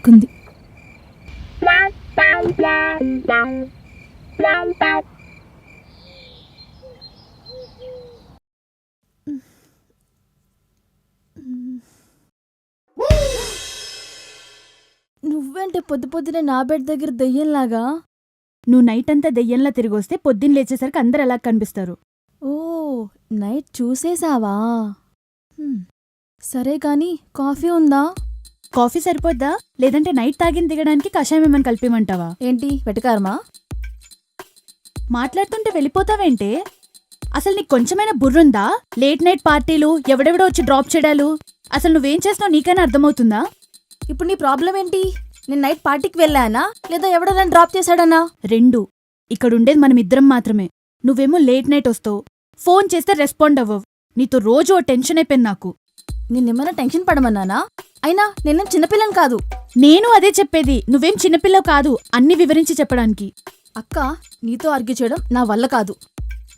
పడుకుంది. నువ్వేంటే పొద్దు పొద్దునే నా బెడ్ దగ్గర దెయ్యంలాగా? నువ్వు నైట్ అంతా దెయ్యంలా తిరిగొస్తే పొద్దున్న లేచేసరికి అందరు ఎలా కనిపిస్తారు. ఓ, నైట్ చూసేసావా? సరే కాని కాఫీ ఉందా? కాఫీ సరిపోద్దా? లేదంటే నైట్ తాగిన దిగడానికి కషాయం ఏమని కలిపిమంటావా? ఏంటి వెటకారమా? మాట్లాడుతుంటే వెళ్ళిపోతావేంటే? అసలు నీకు కొంచెమైనా బుర్రుందా? లేట్ నైట్ పార్టీలు, ఎవడెవడో వచ్చి డ్రాప్ చేయడాలు, అసలు నువ్వేం చేస్తావు నీకైనా అర్థమవుతుందా? ఇప్పుడు నీ ప్రాబ్లం ఏంటి? నేను నైట్ పార్టీకి వెళ్ళానా లేదా ఎవడో నన్ను డ్రాప్ చేశాడనా? రెండు. ఇక్కడుండేది మనమిద్దరం మాత్రమే. నువ్వేమో లేట్ నైట్ వస్తావు, ఫోన్ చేస్తే రెస్పాండ్ అవ్వవు. నీతో రోజు ఓ టెన్షన్ అయిపోయింది నాకు. నిన్నేమైనా టెన్షన్ పడమన్నానా? అయినా నేనేం చిన్నపిల్లని కాదు. నేను అదే చెప్పేది, నువ్వేం చిన్నపిల్లవు కాదు అన్ని వివరించి చెప్పడానికి. అక్క, నీతో ఆర్గ్యూ చేయడం నా వల్ల కాదు.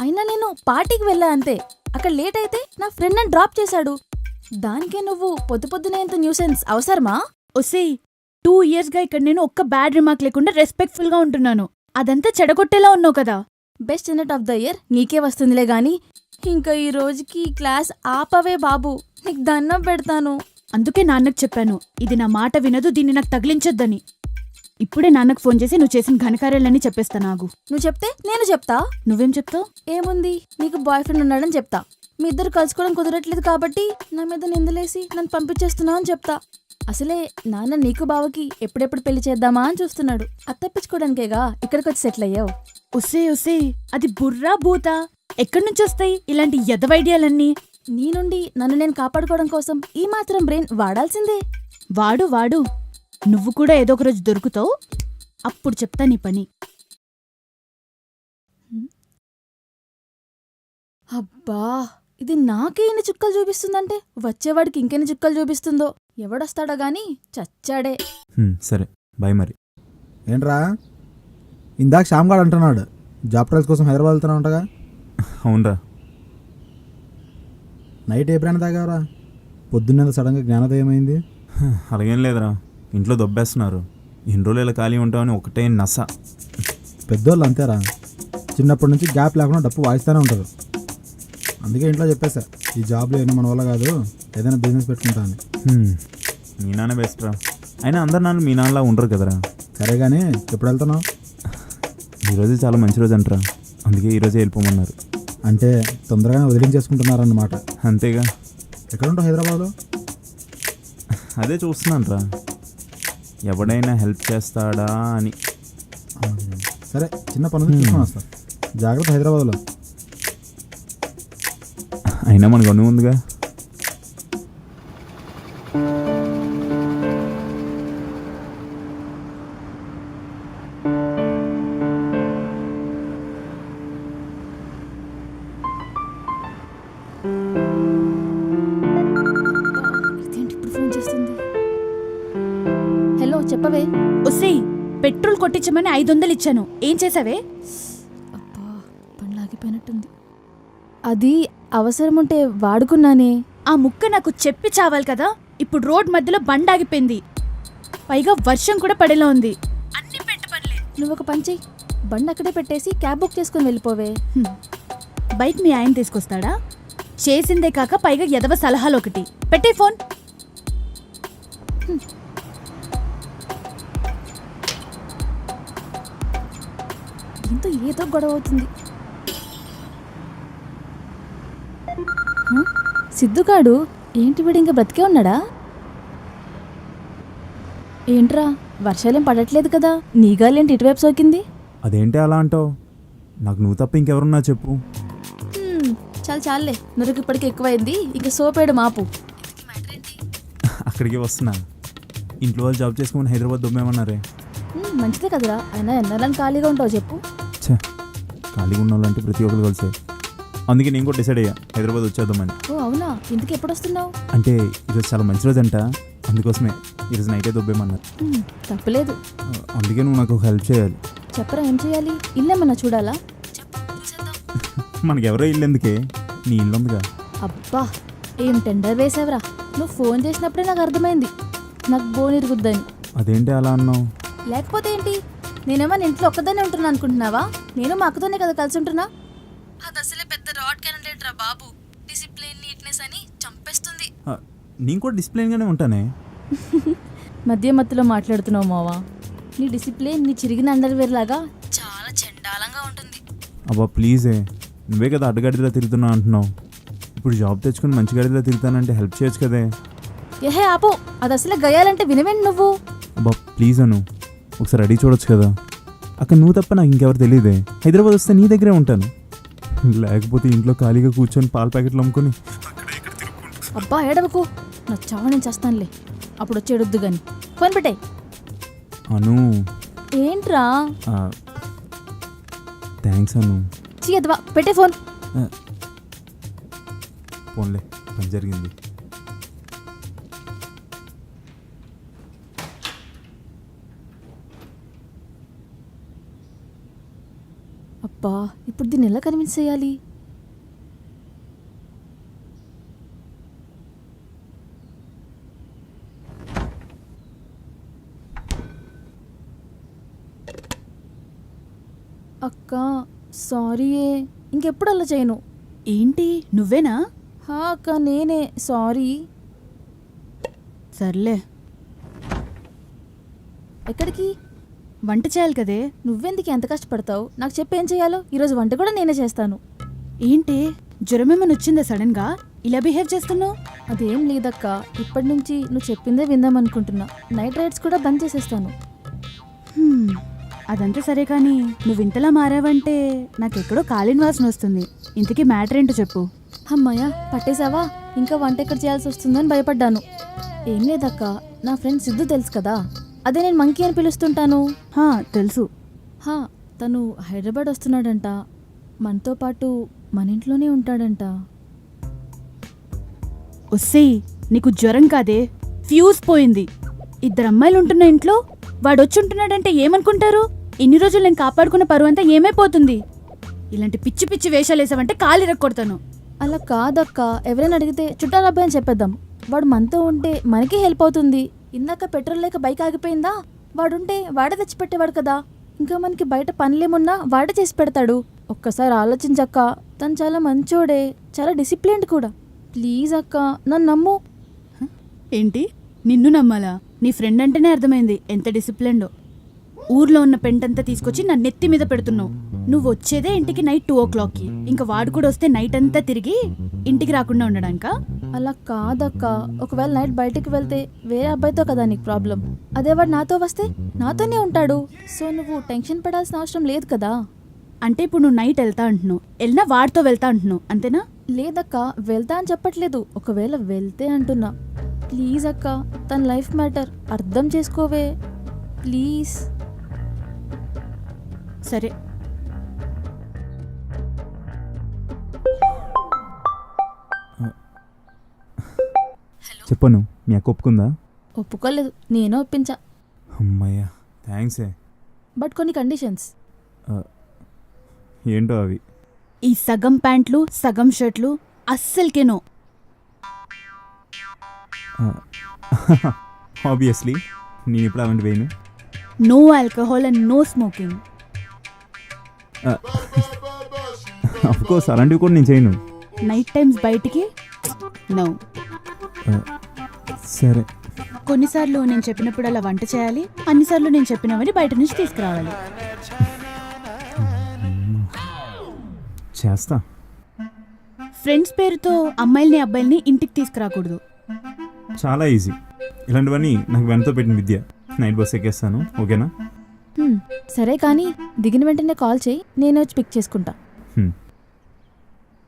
అయినా నేను పార్టీకి వెళ్ళా అంతే. అక్కడ లేట్ అయితే నా ఫ్రెండ్ నన్ను డ్రాప్ చేశాడు. దానికే నువ్వు పొద్దు పొద్దునే ఎంత న్యూసెన్స్ అవసరమా? ఒసేయ్, 2 yearsగా ఇక్కడ నేను ఒక్క బ్యాడ్ రిమార్క్ లేకుండా రెస్పెక్ట్ఫుల్గా ఉంటున్నాను. అదంతా చెడగొట్టేలా ఉన్నావు కదా. Best student of the year నీకే వస్తుందిలే గాని ఇంకా ఈ రోజుకి క్లాస్ ఆపవే బాబు, నీకు దండం పెడతాను. అందుకే నాన్నకు చెప్పాను, ఇది నా మాట వినదు, దీన్ని నాకు తగిలించొద్దని. ఇప్పుడే నాన్నకు ఫోన్ చేసి నువ్వు చేసిన ఘనకార్యాలన్నీ చెప్పేస్తా. నాగు నువ్వు చెప్తే నేను చెప్తా. నువ్వేం చెప్తావు? ఏముంది, నీకు బాయ్ ఫ్రెండ్ ఉన్నాడని చెప్తా. మీ ఇద్దరు కలుసుకోవడం కుదరట్లేదు కాబట్టి నా మీద నిందలేసి నన్ను పంపించేస్తున్నావు అని చెప్తా. అసలే నాన్న నీకు బావకి ఎప్పుడెప్పుడు పెళ్లి చేద్దామా అని చూస్తున్నాడు. అది తప్పించుకోవడానికేగా ఇక్కడికి వచ్చి సెటిల్ అయ్యావు. ఒసే అది బుర్రా భూతా? ఎక్కడి నుంచి వస్తాయి ఇలాంటి ఎదవైడియాలన్నీ? నీ నుండి నన్ను నేను కాపాడుకోవడం కోసం ఈ మాత్రం బ్రెయిన్ వాడాల్సిందే. వాడు నువ్వు కూడా ఏదో ఒక రోజు దొరుకుతావు, అప్పుడు చెప్తా నీ పని. అబ్బా, ఇది నాకే ఇన్ని చుక్కలు చూపిస్తుందంటే వచ్చేవాడికి ఇంకెన్ని చుక్కలు చూపిస్తుందో. ఎవడొస్తాడో గాని చచ్చాడే. సరే బాయ్ మరి. ఏంట్రా ఇందాక శ్యామ్గాడు అంటున్నాడు జాబ్ ట్రయల్స్ కోసం హైదరాబాద్ వెళ్తున్నా ఉంటాగా? అవునరా. నైట్ ఏ బ్రాండ్ తాగావరా? పొద్దున్నే సడన్గా జ్ఞానోదయం అయింది. అలాగేం లేదురా, ఇంట్లో దొబ్బేస్తున్నారు. ఎన్ని రోజులు ఇలా ఖాళీ ఉంటామని ఒకటే నస. పెద్దోళ్ళు అంతేరా, చిన్నప్పటి నుంచి గ్యాప్ లేకుండా డప్పు వాయిస్తూనే ఉంటారు. అందుకే ఇంట్లో చెప్పేసా, ఈ జాబ్లో ఏమో మన వల్ల కాదు, ఏదైనా బిజినెస్ పెట్టుకుంటా అని. మీ నాన్న బెస్ట్ రా. అయినా అందరు నాన్న మీ నాన్నలా ఉండరు కదరా. సరే కానీ ఎప్పుడు వెళ్తున్నావు? ఈరోజు చాలా మంచి రోజు అంటరా, అందుకే ఈరోజే వెళ్ళిపోమన్నారు. అంటే తొందరగానే వదిలించేసుకుంటున్నారన్నమాట. అంతేగా. ఎక్కడుంటావు హైదరాబాద్లో? అదే చూస్తున్నాను రా, ఎవడైనా హెల్ప్ చేస్తాడా అని. సరే, చిన్న పనులు తీసుకొని వస్తా. జాగ్రత్త హైదరాబాద్లో. అయినా మనకు అన్నీ ఉందిగా. హలో, చెప్పవే. ఒసేయ్, పెట్రోల్ కొట్టించమని 500 ఇచ్చాను, ఏం చేసావే? అబ్బా, పనిలాగిపోయినట్టుంది. అది అవసరం ఉంటే వాడుకున్నానే. ఆ ముక్క నాకు చెప్పి చావాలి కదా. ఇప్పుడు రోడ్ మధ్యలో బండాగిపోయింది, పైగా వర్షం కూడా పడేలా ఉంది. అన్ని పెట్టపనిలే. నువ్వు ఒక పని చెయ్యి, బండి అక్కడే పెట్టేసి క్యాబ్ బుక్ చేసుకుని వెళ్ళిపోవే. బైక్ మీ ఆయన తీసుకొస్తాడా? చేసిందే కాక పైగా ఎదవ సలహాలు ఒకటి. పెట్టే ఫోన్. ఇంత ఏదో గొడవ అవుతుంది. సిద్ధుగాడు ఏంటి, వీడు ఇంకా బ్రతికే ఉన్నాడా? ఏంట్రా, వర్షాలేం పడట్లేదు కదా, నీగాలేంటి ఇటువైపు సోకింది? అదేంటి అలా అంటావు? నాకు నువ్వు తప్ప ఇంకెవరున్నా చెప్పు. చాలే, నురకు ఇప్పటికి ఎక్కువైంది, ఇంకా సోపేడు మాపు. అక్కడికి వస్తున్నా. ఇంట్లో వాళ్ళు జాబ్ చేసుకోమని హైదరాబాద్ దొబ్బేమన్నారే. మంచిదే కదరా, అయినా ఎన్నాళ్ళని ఖాళీగా ఉంటావు చెప్పు. ఖాళీగా ఉన్న వాళ్ళంటే ప్రతి ఒక్కరు కలిసే. అందుకే నేను కూడా డిసైడ్ అయ్యా హైదరాబాద్ వచ్చేద్దామని. ఓ అవునా, ఇందుకు ఎప్పుడు వస్తున్నావు? అంటే ఈరోజు చాలా మంచి రోజు అంట, అందుకోసమే ఈరోజు నైటే దొబ్బేమన్నారు. తప్పలేదు. అందుకే నువ్వు నాకు హెల్ప్ చేయాలి. చెప్పరా, ఏం చేయాలి? ఇల్లేమన్నా చూడాలా? మనకెవరో ఇల్లు ఎందుకే, నీ ఇల్లు ఉందిగా. అబ్బా, ఏం టెండర్ వేసావరా. నువ్వు ఫోన్ చేసినప్పుడే నాకు అర్థమైంది నాకు బోన్ ఇరుగుద్దని. అదేంటి అలా అన్నావు? లేకపోతే ఏంటి, నేనేమన్నా ఇంట్లో ఒక్కదానే ఉంటున్నా అనుకుంటున్నావా? నేను మా అక్కతోనే కదా కలిసి ఉంటున్నా. అది అసలే పెద్ద రాడ్ క్యాండిడేట్ రా బాబు. డిసిప్లిన్, నీట్నెస్ అని చంపేస్తుంది. నేను కూడా డిసిప్లిన్గానే ఉంటానే. మధ్య మధ్యలో మాట్లాడుతున్నావు మావా. నీ డిసిప్లిన్ నీ చిరిగిన అండర్వేర్ లాగా చాలా చండాలంగా ఉంటుంది. అబ్బా ప్లీజే, నువ్వే కదా అడ్డగడిలో తిరుగుతున్నా అంటున్నావు. ఇప్పుడు జాబ్ తెచ్చుకుని మంచి గడిలో తిరుగుతానంటే హెల్ప్ చేయొచ్చు కదే. ఏహే ఆపో, అది అసలే గయాలంటే వినవేంటి నువ్వు. అబ్బా ప్లీజ్ అను, ఒకసారి అడిగి చూడొచ్చు కదా. అక్కడ నువ్వు తప్ప నాకు ఇంకెవరు తెలియదే. హైదరాబాద్ వస్తే నీ దగ్గరే ఉంటాను, లేకపోతే ఇంట్లో ఖాళీగా కూర్చొని పాల ప్యాకెట్లు అమ్ముకొని. అబ్బా ఏడవకు, నా చావ నేను చేస్తానులే, అప్పుడు వచ్చి ఎడొద్దు గాని. ఫోన్ పెట్టే. అను ఏంట్రా? థ్యాంక్స్ అను. చీయద్వా, పెట్టే ఫోన్. ఫోన్లే, పని జరిగింది. అబ్బా ఇప్పుడు దీన్ని ఎలా కన్విన్స్ చేయాలి? అక్క సారీయే, ఇంకెప్పుడు అలా చేయను. ఏంటి నువ్వేనా? హా అక్క నేనే, సారీ. సర్లే, ఎక్కడికి? వంట చేయాలి కదే. నువ్వెందుకు ఎంత కష్టపడతావు? నాకు చెప్పేం చేయాలో. ఈరోజు వంట కూడా నేనే చేస్తాను. ఏంటి జ్వరం ఏమైనా వచ్చిందా సడన్గా ఇలా బిహేవ్ చేస్తున్నావు? అదేం లేదక్క, ఇప్పటి నుంచి నువ్వు చెప్పిందే విందామనుకుంటున్నా. నైట్ రైడ్స్ కూడా బంద్ చేసేస్తాను. అదంతా సరే కానీ నువ్వు ఇంతలా మారావంటే నాకెక్కడో కాలిన వాసన వస్తుంది. ఇంతకీ మ్యాటర్ ఏంటో చెప్పు. అమ్మాయ పట్టేశావా? ఇంకా వంట ఎక్కడ చేయాల్సి వస్తుందని భయపడ్డాను. ఏం లేదక్క, నా ఫ్రెండ్ సిద్ధు తెలుసు కదా, అదే నేను మంకీ అని పిలుస్తుంటాను. తెలుసు. తను హైదరాబాద్ వస్తున్నాడంట, మనతో పాటు మన ఇంట్లోనే ఉంటాడంట. ఒసేయ్, నీకు జ్వరం కాదే, ఫ్యూజ్ పోయింది. ఇద్దరు అమ్మాయిలు ఉంటున్న ఇంట్లో వాడొచ్చి ఉంటున్నాడంటే ఏమనుకుంటారు? ఇన్ని రోజులు నేను కాపాడుకున్న పరువు అంతా ఏమైపోతుంది? ఇలాంటి పిచ్చి పిచ్చి వేషాలు వేసావంటే కాలు ఇరక్కొడతాను. అలా కాదక్క, ఎవరైనా అడిగితే చుట్టాల అబ్బాయి అని చెప్పేద్దాం. వాడు మనతో ఉంటే మనకి హెల్ప్ అవుతుంది. ఇందాక పెట్రోల్ లేక బైక్ ఆగిపోయిందా, వాడుంటే వాడే తెచ్చిపెట్టేవాడు కదా. ఇంకా మనకి బయట పనులేమున్నా వాడే చేసి పెడతాడు. ఒక్కసారి ఆలోచించక్క, తను చాలా మంచోడే, చాలా డిసిప్లిన్డ్ కూడా. ప్లీజ్ అక్క, నన్ను నమ్ము. ఏంటి నిన్ను నమ్మాలా? నీ ఫ్రెండ్ అంటేనే అర్థమైంది ఎంత డిసిప్లిన్డో. ఊర్లో ఉన్న పెంటంతా తీసుకొచ్చి నా నెత్తి మీద పెడుతున్నావు. నువ్వు వచ్చేదే ఇంటికి నైట్ 2 o'clockకి. ఇంకా వాడు కూడా వస్తే నైట్ అంతా తిరిగి ఇంటికి రాకుండా ఉండడానికా? అలా కాదక్క, ఒకవేళ నైట్ బయటికి వెళ్తే వేరే అబ్బాయితో కదా నీకు ప్రాబ్లం. అదే వాడు నాతో వస్తే నాతోనే ఉంటాడు. సో నువ్వు టెన్షన్ పడాల్సిన అవసరం లేదు కదా. అంటే ఇప్పుడు నువ్వు నైట్ వెళ్తా అంటున్నావు, వెళ్ళినా వాడితో వెళ్తా అంటున్నావు అంతేనా? లేదక్క, వెళ్తా అని చెప్పట్లేదు, ఒకవేళ వెళ్తే అంటున్నా. ప్లీజ్ అక్క, తన లైఫ్ మ్యాటర్ అర్థం చేసుకోవే ప్లీజ్. సరే, చెప్పను, మీ అక్క ఒప్పుకుందా? ఒప్పుకోలేదు, నేనే ఒప్పించా. అమ్మయ్యా థ్యాంక్సే. బట్ కొన్ని కండిషన్స్. ఏంటో అవి? ఈ సగం ప్యాంట్లు సగం షర్ట్లు అస్సలకేనో. ఆబ్వియస్లీ నేను ఇప్పుడు అలాంటి వేయను. No alcohol and no smoking. Of course అలాంటివి కూడా నేను చేయను. నైట్ టైమ్స్ బయటికి నో. సరే. కొన్నిసార్లు నేను చెప్పినప్పుడు అలా వంట చేయాలి, అన్నిసార్లు నేను చెప్పినవని బయట నుంచి తీసుకురావాలి. చేస్తా. ఫ్రెండ్స్ పేరుతో అమ్మాయిల్ని అబ్బాయిల్ని ఇంటికి తీసుకురాకూడదు. చాలా ఈజీ. ఇలాంటివన్నీ నాకు వెనతో పెట్టిన విద్య. నైట్ బస్ ఎక్కేస్తాను, ఓకేనా? సరే కానీ దిగిన వెంటనే కాల్ చేయి, నేను వచ్చి పిక్ చేసుకుంటా.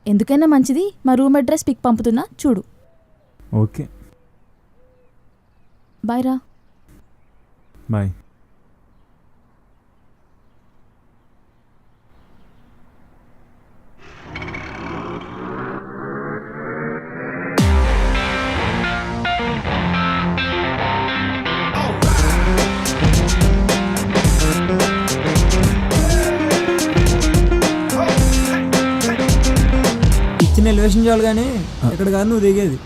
ఎందుకైనా మంచిది, మా రూమ్ అడ్రస్ పిక్ పంపుతున్నా చూడు. ఓకే బాయ్ రా. బాయ్. ఇచ్చిన ఎలివేషన్ చేయాలి కానీ ఇక్కడ కాదు నువ్వు దిగేది.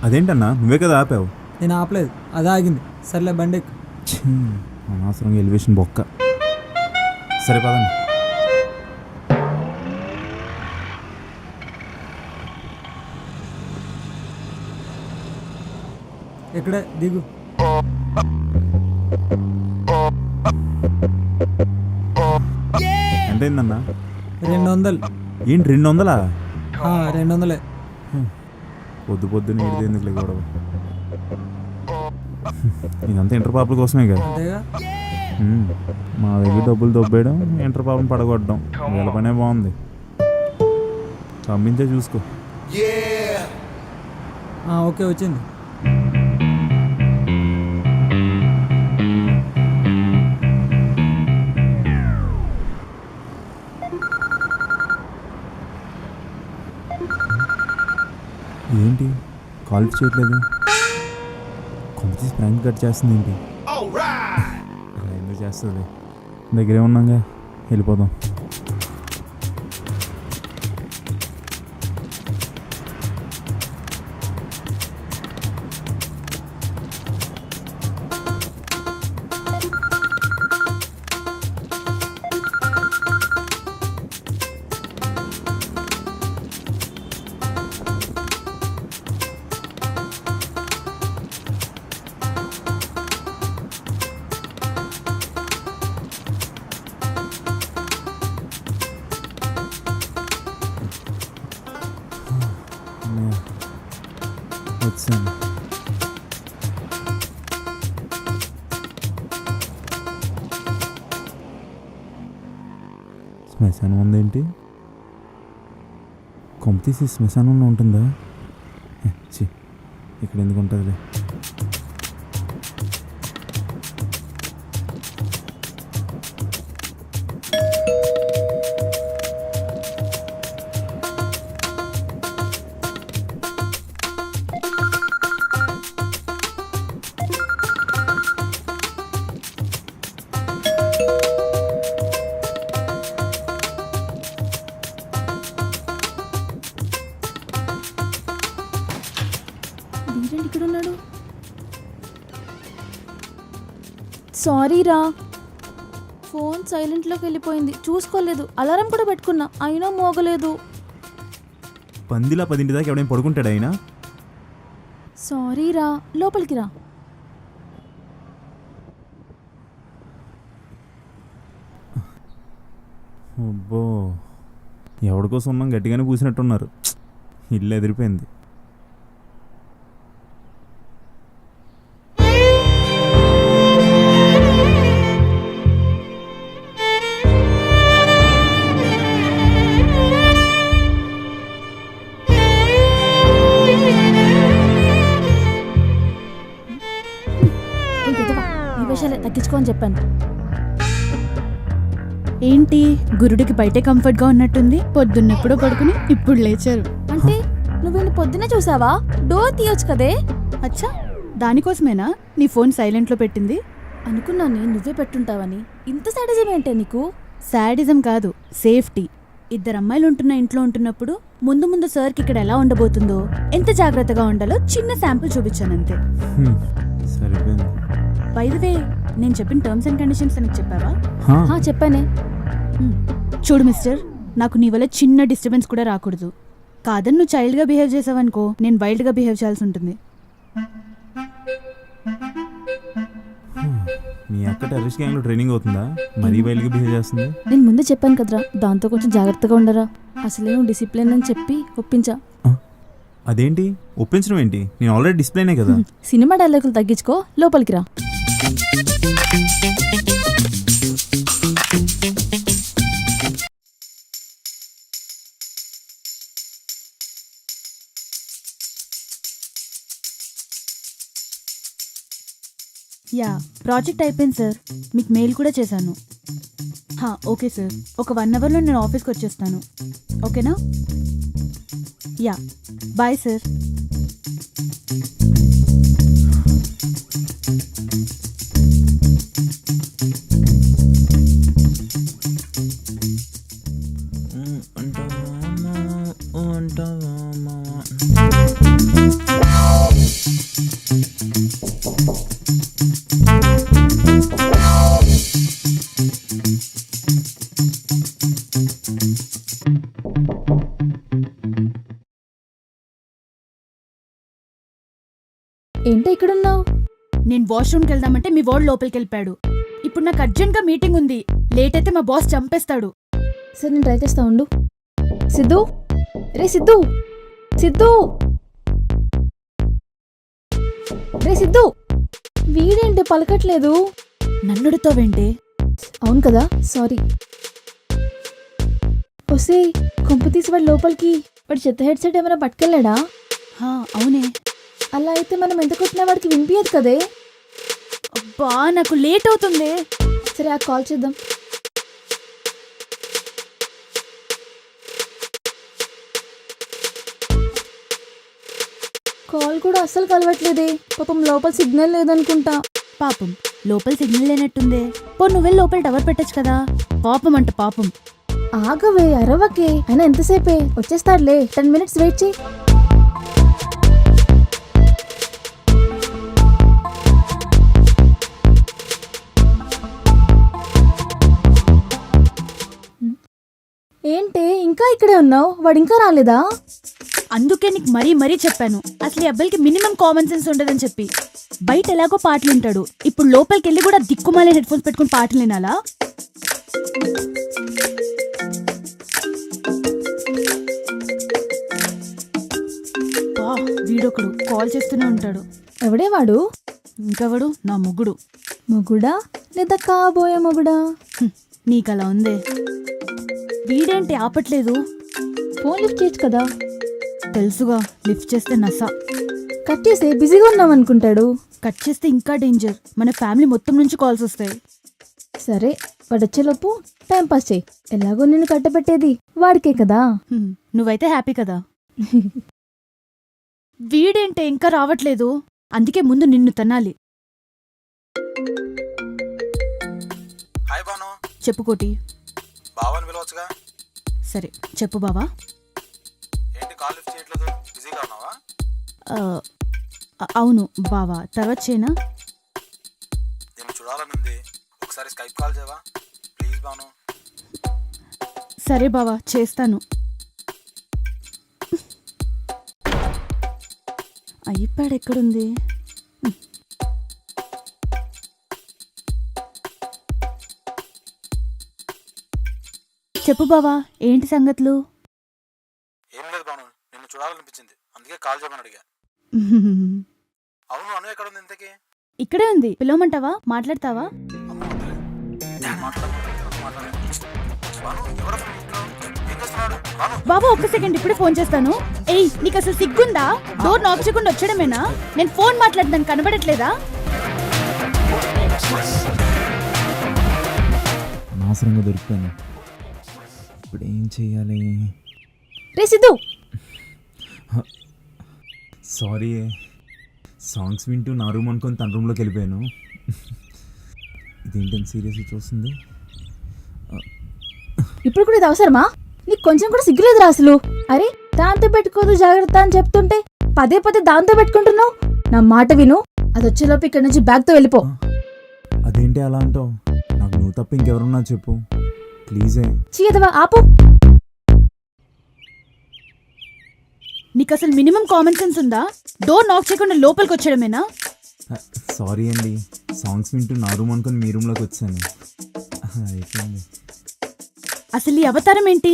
అదేంటన్నా, నువ్వే కదా ఆపావు. నేను ఆపలేదు, అది ఆగింది. సర్లే బండి ఎక్కు. ఛీ, అనవసరంగా ఎలివేషన్ బొక్క. సరే పదండి. ఇక్కడే దిగు. ఎంతైందన్నా? 200. ఏంటి 200? 200. పొద్దు పొద్దున్న ఏడితే ఎందుకులే గొడవ. ఇదంతా ఇంటర్ పాపల కోసమే కదా. అంతేగా. మా దగ్గర డబ్బులు దొబ్బేయడం, ఇంటర్ పాపం పడగొట్టడం, వీళ్ళ పనే బాగుంది. పంపించే చూసుకో. ఓకే, వచ్చింది. ఏంటి కాల్ చేయట్లేదు? కొంత ప్రాంక్ కట్ చేస్తుంది ఏంటి? అలా ఎందుకు చేస్తుంది? దగ్గరే ఉన్నాగా, వెళ్ళిపోదాం. వచ్చాను. శ్మశానం ఉందేంటి? కొంప తీసి శ్మశానంలో ఉంటుందా? చి, ఇక్కడ ఎందుకు ఉంటుందిలే. వీరేంటి ఇక్కడ ఉన్నాడు? సారీ రా, ఫోన్ సైలెంట్లోకి వెళ్ళిపోయింది, చూసుకోలేదు. అలారం కూడా పెట్టుకున్నా, అయినా మోగలేదు. పందిలా 10 దాకా ఎవడైనా పడుకుంటాడు అయినా? సారీ రా, లోపలికి రా. అబ్బో, ఎవడి కోసం ఉన్నాం గట్టిగానే పూసినట్టున్నారు. ఇల్లు ఎదిరిపోయింది. ఈ విషయాలే తగ్గించుకోని చెప్పాను. ఏంటి గురుడికి బయటే కంఫర్ట్గా ఉన్నట్టుంది? పొద్దున్నెప్పుడో పడుకుని ఇప్పుడు లేచారు. అంటే నువ్వు పొద్దునే చూసావా? డోర్ తీయొచ్చు కదే. అచ్చా, దానికోసమేనా నీ ఫోన్ సైలెంట్లో పెట్టింది? అనుకున్నాను నువ్వే పెట్టుంటావని. ఇంత సాడిజం ఏంటే నీకు? శాడిజం కాదు, సేఫ్టీ. 2 అమ్మాయిలు ఉంటున్న ఇంట్లో ఉంటున్నప్పుడు ముందు ముందు సార్కి ఇక్కడ ఎలా ఉండబోతుందో, ఎంత జాగ్రత్తగా ఉండాలో చిన్న శాంపుల్ చూపించానంతే. సరిపోయింది. బై ది వే, నేను చెప్పిన టర్మ్స్ అండ్ కండిషన్స్ నీకు చెప్పావా? చెప్పానే. చూడు మిస్టర్, నాకు నీ వల్ల చిన్న డిస్టర్బెన్స్ కూడా రాకూడదు. కాదని నువ్వు చైల్డ్గా బిహేవ్ చేసావనుకో, నేను వైల్డ్గా బిహేవ్ చేయాల్సి ఉంటుంది. మీ అక్క టెర్రరిస్ట్ గ్యాంగ్లో ట్రైనింగ్ అవుతుందా? మరీ బయలుగా బిహేవ్ చేస్తుంది. నేను ముందే చెప్పాను కదరా, దాంతో కొంచెం జాగ్రత్తగా ఉండరా. అసలే నువ్వు డిసిప్లిన్ అని చెప్పి ఒప్పించా. అదేంటి ఒప్పించడం ఏంటి? నేను ఆల్రెడీ డిసిప్లైనే కదా. సినిమా డైలాగులు తగ్గించుకో, లోపలికి రా. యా, ప్రాజెక్ట్ అయిపోయింది సార్. మీకు మెయిల్ కూడా చేశాను. ఓకే సార్, ఒక 1 అవర్లో నేను ఆఫీస్కి వచ్చేస్తాను. ఓకేనా? Yeah, bye sir. ఏంటో ఇక్కడున్నావు? నేను వాష్రూమ్కి వెళ్దామంటే మీ వాడు లోపలికి వెళ్ళిపోయాడు. ఇప్పుడు నాకు అర్జెంట్గా మీటింగ్ ఉంది. లేట్ అయితే మా బాస్ చంపేస్తాడు. సరే నేను ట్రై చేస్తా ఉండు. సిద్ధు, రే సిద్ధు, సిద్ధు, రే సిద్ధు, వీడేంటి పలకట్లేదు? నన్నుడుతావేంటే? అవును కదా, సారీ. ఒసే, కొంప తీసి వాడు లోపలికి వాడు చెత్త హెడ్సెట్ ఏమైనా పట్టుకెళ్ళాడా? అవునే. అలా అయితే మనం ఎంత కొట్టినా వాడికి వినిపించదు కదే. అబ్బా నాకు లేట్ అవుతుంది. సరే ఆ కాల్ చేద్దాం. కాల్ కూడా అస్సలు కలవట్లేదే. పాపం లోపల సిగ్నల్ లేదనుకుంటా. పాపం లోపల సిగ్నల్ లేనట్టుందే. పో నువ్వెళ్ళి లోపల టవర్ పెట్టచ్చు కదా. పాపం అంట పాపం. ఆగవే, అరవకే. అయినా ఎంతసేపే, వచ్చేస్తాడులే. 10 minutes వెయిట్ చేయి. ఏంటి ఇంకా ఇక్కడే ఉన్నావు? వాడు ఇంకా రాలేదా? అందుకే నీకు మరీ చెప్పాను, అసలు ఈ అబ్బాయికి మినిమం కామన్ సెన్స్ ఉండదని చెప్పి. బయట ఎలాగో పాటలు వింటాడు, ఇప్పుడు లోపలికి వెళ్ళి కూడా దిక్కుమాలే హెడ్ ఫోన్స్ పెట్టుకుని పాటలు వినాలా? వీడొకడు కాల్ చేస్తూనే ఉంటాడు. ఎవడే వాడు? ఇంకెవడు? నా మొగుడు. మొగుడా లేదా కాబోయే మొగుడా? నీకలా ఉందే. వీడేంటి ఆపట్లేదు? ఫోన్ లిఫ్ట్ చేయొచ్చు కదా. తెలుసుగా, లిఫ్ట్ చేస్తే నసా. కట్ చేసి బిజీగా ఉన్నాం అనుకుంటాడు. కట్ చేస్తే ఇంకా డేంజర్. మన ఫ్యామిలీ మొత్తం నుంచి కాల్స్ వస్తాయి. సరే, వాడు వచ్చేలోపు టైం పాస్ చేయి. ఎలాగో నిన్ను కట్టబెట్టేది వాడికే కదా. నువ్వైతే హ్యాపీ కదా. వీడేంటే ఇంకా రావట్లేదు? అందుకే ముందు నిన్ను తన్నాలి. హాయ్ బాను. చెప్పు కోటి. బావని పిలవచ్చుగా. సరే చెప్పు బావా. ఏంటి కాల్ లిఫ్ట్ చేయట్లేదు? బిజీగా ఉన్నావా? అవును బావా, తర్వాత చేయనా? నేను చూడాలనుంది, ఒకసారి స్కైప్ కాల్ చేయవా ప్లీజ్ బాను. సరే బావా, చేస్తాను. ఐప్యాడ్ ఎక్కడుంది? చెప్పు బావా, ఏంటి సంగతులు? ఏం లేదు బాను, నిన్ను చూడాలనిపించింది, అందుకే కాల్ చేయమని అడిగా. అవును, అను ఎక్కడ ఉంది ఇంతకీ? ఇక్కడే ఉంది, పిలవమంటావా? మాట్లాడతావా? అమ్మ వద్దులే. నేను మాట్లాడను. బాను, ఎవరు అసలు ఇంట్లో? ఏం చేస్తున్నాడు? బాను. బాబా ఒక్క సెకండ్, ఇప్పుడే ఫోన్ చేస్తాను. ఏయ్, నీకు అసలు సిగ్గుందా? డోర్ నాక్ చేయకుండా వచ్చడమేనా? నేను ఫోన్ మాట్లాడడానికి కనబడట్లేదా? అనవసరంగా దొరికిపోయాను. ఇప్పుడు ఏం చెయ్యాలి? రే సిద్ధు, సారీ, సాంగ్స్ వింటూ నా రూమ్ అనుకొని తన రూమ్లోకి వెళ్ళిపోయాను. ఇదేంటని సీరియస్గా చూస్తుంది. ఇప్పుడు కూడా ఇది అవసరమా? నీకు కొంచెం కూడా సిగ్గులేదురా అసలు? అరే, దాంతో పెట్టుకోదు జాగ్రత్త అని చెప్తుంటే పదే పదే దాంతో పెట్టుకుంటున్నావు. నా మాట విను, అది వచ్చేలోపు ఇక్కడ నుంచి బ్యాగ్తో వెళ్ళిపో. అదేంటి అలా అంటావు? నాకు నువ్వు తప్ప ఇంకెవరున్నా చెప్పు ప్లీజే. చీయదవా, ఆపు. నీకు అసలు మినిమం కామన్ సెన్స్ ఉందా? డోర్ నాక్ చేయకుండా లోపలికి వచ్చడమేనా? సారీ అండి, సాంగ్స్ వింటూ నా రూమ్ అనుకొని మీ రూమ్లోకి వచ్చాను. అయిపోయింది. అసలు ఈ అవతారం ఏంటి?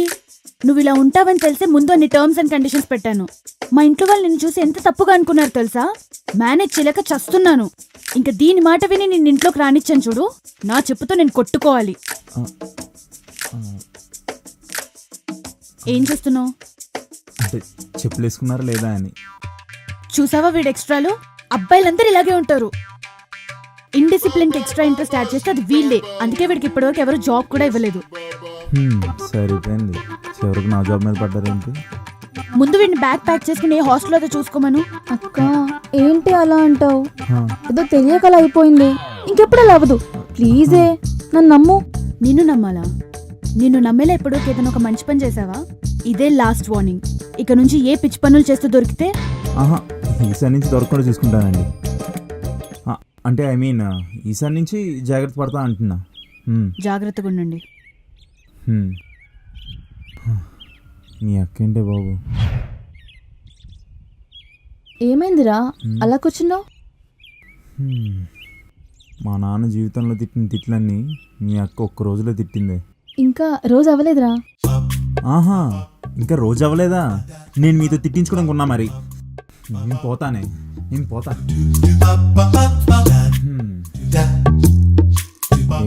నువ్వు ఇలా ఉంటావని తెలిసే ముందు అన్ని టర్మ్స్ అండ్ కండిషన్స్ పెట్టాను. మా ఇంట్లో వాళ్ళు నిన్ను చూసి ఎంత తప్పుగా అనుకున్నారు తెలుసా? మేనేజ్ చేయలేక చస్తున్నాను. ఇంకా దీని మాట విని నేను ఇంట్లోకి రానిచ్చాను చూడు, నా చెప్పుతో నేను కొట్టుకోవాలి. ఏం చేస్తున్నావు? అంటే చెప్పులు వేసుకున్నారా లేదా అని. చూసావా వీడు ఎక్స్ట్రాలు? అబ్బాయిలందరూ ఇలాగే ఉంటారు. ఇండిసిప్లిన్ కి ఎక్స్ట్రా ఇంట్రెస్ట్ యాడ్ చేస్తే అది వీళ్ళే. అందుకే వీడికి ఇప్పటివరకు ఎవరు జాబ్ కూడా ఇవ్వలేదు. సరిపోయింది, చివరికి నా జాబ్ మీద పడ్డారేంటి? ముందు వీడిని బ్యాగ్ ప్యాక్ చేసుకుని ఏ హాస్టల్ అయితే చూసుకోమను. అక్క, ఏంటి అలా అంటావు? ఏదో తెలియకలా అయిపోయింది, ఇంకెప్పుడు అలా అవ్వదు. ప్లీజే, నన్ను నమ్ము. నిన్ను నమ్మాలా? నిన్ను నమ్మేలా ఎప్పుడో ఏదైనా ఒక మంచి పని చేసావా? ఇదే లాస్ట్ వార్నింగ్. ఇక నుంచి ఏ పిచ్చి పనులు చేస్తూ దొరికితే ఈసారి నుంచి దొరకకుండా చూసుకుంటానండి. అంటే ఐ మీన్ ఈసారి నుంచి జాగ్రత్త పడతా అంటున్నా. జాగ్రత్తగా ఉండండి. మీ అక్కేంటే బాబు? ఏమైందిరా అలా కూర్చున్నావు? మా నాన్న జీవితంలో తిట్టిన తిట్లన్నీ మీ అక్క ఒక్క రోజులో తిట్టిందే. ఇంకా రోజు అవ్వలేదురా. ఆహా, ఇంకా రోజు అవ్వలేదా? నేను మీతో తిట్టించుకోవడానికి ఉన్నా మరి. నేను పోతానే, నేను పోతా.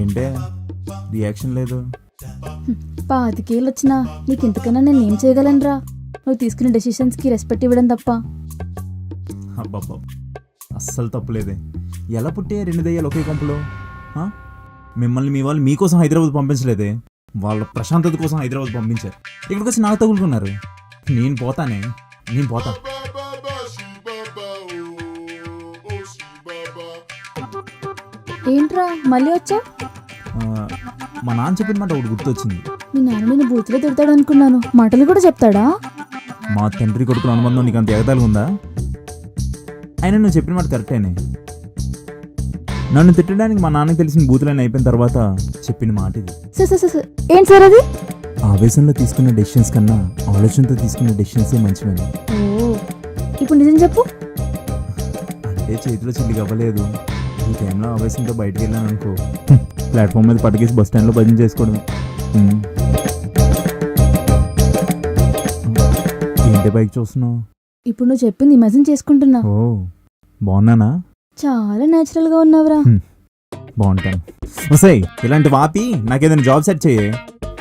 ఏంటే రియాక్షన్ లేదు? 25 ఏళ్ళు వచ్చినా నీకు ఇంతకన్నా నేను ఏం చేయగలనురా? నువ్వు తీసుకునే డెసిషన్స్కి రెస్పెక్ట్ ఇవ్వడం తప్ప. అబ్బబ్బా, అస్సలు తప్పులేదే. ఎలా పుట్టే 2 దయ్యాలు ఒకే కొంపలో? ఆ? మిమ్మల్ని మీ వాళ్ళు మీకోసం హైదరాబాద్ పంపించలేదే, వాళ్ళ ప్రశాంతత కోసం హైదరాబాద్ పంపించారు. ఇక్కడికి వచ్చి నాకు తగులుకున్నారు. నేను పోతానే, నేను పోతా. ఏంట్రా మళ్ళీ వచ్చావు? మా నాన్న చెప్పిన మాట ఒకటి గుర్తొచ్చింది. మీ నాన్న నేను బూతులో తిడతాడు అనుకున్నాను, మాటలు కూడా చెప్తాడా? మా తండ్రి కొడుకుల అనుబంధం నీకు అంత ఎగతాళిగా ఉందా? అయినా నువ్వు చెప్పిన మాట కరెక్టేనే. నన్ను తిట్టడానికి మా నాన్నకి తెలిసిన బూతులని అయిపోయిన తర్వాత చెప్పిన మాట ఇది. ఏంటి సార్ అది? ఆవేశంలో తీసుకున్న డెసిషన్స్ కన్నా ఆలోచనతో తీసుకున్న డెసిషన్సే మంచివని. ఓ, ఇప్పుడు నిజం చెప్పు. అంటే చేతిలో చిల్లి అవ్వలేదు. ఈ టైంలో ఆవేశంతో బయటకు వెళ్ళాను అనుకో, ప్లాట్ఫామ్ మీద పట్టుకేసి బస్ స్టాండ్లో భజన చేసుకోవడం. ఏంటి బైక్ చూస్తున్నావు? ఇప్పుడు నువ్వు చెప్పింది ఇమాజిన్ చేసుకుంటున్నా. ఓ, బాగున్నానా? చాలా న్యాచురల్ గా ఉన్నావురా. బాగుంటాను. వస్తాయి ఇలాంటి వాపి నాకేదైనా జాబ్ సెట్ చేయే.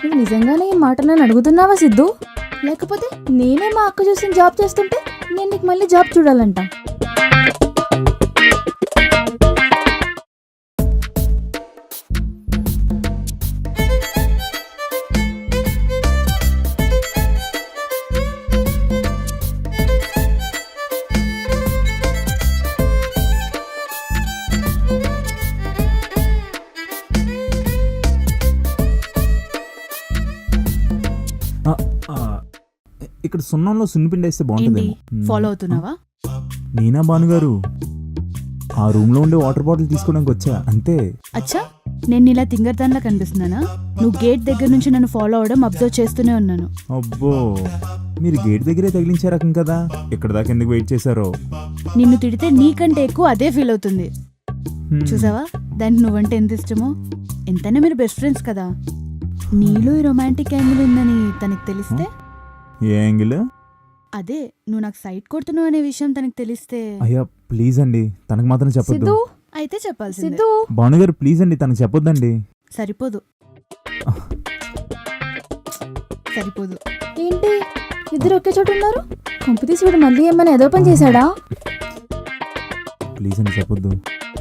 నువ్వు నిజంగానే ఈ మాట నన్ను అడుగుతున్నావా సిద్ధు? లేకపోతే నేనే మా అక్క చూసిన జాబ్ చేస్తుంటే నేను నీకు మళ్ళీ జాబ్ చూడాలంట? ఇక్కడ సున్నంలో సున్నిపిండి వేస్తే బాగుంటుంది. ఫాలో అవుతున్నావా? నేనా భానుగారు, ఆ రూమ్ లో ఉండే వాటర్ బాటిల్ తీసుకోవడానికి వచ్చా అంతే. అచ్చా, నేను ఇలా తింగర్దాన్లా కనిపిస్తున్నానా? నువ్వు గేట్ దగ్గర నుంచి నన్ను ఫాలో అవడం అబ్జర్వ్ చేస్తూనే ఉన్నాను. అబ్బో, మీరు గేట్ దగ్గరే తగిలించే రకం కదా, ఇక్కడ దాకా ఎందుకు వెయిట్ చేశారో? నిన్ను తిడితే నీకంటే ఎక్కువ అదే ఫీల్ అవుతుంది. చూసావా దానికి నువ్వంటే ఎంత ఇష్టమో? ఎంతైనా మీరు బెస్ట్ ఫ్రెండ్స్ కదా. నీలో ఈ రొమాంటిక్ యాంగిల్ ఉందని తనకి తెలిస్తే? ఏ యాంగిల్? అదే నువ్వు నాకు సైట్ కొడుతున్నావు అనే విషయం తనకి తెలిస్తే? అయ్యా ప్లీజ్ అండి, తనకు మాత్రం చెప్పొద్దు. సిద్ధు, అయితే చెప్పాల్సిందే. సిద్ధు, భానుగారు ప్లీజ్ అండి, తనకు చెప్పొద్దండి. సరిపోదు, సరిపోదు. ఏంటి ఇద్దరు ఒకే చోట ఉన్నారు? కంపెనీస్ వీడు మళ్ళీ ఏమైనా ఏదో పని చేశాడా? ప్లీజ్ అండి చెప్పొద్దు.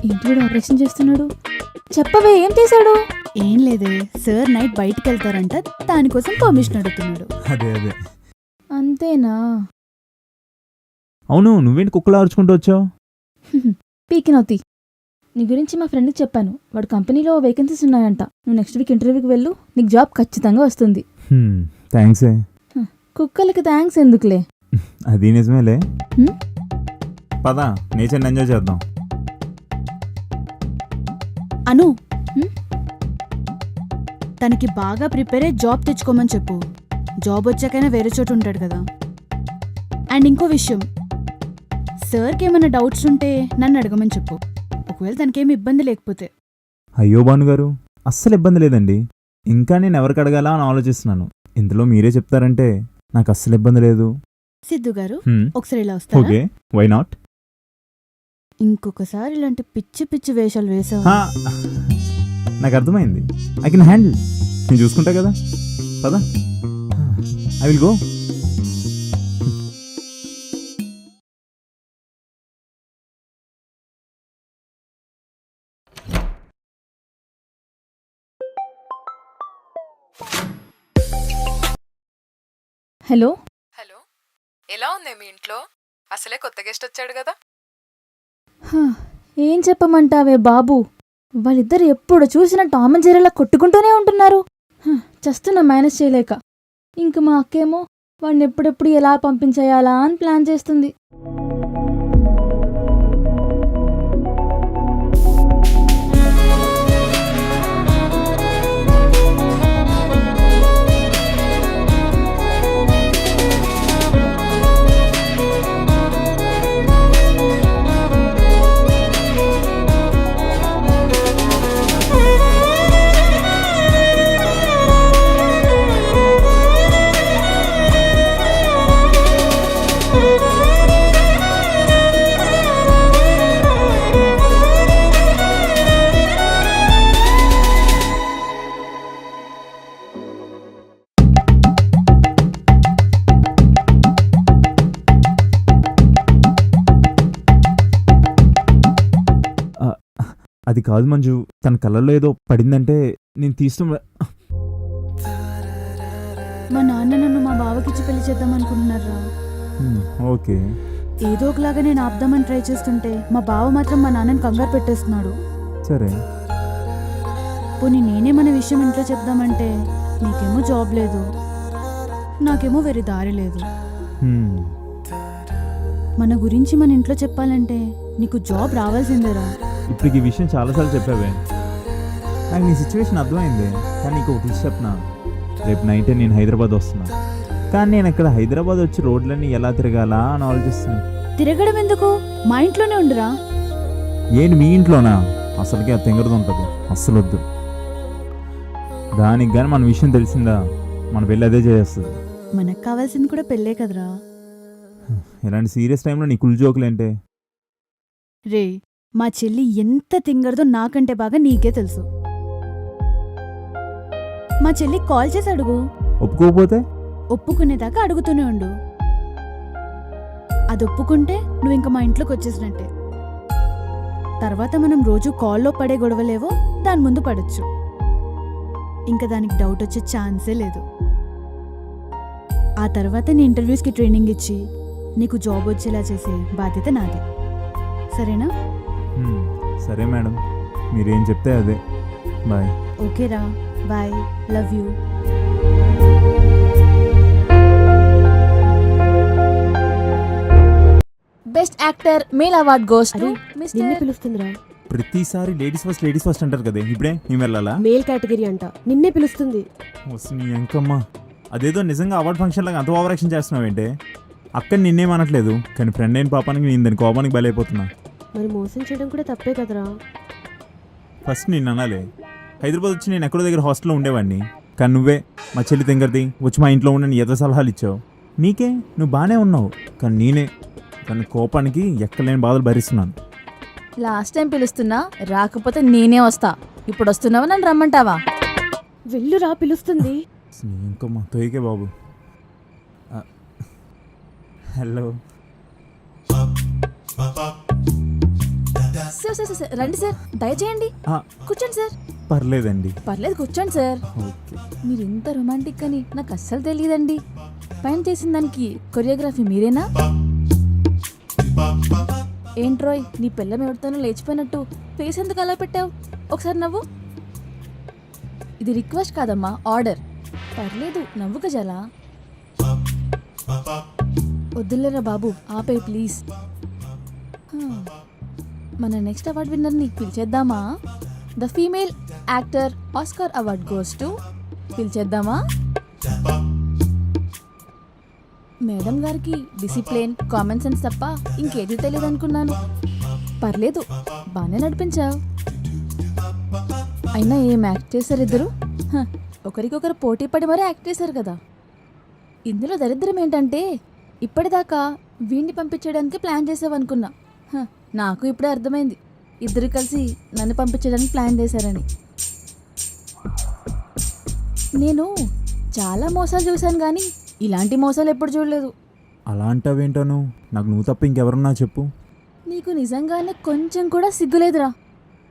ఏంటి వీడు ఆపరేషన్ చేస్తున్నాడు? చెప్పవే, ఏం చేశాడు? ఏం లేదే, సార్ నైట్ బయటికి వెళ్తారంట, దానికోసం పర్మిషన్ అడుగుతున్నాడు. అదే అదే. అంతేనా? అవును, నువ్వేంటి కుక్కలా అరుచుకుంటూ వచ్చావు? పీకినవుతి. నీ గురించి మా ఫ్రెండ్కి చెప్పాను, వాడు కంపెనీలో వేకెన్సీస్ ఉన్నాయంట. నువ్వు నెక్స్ట్ వీక్ ఇంటర్వ్యూకి వెళ్ళు, నీకు జాబ్ ఖచ్చితంగా వస్తుంది. థ్యాంక్సే. కుక్కలకి థ్యాంక్స్ ఎందుకులే? అది నిజమేలే. హ్మ్? పదా నేచర్ని ఎంజాయ్ చేద్దాం. అను, తనకి బాగా ప్రిపేర్ అయ్యి జాబ్ తెచ్చుకోమని చెప్పు. జాబ్ వచ్చాకైనా వేరే చోటు ఉంటాడు కదా. అండ్ ఇంకో విషయం, సార్కి ఏమైనా డౌట్స్ ఉంటే నన్ను అడగమని చెప్పు, ఒకవేళ తనకేమి ఇబ్బంది లేకపోతే. అయ్యో భానుగారు, అస్సలు ఇబ్బంది లేదండి. ఇంకా నేను ఎవరికి అడగాలా అని ఆలోచిస్తున్నాను. ఇందులో మీరే చెప్తారంటే నాకు అస్సలు ఇబ్బంది లేదు. సిద్ధు గారు, ఒకసారి ఇలా వస్తారా? Okay, why not? ఇంకొకసారి ఇలాంటి పిచ్చి పిచ్చి వేషాలు వేసావు. నాకు అర్థమైంది. I can handle. నేను చూసుకుంటా కదా. పదా, I will go. Hello. Hello, ఎలా ఉంది మీ ఇంట్లో? అసలే కొత్త గెస్ట్ వచ్చాడు కదా. ఏం చెప్పమంటావే బాబు, వాళ్ళిద్దరు ఎప్పుడు చూసినా టామ్ అండ్ జెర్రీలా కొట్టుకుంటూనే ఉంటున్నారు. చస్తున్నా మేనేజ్ చేయలేక. ఇంక మా అక్కేమో వాడిని ఎప్పుడెప్పుడు ఎలా పంపించేయాలా అని ప్లాన్ చేస్తుంది. అది కాదు మంజు, తన కళ్ళల్లో ఏదో పడిందంటే నేను తీస్తూ మా నాన్న నన్ను మా బావకిచ్చి పెళ్లి చేద్దాం అనుకుంటున్నారా? ఓకే. ఏదో ఒకలాగా నేను ఆపుదామని ట్రై చేస్తుంటే మా బావ మాత్రం మా నాన్నని కంగారు పెట్టేస్తున్నాడు. సరే, పోనీ నేనే మన విషయం ఇంట్లో చెప్దామంటే నీకేమో జాబ్ లేదు, నాకేమో వేరే దారి లేదు. మన గురించి మన ఇంట్లో చెప్పాలంటే నీకు జాబ్ రావాల్సిందేరా. ఇప్పుడు ఈ విషయం చాలాసార్లు చెప్పావే, నాకు నీ సిచ్యువేషన్ అర్థమైంది. కానీ నీకు ఒక విషయం చెప్పనా, రేపు నైటే నేను హైదరాబాద్ వస్తున్నా. కానీ నేను ఇక్కడ హైదరాబాద్ వచ్చి రోడ్లన్నీ ఎలా తిరగాలా అని ఆలోచిస్తున్నాను. తిరగడం ఎందుకు, మా ఇంట్లోనే ఉండురా. ఏంటి మీ ఇంట్లోనా? అసలుకే అది తింగరది ఉంటుంది, అస్సలు వద్దు. దానికి కానీ మన విషయం తెలిసిందా మన పెళ్ళి అదే చేస్తుంది. మనకు కావాల్సింది కూడా పెళ్ళే కదరా. ఇలాంటి సీరియస్ టైంలో నీ కుల్ జోకులేంటే? రే, మా చెల్లి ఎంత తింగరదో నాకంటే బాగా నీకే తెలుసు. మా చెల్లి కాల్ చేసి అడుగు. ఒప్పుకోకపోతే? ఒప్పుకునేదాకా అడుగుతూనే ఉండు. అది ఒప్పుకుంటే నువ్వు ఇంకా మా ఇంట్లోకి వచ్చేసినట్టే. తర్వాత మనం రోజు కాల్లో పడే గొడవలేవో దాని ముందు పడచ్చు. ఇంకా దానికి డౌట్ వచ్చే ఛాన్సే లేదు. ఆ తర్వాత నీ ఇంటర్వ్యూస్కి ట్రైనింగ్ ఇచ్చి నీకు జాబ్ వచ్చేలా చేసే బాధ్యత నాది. సరేనా? సరే మేడం, మీరేం చెప్తే అదే. బాయ్. ఓకేరా, bye, love you. Best actor male award goes to నిన్నే మిస్టర్. పిలుస్తుందిరా. ప్రతిసారి లేడీస్ ఫస్ట్ అంటారు కదా, ఇప్పుడే మేము వెళ్ళాలా? మేల్ కేటగిరీ అంట, నిన్నే పిలుస్తుంది. వస్తుంది ఎంకమ్మా. అదేదో నిజంగా అవార్డ్ ఫంక్షన్ లాగా అంత ఓవర్ యాక్షన్ చేస్తున్నావేంటే? అక్కడ నిన్నేమనట్లేదు, కానీ ఫ్రెండ్ అయిన పాపానికి నేను దాని కోపానికి బలైపోతున్నా. మరి మోసం చేయడం కూడా తప్పే కదరా. ఫస్ట్ నేను అనాలి, హైదరాబాద్ వచ్చి నేను ఎక్కడో దగ్గర హాస్టల్లో ఉండేవాడిని. కానీ నువ్వే మా చెల్లి తెంగర్ది వచ్చి మా ఇంట్లో ఉండని ఎద సలహాలు ఇచ్చావు. నీకే నువ్వు బాగానే ఉన్నావు, కానీ నేనే తన కోపానికి ఎక్కలేని బాధలు భరిస్తున్నాను. లాస్ట్ టైం పిలుస్తున్నా, రాకపోతే నేనే వస్తా. ఇప్పుడు వస్తున్నావా, నన్ను రమ్మంటావా? వెళ్ళురా, పిలుస్తుంది. ఇంకమ్మా తోయికే బాబు. హలో సార్ రండి సార్, దయచేయండి. కూర్చోండి సార్. పర్లేదండి. పర్లేదు, కూర్చోండి సార్. ఓకే. మీరు ఇంత రొమాంటిక్ అని నాకు అస్సలు తెలియదండి. పైన చేసిన దానికి కొరియోగ్రఫీ మీరేనా? ఏంట్రోయ్, నీ పిల్లం ఎవరితోనో లేచిపోయినట్టు ఫేస్ ఎందుకు అలా పెట్టావు? ఒకసారి నవ్వు. ఇది రిక్వెస్ట్ కాదమ్మా, ఆర్డర్. పర్లేదు, నవ్వు గజాలా. వద్దులేరా బాబు, ఆపే ప్లీజ్. మన నెక్స్ట్ అవార్డ్ విన్నర్ని పిలిచేద్దామా? The female actor Oscar award goes to. పిలిచేద్దామా? మేడం గారికి డిసిప్లిన్, కామన్ సెన్స్ తప్ప ఇంకేది తెలియదు అనుకున్నాను. పర్లేదు, బాగానే నడిపించావు. అయినా ఏం యాక్ట్ చేశారు ఇద్దరు. ఒకరికొకరు పోటీ పడి మరీ యాక్ట్ చేశారు కదా. ఇందులో దరిద్రం ఏంటంటే ఇప్పటిదాకా వీణ్ణి పంపించడానికి ప్లాన్ చేసావనుకున్నా. నాకు ఇప్పుడే అర్థమైంది, ఇద్దరు కలిసి నన్ను పంపించడానికి ప్లాన్ చేశారని. నేను చాలా మోసాలు చూశాను కానీ ఇలాంటి మోసాలు ఎప్పుడు చూడలేదు. అలా అంటావేంటాను? నాకు నువ్వు తప్ప ఇంకెవరున్నా చెప్పు. నీకు నిజంగానే కొంచెం కూడా సిగ్గులేదురా.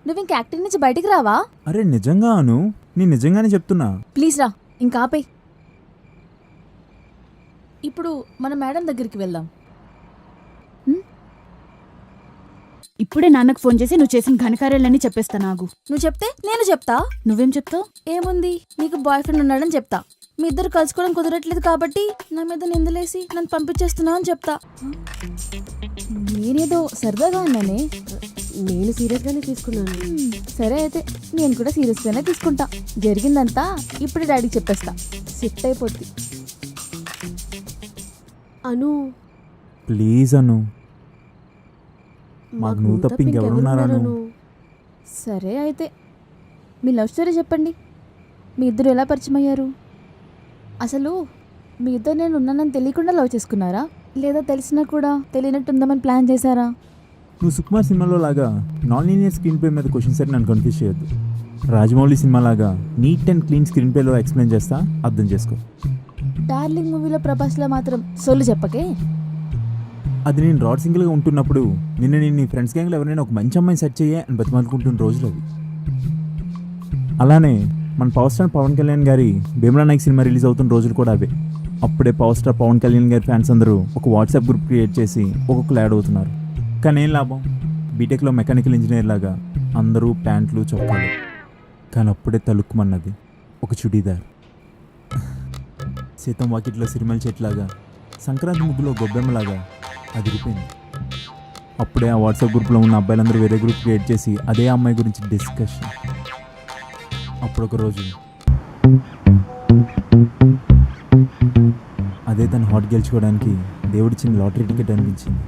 నువ్వు ఇంక యాక్టింగ్ నుంచి బయటికి రావా? అరే నిజంగా అను, నేను నిజంగానే చెప్తున్నా. ప్లీజ్ రా, ఇంకా ఆపే. ఇప్పుడు మన మేడం దగ్గరికి వెళ్దాం. ఇప్పుడే నాన్నకు ఫోన్ చేసి నువ్వు చేసిన ఘనకార్యాలన్నీ చెప్పేస్తా. నాకు నువ్వు చెప్తే నేను చెప్తా. నువ్వేం చెప్తావు? ఏముంది, నీకు బాయ్ ఫ్రెండ్ ఉన్నాడని చెప్తా. మీ ఇద్దరు కలుసుకోవడం కుదరట్లేదు కాబట్టి నా మీద నిందలేసి నన్ను పంపించేస్తున్నావు అని చెప్తా. నేనేదో సరదాగా అన్నానే. నేను సీరియస్గానే తీసుకున్నాను. సరే అయితే నేను కూడా సీరియస్గానే తీసుకుంటా. జరిగిందంతా ఇప్పుడు డాడీకి చెప్పేస్తా, సెట్ అయిపోద్ది. అను, ప్లీజ్ అను, మాకు నువ్వు తప్ప ఇంకెవరున్నారను? సరే అయితే మీ లవ్ స్టోరీ చెప్పండి. మీ ఇద్దరు ఎలా పరిచయం అయ్యారు? అసలు మీ ఇద్దరు నేను ఉన్నానని తెలియకుండా లవ్ చేసుకున్నారా, లేదా తెలిసినా కూడా తెలియనట్టుందామని ప్లాన్ చేశారా? నువ్వు సుకుమార్ సినిమాలో లాగా నాన్ లీనియర్ స్క్రీన్ ప్లే మీద క్వశ్చన్స్ అయితే నన్ను కన్ఫ్యూజ్ చేయొద్దు. రాజమౌళి సినిమా లాగా నీట్ అండ్ క్లీన్ స్క్రీన్ ప్లేలో ఎక్స్ప్లెయిన్ చేస్తా, అర్థం చేసుకో. డార్లింగ్ మూవీలో ప్రభాస్లో మాత్రం సొల్లు చెప్పకే. అది నేను రాడ్ సింగిల్గా ఉంటున్నప్పుడు నిన్న నేను నీ ఫ్రెండ్స్ గ్యాంగ్లో ఎవరైనా ఒక మంచి అమ్మాయిని సెర్చ్ చేయే అని బతిమాలుకుంటున్న రోజులు అవి. అలానే మన పవర్ స్టార్ పవన్ కళ్యాణ్ గారి భీమ్లా నాయక్ సినిమా రిలీజ్ అవుతున్న రోజులు కూడా అవే. అప్పుడే పవర్ స్టార్ పవన్ కళ్యాణ్ గారి ఫ్యాన్స్ అందరూ ఒక వాట్సాప్ గ్రూప్ క్రియేట్ చేసి ఒక్కొక్కరు యాడ్ అవుతున్నారు. కానీ ఏం లాభం, బీటెక్లో మెకానికల్ ఇంజనీర్ లాగా అందరూ ప్యాంట్లు చొక్కాలు. కానీ అప్పుడే తలుక్కుమన్నది ఒక చుడీదార్. సీతం వాకిట్లో సిరిమల్ చెట్లాగా, సంక్రాంతి ముగ్గులో గొబ్బెమ్మలాగా అదిరిపోయింది. అప్పుడే ఆ వాట్సాప్ గ్రూప్లో ఉన్న అబ్బాయిలందరూ వేరే గ్రూప్ క్రియేట్ చేసి అదే అమ్మాయి గురించి డిస్కషన్. అప్పుడొక రోజు అదే తను హాట్ గెలుచుకోవడానికి దేవుడిచ్చిన లాటరీ టికెట్ అనిపించింది.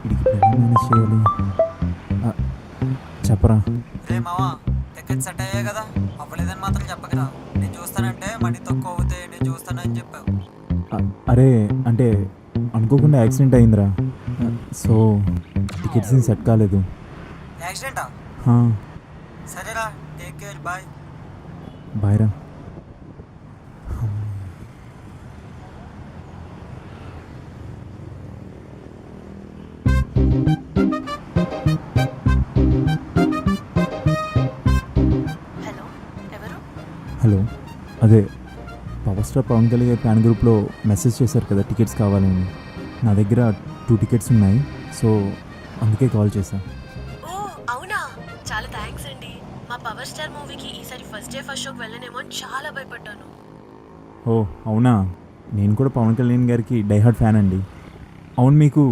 వీడికి ఎలా మేనేజ్ చేయాలి? చెప్పరా. రే మావా, టికెట్ సెట్ అయ్యాయి కదా, అవ్వలేదని మాత్రం చెప్పకరా. నేను చూస్తానంటే మనీ తక్కువ అవుతాయి, నేను చూస్తానని చెప్పావు. అరే అంటే అనుకోకుండా యాక్సిడెంట్ అయిందిరా, సో టికెట్స్ సెట్ కాలేదు. యాక్సిడెంటా? సరేరా, టేక్ కేర్, బాయ్. బాయ్ రా. హలో, ఎవరు? హలో, అదే power star Pawan Kalyan fan గ్రూప్లో మెసేజ్ చేశారు కదా టికెట్స్ కావాలని. నా దగ్గర 2 టికెట్స్ ఉన్నాయి, సో అందుకే కాల్ చేశా. ఓ అవునా, చాలా థ్యాంక్స్ అండి. మా పవర్ స్టార్ మూవీకి ఈసారి ఫస్ట్ డే ఫస్ట్ షోకి వెళ్ళనేమో అని చాలా భయపడ్డాను. ఓ అవునా, నేను కూడా పవన్ కళ్యాణ్ గారికి డైహార్డ్ ఫ్యాన్ అండి. అవును, మీకు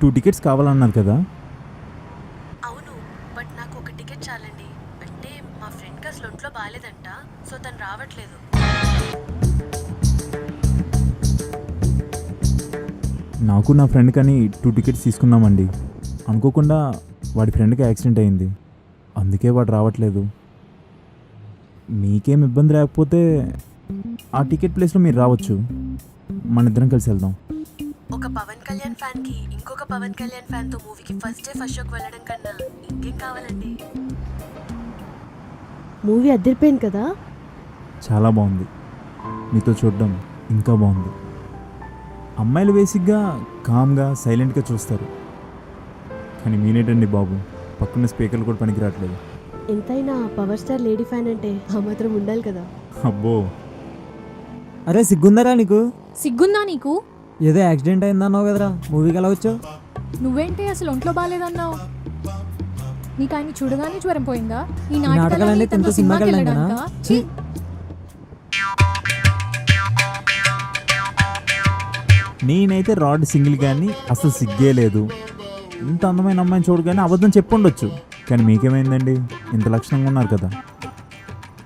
2 టికెట్స్ కావాలన్నారు కదా? అవును, బట్ నాకు ఒక టికెట్ చాలండి. అంటే మా ఫ్రెండ్కి అసలు ఒంట్లో బాగాలేదంట, సో తను రావట్లేదు. నాకు నా ఫ్రెండ్ కానీ 2 టికెట్స్ తీసుకున్నామండి. అనుకోకుండా వాడి ఫ్రెండ్కి యాక్సిడెంట్ అయింది, అందుకే వాడు రావట్లేదు. మీకేం ఇబ్బంది లేకపోతే ఆ టికెట్ ప్లేస్లో మీరు రావచ్చు, మన ఇద్దరం కలిసి వెళ్దాం. ఒక పవన్ కళ్యాణ్ ఫ్యాన్కి ఇంకొక పవన్ కళ్యాణ్ ఫ్యాన్తో మూవీకి ఫస్ట్ డే ఫస్ట్ షోకి వెళ్ళడం కన్నా ఇంకేం కావాలండి? మూవీ అద్దరిపోయింది కదా. చాలా బాగుంది, మీతో చూడడం ఇంకా బాగుంది. అమ్మాయిలు బేసిక్గా కామ్గా సైలెంట్గా చూస్తారు, కానీ మీనేటండి బాబు, పక్కన స్పీకర్లు కూడా పనికి రావట్లేదు. ఎంతైనా పవర్ స్టార్ లేడీ ఫ్యాన్ అంటే ఆ మాత్రం ఉండాలి కదా. అబ్బో, అరే సిగ్గుందరా నీకు? సిగ్గుందా నీకు? ఏదో యాక్సిడెంట్ అయిందన్నావు కదరా, మూవీకి ఎలా వచ్చావు? నువ్వేంటి అసలు ఒంట్లో బాగాలేదన్నావు? నీకు ఆయన చూడగానే జ్వరం పోయిందా? ఈ ఈ నాటకాలన్నీ తింటూ సినిమాకి వెళ్ళాను. ఛీ, నేనైతే రాడ్ సింగిల్ కానీ అసలు సిగ్గే లేదు. ఇంత అందమైన అమ్మాయిని చూడగానే అబద్ధం చెప్పుండొచ్చు, కానీ మీకేమైందండి, ఇంత లక్షణంగా ఉన్నారు కదా.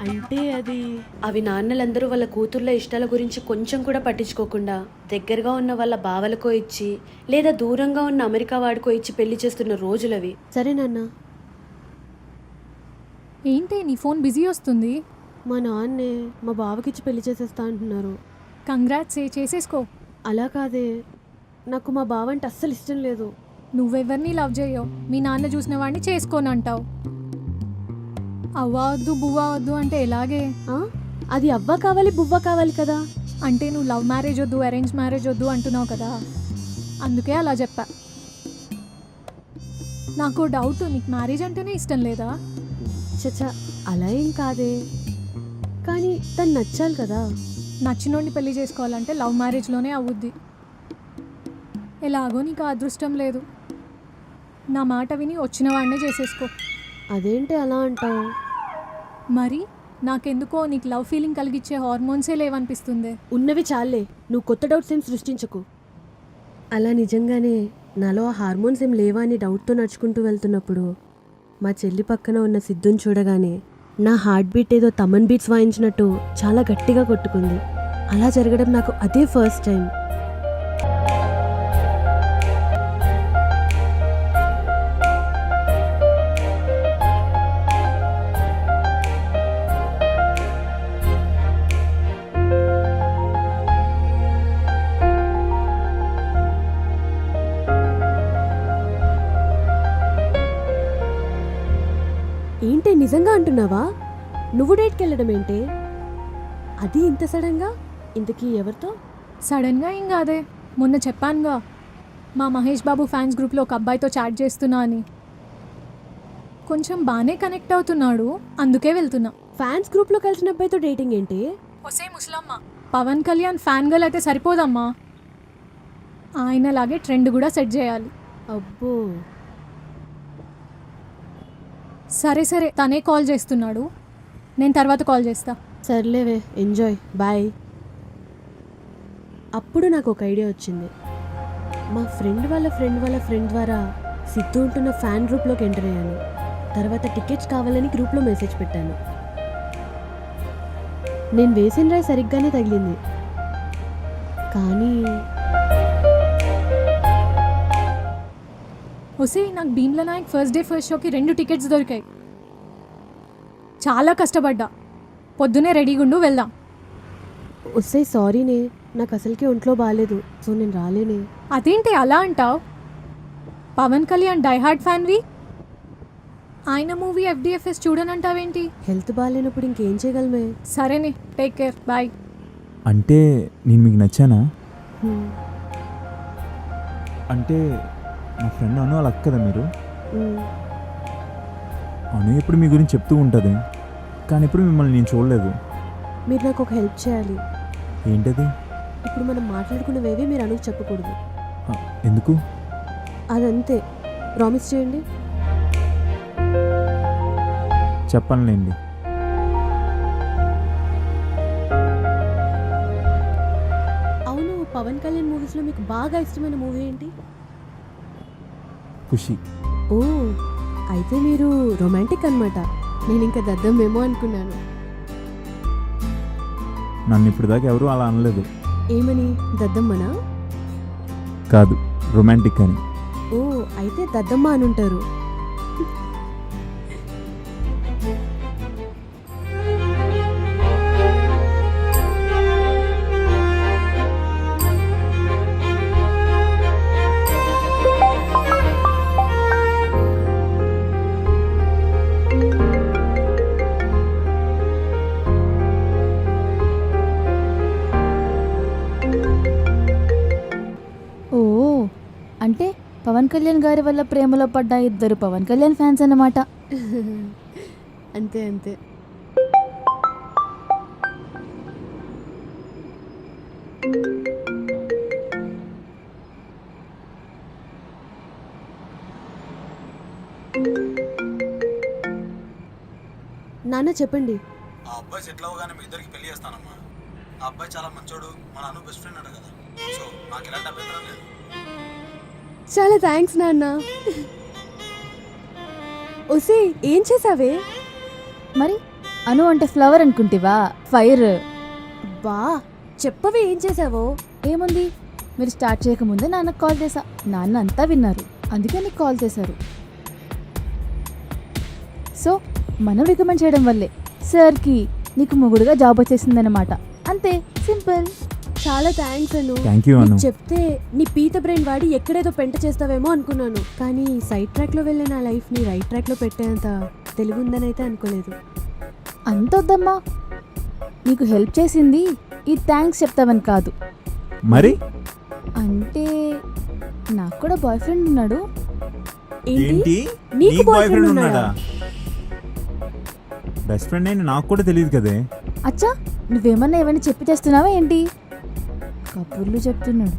అంటే అవి నాన్నలందరూ వాళ్ళ కూతుర్ల ఇష్టాల గురించి కొంచెం కూడా పట్టించుకోకుండా దగ్గరగా ఉన్న వాళ్ళ బావలకో ఇచ్చి లేదా దూరంగా ఉన్న అమెరికా వాడికో ఇచ్చి పెళ్లి చేస్తున్న రోజులవి. సరే నాన్న. ఏంటి నీ ఫోన్ బిజీ వస్తుంది? మా నాన్నే మా బావకిచ్చి పెళ్లి చేసేస్తా అంటున్నారు. కంగ్రాట్స్, చేసేసుకో. అలా కాదే, నాకు మా బావ అంటే అస్సలు ఇష్టం లేదు. నువ్వెవరిని లవ్ చేయవు, మీ నాన్న చూసిన వాడిని చేసుకోను అంటావు. అవ్వద్దు బువ్వ వద్దు అంటే ఎలాగే? అది అవ్వ కావాలి బువ్వ కావాలి కదా. అంటే నువ్వు లవ్ మ్యారేజ్ వద్దు అరేంజ్ మ్యారేజ్ వద్దు అంటున్నావు కదా, అందుకే అలా చెప్పా. నాకు డౌట్, నీకు మ్యారేజ్ అంటేనే ఇష్టం లేదా? చచ్చా, అలా ఏం కాదే, కానీ తను నచ్చాలి కదా. నచ్చినోడిని పెళ్లి చేసుకోవాలంటే లవ్ మ్యారేజ్లోనే అవుద్ది. ఎలాగో నీకు అదృష్టం లేదు, నా మాట విని వచ్చిన వాడినే చేసేసుకో. అదేంటి అలా అంటావు? మరి నాకెందుకో నీకు లవ్ ఫీలింగ్ కలిగించే హార్మోన్సే లేవనిపిస్తుంది. ఉన్నవి చాలే, నువ్వు కొత్త డౌట్స్ ఏం సృష్టించకు. అలా నిజంగానే నాలో ఆ హార్మోన్స్ ఏం లేవా అని డౌట్తో నడుచుకుంటూ వెళ్తున్నప్పుడు మా చెల్లి పక్కన ఉన్న సిద్ధుని చూడగానే నా హార్ట్ బీట్ ఏదో తమన్ బీట్స్ వాయించినట్టు చాలా గట్టిగా కొట్టుకుంది. అలా జరగడం నాకు అదే ఫస్ట్ టైం. ఏంటి నిజంగా అంటున్నావా? నువ్వు డేట్కి వెళ్ళడం ఏంటే? అది ఇంత సడన్గా? ఇంతకీ ఎవరితో? సడన్గా ఏం కాదే, మొన్న చెప్పానుగా మా మహేష్ బాబు ఫ్యాన్స్ గ్రూప్లో ఒక అబ్బాయితో చాట్ చేస్తున్నా అని. కొంచెం బాగానే కనెక్ట్ అవుతున్నాడు, అందుకే వెళ్తున్నా. ఫ్యాన్స్ గ్రూప్లో కలిసిన అబ్బాయితో డేటింగ్ ఏంటి? ఒసే ముసలమ్మ, పవన్ కళ్యాణ్ ఫ్యాన్ గర్ల్ అయితే సరిపోదమ్మా, ఆయనలాగే ట్రెండ్ కూడా సెట్ చేయాలి. అబ్బో, సరే సరే, తనే కాల్ చేస్తున్నాడు, నేను తర్వాత కాల్ చేస్తా. సర్లేవే, ఎంజాయ్, బాయ్. అప్పుడు నాకు ఒక ఐడియా వచ్చింది. మా ఫ్రెండ్ వాళ్ళ ఫ్రెండ్ వాళ్ళ ఫ్రెండ్ ద్వారా సిద్ధు ఉంటున్న ఫ్యాన్ గ్రూప్లోకి ఎంటర్ అయ్యాను. తర్వాత టికెట్స్ కావాలని గ్రూప్లో మెసేజ్ పెట్టాను. నేను వేసిన రాయి సరిగ్గానే తగిలింది, కానీ ఒసే, నాకు Bheemla Nayak first day first షోకి 2 టికెట్స్ దొరికాయి. చాలా కష్టపడ్డా, పొద్దునే రెడీగుండు, వెళ్దాం. వస్తే సారీనే, నాకు అసలుకి ఒంట్లో బాగాలేదు, సో నేను రాలేనే. అదేంటి అలా అంటావు? పవన్ కళ్యాణ్ డైహార్డ్ ఫ్యాన్వి, ఆయన మూవీ FDFS చూడనంటావేంటి? హెల్త్ బాగాలేనప్పుడు ఇంకేం చేయగలమే. సరేనే, టేక్ కేర్, బాయ్. అంటే నేను మీకు నచ్చానా? హ్మ్. అంటే మా ఫ్రెండ్ అను అలా కదా మీరు? హ్మ్. అను ఎప్పుడు మీ గురించి చెప్తూ ఉంటుంది, కానీ ఎప్పుడు మిమ్మల్ని నేను చూడలేదు. మీరు నాకు ఒక హెల్ప్ చేయాలి. ఏంటది? ఇప్పుడు మనం మాట్లాడుకున్నవేవి మీరు అనుకు చెప్పకూడదు. ఎందుకు? అదంతే, ప్రామిస్ చేయండి. చెప్పనులేండి. అవును, పవన్ కళ్యాణ్ మూవీస్లో మీకు బాగా ఇష్టమైన మూవీ ఏంటి? ఖుషి. ఓ, అయితే మీరు రొమాంటిక్ అన్నమాట. నేను ఇంకా దద్దమ్మేమో అనుకున్నాను. నన్ను ఇప్పుడు దాకా ఎవరు అలా అనలేదు. ఏమని, దద్దమ్మనా? కాదు, రొమాంటిక్ అని. ఓ, అయితే దద్దమ్మ అని ఉంటారు. ఓ, అంటే పవన్ కళ్యాణ్ గారి వల్ల ప్రేమలో పడ్డ ఇద్దరు పవన్ కళ్యాణ్ ఫ్యాన్స్ అన్నమాట. అంతే అంతే. నాన్న చెప్పండి. ఆ అబ్బాయి సెటిల్ అవగానే మీ ఇద్దరికి పెళ్లి చేస్తానమ్మా. ఆ అబ్బాయి చాలా మంచోడు, మన అను బెస్ట్ ఫ్రెండ్ అట కదా, సో నాకు ఎలాంటి అభ్యంతరం లేదు. చాలా థ్యాంక్స్ నాన్న. ఒసే, ఏం చేసావే? మరి అను అంటే ఫ్లవర్ అనుకుంటివా? ఫైర్. బా, చెప్పవే ఏం చేసావో. ఏముంది, మీరు స్టార్ట్ చేయకముందే నాన్నకు కాల్ చేశా. నాన్న అంతా విన్నారు, అందుకే నీకు కాల్ చేశారు. సో మనం రికమెండ్ చేయడం వల్లే సార్కి నీకు మొగుడుగా జాబ్ వచ్చేసిందనమాట. అంతే, సింపుల్. చాలా థ్యాంక్స్ అను. థ్యాంక్ యూ అను. నీకు చెప్తే నీ పీత బ్రెయిన్ వాడి ఎక్కడేదో పెంట చేస్తావేమో అనుకున్నాను, కానీ సైడ్ ట్రాక్లో వెళ్ళే నా లైఫ్ని రైట్ ట్రాక్లో పెట్టేంత తెలివి ఉందని అయితే అనుకోలేదు. అంత వద్దమ్మా, నీకు హెల్ప్ చేసింది ఈ థ్యాంక్స్ చెప్తావని కాదు. మరి అంటే నాకు కూడా బాయ్ ఫ్రెండ్ ఉన్నాడు. ఏంటి? నీకు బాయ్ ఫ్రెండ్ ఉన్నాడా? బెస్ట్ ఫ్రెండ్ అని నాకు కూడా తెలియదు కదే. అచ్చా, నువ్వేమన్నా ఏమైనా చెప్పి చేస్తున్నావా ఏంటి? కబుర్లు చెప్తున్నాడు.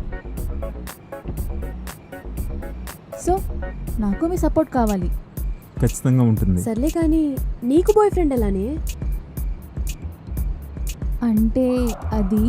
సో నాకు మీ సపోర్ట్ కావాలి. ఖచ్చితంగా ఉంటుంది. సర్లే, కానీ నీకు బాయ్ ఫ్రెండ్ ఎలానే? అంటే అది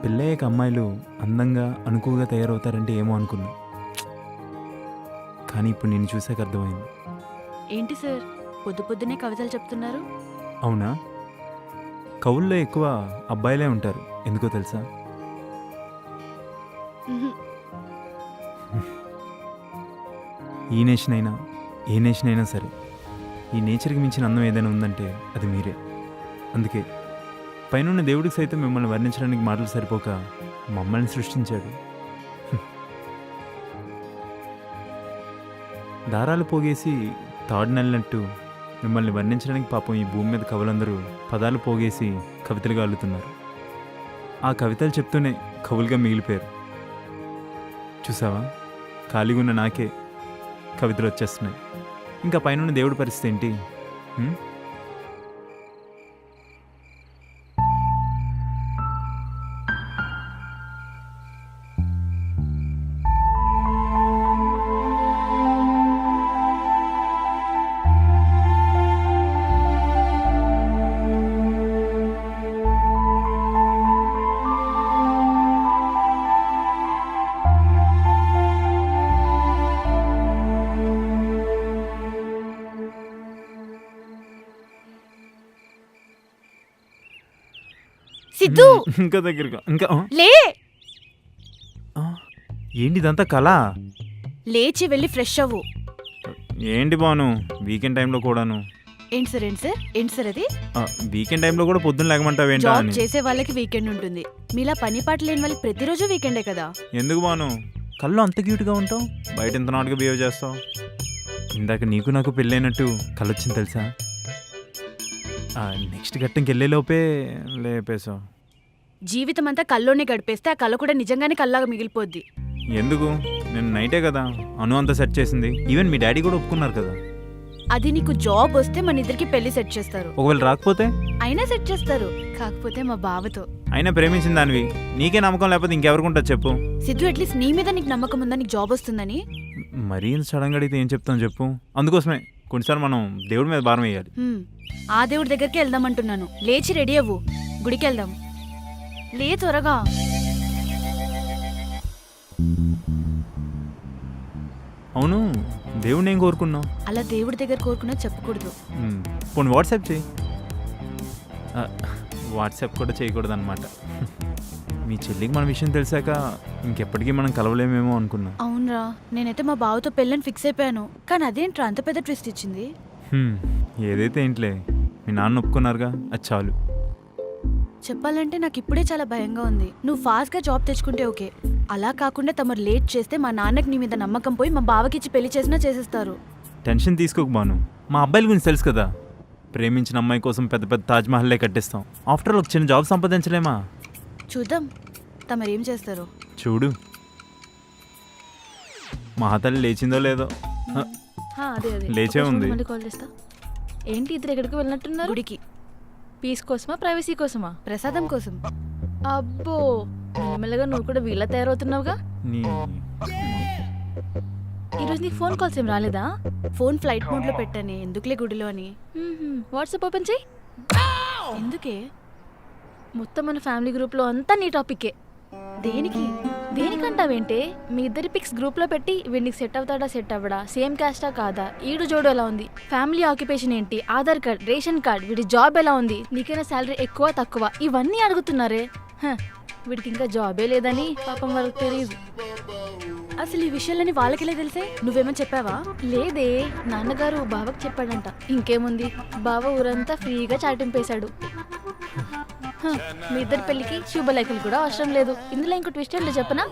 పెళ్ళయ్యాక అమ్మాయిలు అందంగా అనుకువగా తయారవుతారంటే ఏమో అనుకున్నా, కానీ ఇప్పుడు నేను చూసాక అర్థమైంది. ఏంటి సార్ పొద్దు పొద్దునే కవితలు చెప్తున్నారు? అవునా? కవుల్లో ఎక్కువ అబ్బాయిలే ఉంటారు, ఎందుకో తెలుసా? మ్హూ. ఈ నేషన్ అయినా ఏ నేషన్ అయినా సరే, ఈ నేచర్కి మించిన అందం ఏదైనా ఉందంటే అది మీరే. అందుకే పైనున్న దేవుడికి సైతం మిమ్మల్ని వర్ణించడానికి మాటలు సరిపోక మమ్మల్ని సృష్టించాడు. దారాలు పోగేసి తాడు నల్లినట్టు మిమ్మల్ని వర్ణించడానికి పాపం ఈ భూమి మీద కవులందరూ పదాలు పోగేసి కవితలుగా అల్లుతున్నారు. ఆ కవితలు చెప్తూనే కవులుగా మిగిలిపోయారు. చూసావా, ఖాళీగా ఉన్న నాకే కవితలు వచ్చేస్తున్నాయి. ఇంకా పైన దేవుడి పరిస్థితి ఏంటి? సిద్ధు ఇంకా దగ్గరగా ఇంకా లే, ఏంటి ఇదంతా కళ? లేచి వెళ్ళి ఫ్రెష్ అవ్వు. ఏంటి బాను వీకెండ్ టైంలో కూడాను? ఏంటి సార్ ఏంటి సార్ ఏంటి సార్ అది? వీకెండ్ టైంలో కూడా పొద్దున్న లేకమంటావేంటా జాబ్ అని. చేసే వాళ్ళకి వీకెండ్ ఉంటుంది, మీలా పని పాట లేని వాళ్ళకి ప్రతిరోజు వీకెండే కదా. ఎందుకు బాను కళ్ళు అంత క్యూట్గా ఉంటావు, బయట ఎంత నాటుగా బిహేవ్ చేస్తావు? ఇందాక నీకు నాకు పెళ్ళైనట్టు కళ్ళు వచ్చింది తెలుసా? నెక్స్ట్ ఘట్టంకి వెళ్ళేలోపే లేపేశావు. జీవితం అంతా కల్లోనే గడిపేస్తే ఆ కళ కూడా నిజంగానే కల్లాగా మిగిలిపోద్ది. ఎందుకు? నేను నైటే కదా అను అంతా సెట్ చేసింది. ఈవెన్ మీ డాడీ కూడా ఒప్పుకున్నారు కదా. అది నీకు జాబ్ వస్తే మన ఇద్దరికి పెళ్లి సెట్ చేస్తారు. ఒకవేళ రాకపోతే? అయినా సెట్ చేస్తారు, కాకపోతే మా బావతో. అయినా ప్రేమించిన దానివి నీకే నమ్మకం లేకపోతే ఇంకెవరికి ఉంటుంది చెప్పు? సిద్ధు, అట్లీస్ట్ నీ మీద నీకు నమ్మకం ఉందా నీకు జాబ్ వస్తుందని? మరీ సడన్గా అడిగితే ఏం చెప్తాను చెప్పు? అందుకోసమే కొన్నిసార్లు మనం దేవుడి మీద భారం వేయాలి. ఆ దేవుడి దగ్గరికి వెళ్దామంటున్నాను. లేచి రెడీ అవ్వు, గుడికి వెళ్దాం. లే త్వరగా. అవును, దేవుడిని ఏం కోరుకున్నావు? అలా దేవుడి దగ్గర కోరుకున్నా చెప్పకూడదు. పోనీ వాట్సాప్ చేయి. వాట్సాప్ కూడా చేయకూడదు అనమాట. మీ చెల్లికి మన విషయం తెలిసాక ఇంకెప్పటికీ మనం కలవలేమేమో అనుకున్నా. అవునరా, నేనైతే మా బావతో పెళ్ళని ఫిక్స్ అయిపోయాను. కానీ అదేంట్రా అంత పెద్ద ట్విస్ట్ ఇచ్చింది? ఏదైతే ఏంట్లే, మీ నాన్న ఒప్పుకున్నారుగా, అది చాలు. చెప్పాలంటే నాకు ఇప్పుడే చాలా భయంగా ఉంది. నువ్వు ఫాస్ట్గా జాబ్ తెచ్చుకుంటే ఓకే, అలా కాకుండా తమరు లేట్ చేస్తే మా నాన్నకి నీ మీద నమ్మకం పోయి మా బావకిచ్చి పెళ్లి చేసినా చేసేస్తారు. టెన్షన్ తీసుకోక బాను, మా అబ్బాయిల గురించి తెలుసు కదా. ప్రేమించిన అమ్మాయి కోసం పెద్ద పెద్ద తాజ్మహల్లే కట్టిస్తాం. ఆఫ్టర్ ఒక చిన్న జాబ్ సంపాదించలేమా? చూద్దాం తమరేం చేస్తారు. చూడు, మా తల్లి లేచిందో లేదో. లేచే ఉంది. కాల్ చేస్తా. ఏంటి ఇద్దరు ఎక్కడికి వెళ్ళినట్టున్నారు? గుడికి. పీస్ కోసమా, ప్రైవసీ కోసమా? ప్రసాదం కోసం. అబ్బో, మెల్లమెల్లగా నువ్వు కూడా వీళ్ళ తయారవుతున్నావుగా. ఈరోజు నీకు ఫోన్ కాల్స్ ఏం రాలేదా? ఫోన్ ఫ్లైట్ మోడ్లో పెట్టానే, ఎందుకులే గుడిలో అని. వాట్సాప్ ఓపెన్ చేయి. ఎందుకే? మొత్తం మన ఫ్యామిలీ గ్రూప్లో అంతా నీ టాపిక్కే. దేనికి? దేనికంటావేంటే, మీ ఇద్దరి పిక్స్ గ్రూప్లో పెట్టి వీడికి సెట్ అవుతాడా సెట్ అవ్వడా, సేమ్ క్యాస్టా కాదా, ఈడు జోడు ఎలా ఉంది, ఫ్యామిలీ ఆక్యుపేషన్ ఏంటి, ఆధార్ కార్డ్, రేషన్ కార్డ్, వీడి జాబ్ ఎలా ఉంది, నీకైనా శాలరీ ఎక్కువ తక్కువ, ఇవన్నీ అడుగుతున్నారే. వీడికి ఇంకా జాబే లేదని పాపం వాళ్ళకి తెలియదు. అసలు ఈ విషయాలని వాళ్ళకెలా తెలిసే? నువ్వేమని చెప్పావా? లేదే, నాన్నగారు బావకు చెప్పాడంట. ఇంకేముంది, బావ ఊరంతా ఫ్రీగా చాటింపేశాడు. మీ ఇద్దరి పెళ్లికి శుభలేఖలు కూడా అవసరం లేదు. ఇందులో ఇంకో ట్విస్ట్ ఏంటో చెప్పనా?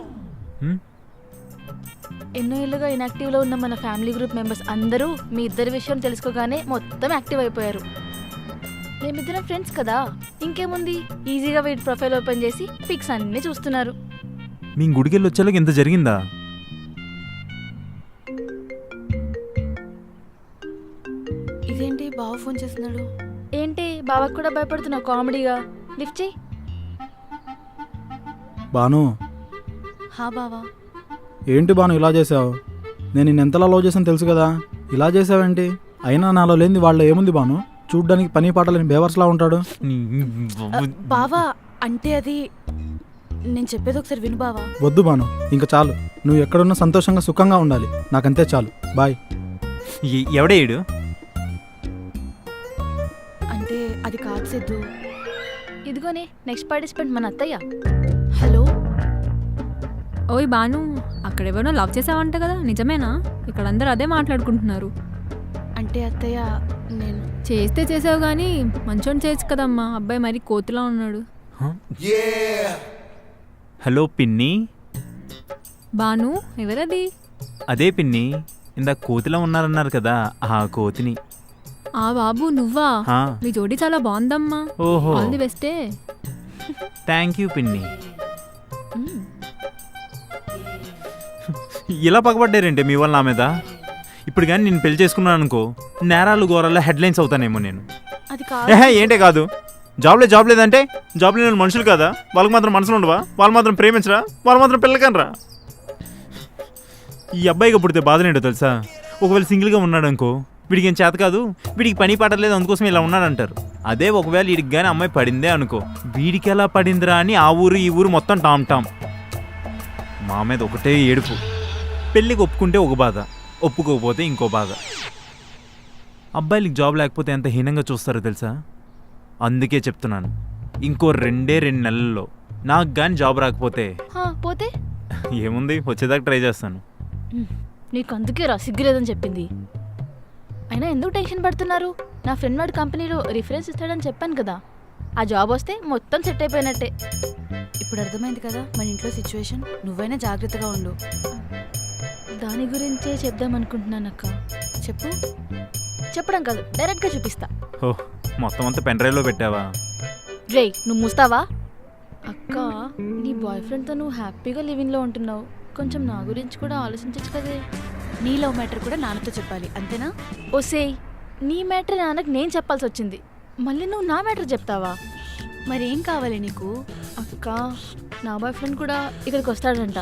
ఎన్నో ఏళ్ళుగా ఇన్యాక్టివ్లో ఉన్న మన ఫ్యామిలీ గ్రూప్ మెంబర్స్ అందరూ మీ ఇద్దరి విషయం తెలుసుకోగానే మొత్తం యాక్టివ్ అయిపోయారు. మేమిద్దరం ఫ్రెండ్స్ కదా, ఇంకేముంది, ఈజీగా వీడి ప్రొఫైల్ ఓపెన్ చేసి పిక్స్ అన్నీ చూస్తున్నారు. మీ గుడికెళ్ళి వచ్చేలాగా ఇంత జరిగిందా? ఇదేంటి బావ ఫోన్ చేస్తున్నాడు? ఏంటి బావకు కూడా భయపడుతున్నావు కామెడీగా? లిఫ్ట్ చేయి. బాను, హా బావా. ఏంటి బాను ఇలా చేసావు? నేను నిన్ను ఎంతలా లవ్ చేసాను తెలుసు కదా, ఇలా చేసావేంటి? అయినా నాలో లేనిది వాళ్ళ ఏముంది బాను? చూడ్డానికి పని పాటలేని బేవర్స్లా ఉంటాడు. బావా అంటే అది నేను చెప్పేది ఒకసారి విను బావా. వద్దు బాను, ఇంకా చాలు. నువ్వు ఎక్కడున్నా సంతోషంగా సుఖంగా ఉండాలి, నాకంతే చాలు. బాయ్. ఎవడే ఈడు? అంటే అది కాదు సిద్ధు. ఇదిగోనే నెక్స్ట్ పార్టిసిపెంట్ మన అత్తయ్య. హలో, ఓయ్ బాను, అక్కడెవరో లవ్ చేసావంట కదా, నిజమేనా? ఇక్కడ అందరూ అదే మాట్లాడుకుంటున్నారు. అంటే అత్తయ్య నేను చేస్తే చేసావు కానీ మంచోని చేయొచ్చు కదమ్మా, అబ్బాయి మరి కోతిలా ఉన్నాడు. హలో పిన్ని. బాను, ఎవరది? అదే పిన్ని, ఇందాక కోతిలా ఉన్నారన్నారు కదా, ఆ కోతిని. ఆ బాబు నువ్వా? హా. మీ జోడి చాలా బాగుందమ్మా. ఓహో, ఆల్ ది బెస్టే. థ్యాంక్ యూ పిన్ని. ఇలా పగబడ్డారేంటి మీ వాళ్ళు నా మీద? ఇప్పుడు కానీ నేను పెళ్లి చేసుకున్నాను అనుకో, నేరాలు ఘోరాల్లో హెడ్లైన్స్ అవుతానేమో నేను. అది కాదు. ఏంటే కాదు? జాబ్ లేదంటే జాబ్ లేని మనుషులు కదా, వాళ్ళకి మాత్రం మనసులు ఉండవా? వాళ్ళు మాత్రం ప్రేమించరా? వాళ్ళు మాత్రం పిల్లకనరా? ఈ అబ్బాయిగా పుడితే బాధలేంటో తెలుసా? ఒకవేళ సింగిల్గా ఉన్నాడు అనుకో, వీడికి ఏం చేత కాదు, వీడికి పని పడలేదు, అందుకోసం ఇలా ఉన్నాడంటారు. అదే ఒకవేళ వీడికి కానీ అమ్మాయి పడిందే అనుకో, వీడికి ఎలా పడిందిరా అని ఆ ఊరు ఈ ఊరు మొత్తం టామ్ టామ్. మా మీద ఒకటే ఏడుపు. పెళ్ళికి ఒప్పుకుంటే ఒక బాధ, ఒప్పుకోకపోతే ఇంకో బాధ. అబ్బాయిలకి జాబ్ లేకపోతే ఎంత హీనంగా చూస్తారో తెలుసా? అందుకే చెప్తున్నాను, ఇంకో 2 నెలల్లో నాకు కానీ జాబ్ రాకపోతే పోతే ఏముంది, వచ్చేదాకా ట్రై చేస్తాను. నీకు అందుకే రా సిగ్గులేదని చెప్పింది. అయినా ఎందుకు టెన్షన్ పడుతున్నారు? నా ఫ్రెండ్ వాడి కంపెనీలో రిఫరెన్స్ ఇస్తాడని చెప్పాను కదా, ఆ జాబ్ వస్తే మొత్తం సెట్ అయిపోయినట్టే. ఇప్పుడు అర్థమైంది కదా మన ఇంట్లో సిచ్యువేషన్. నువ్వైనా జాగ్రత్తగా ఉండు. దాని గురించే చెప్దాం అనుకుంటున్నాను అక్క. చెప్పు. చెప్పడం కాదు, డైరెక్ట్గా చూపిస్తా. ఓ, మొత్తం అంతా పెన్ డ్రైవ్లో పెట్టావా? రే, నువ్వు మూస్తావా? అక్క, నీ బాయ్ ఫ్రెండ్తో నువ్వు హ్యాపీగా లివింగ్లో ఉంటున్నావు, కొంచెం నా గురించి కూడా ఆలోచించచ్చు కదే. నీ లవ్ మ్యాటర్ కూడా నాన్నతో చెప్పాలి, అంతేనా? ఓసేయ్, నీ మ్యాటర్ నాన్నకు నేను చెప్పాల్సి వచ్చింది, మళ్ళీ నువ్వు నా మ్యాటర్ చెప్తావా? మరేం కావాలి నీకు? అక్క, నా బాయ్ ఫ్రెండ్ కూడా ఇక్కడికి వస్తాడంట.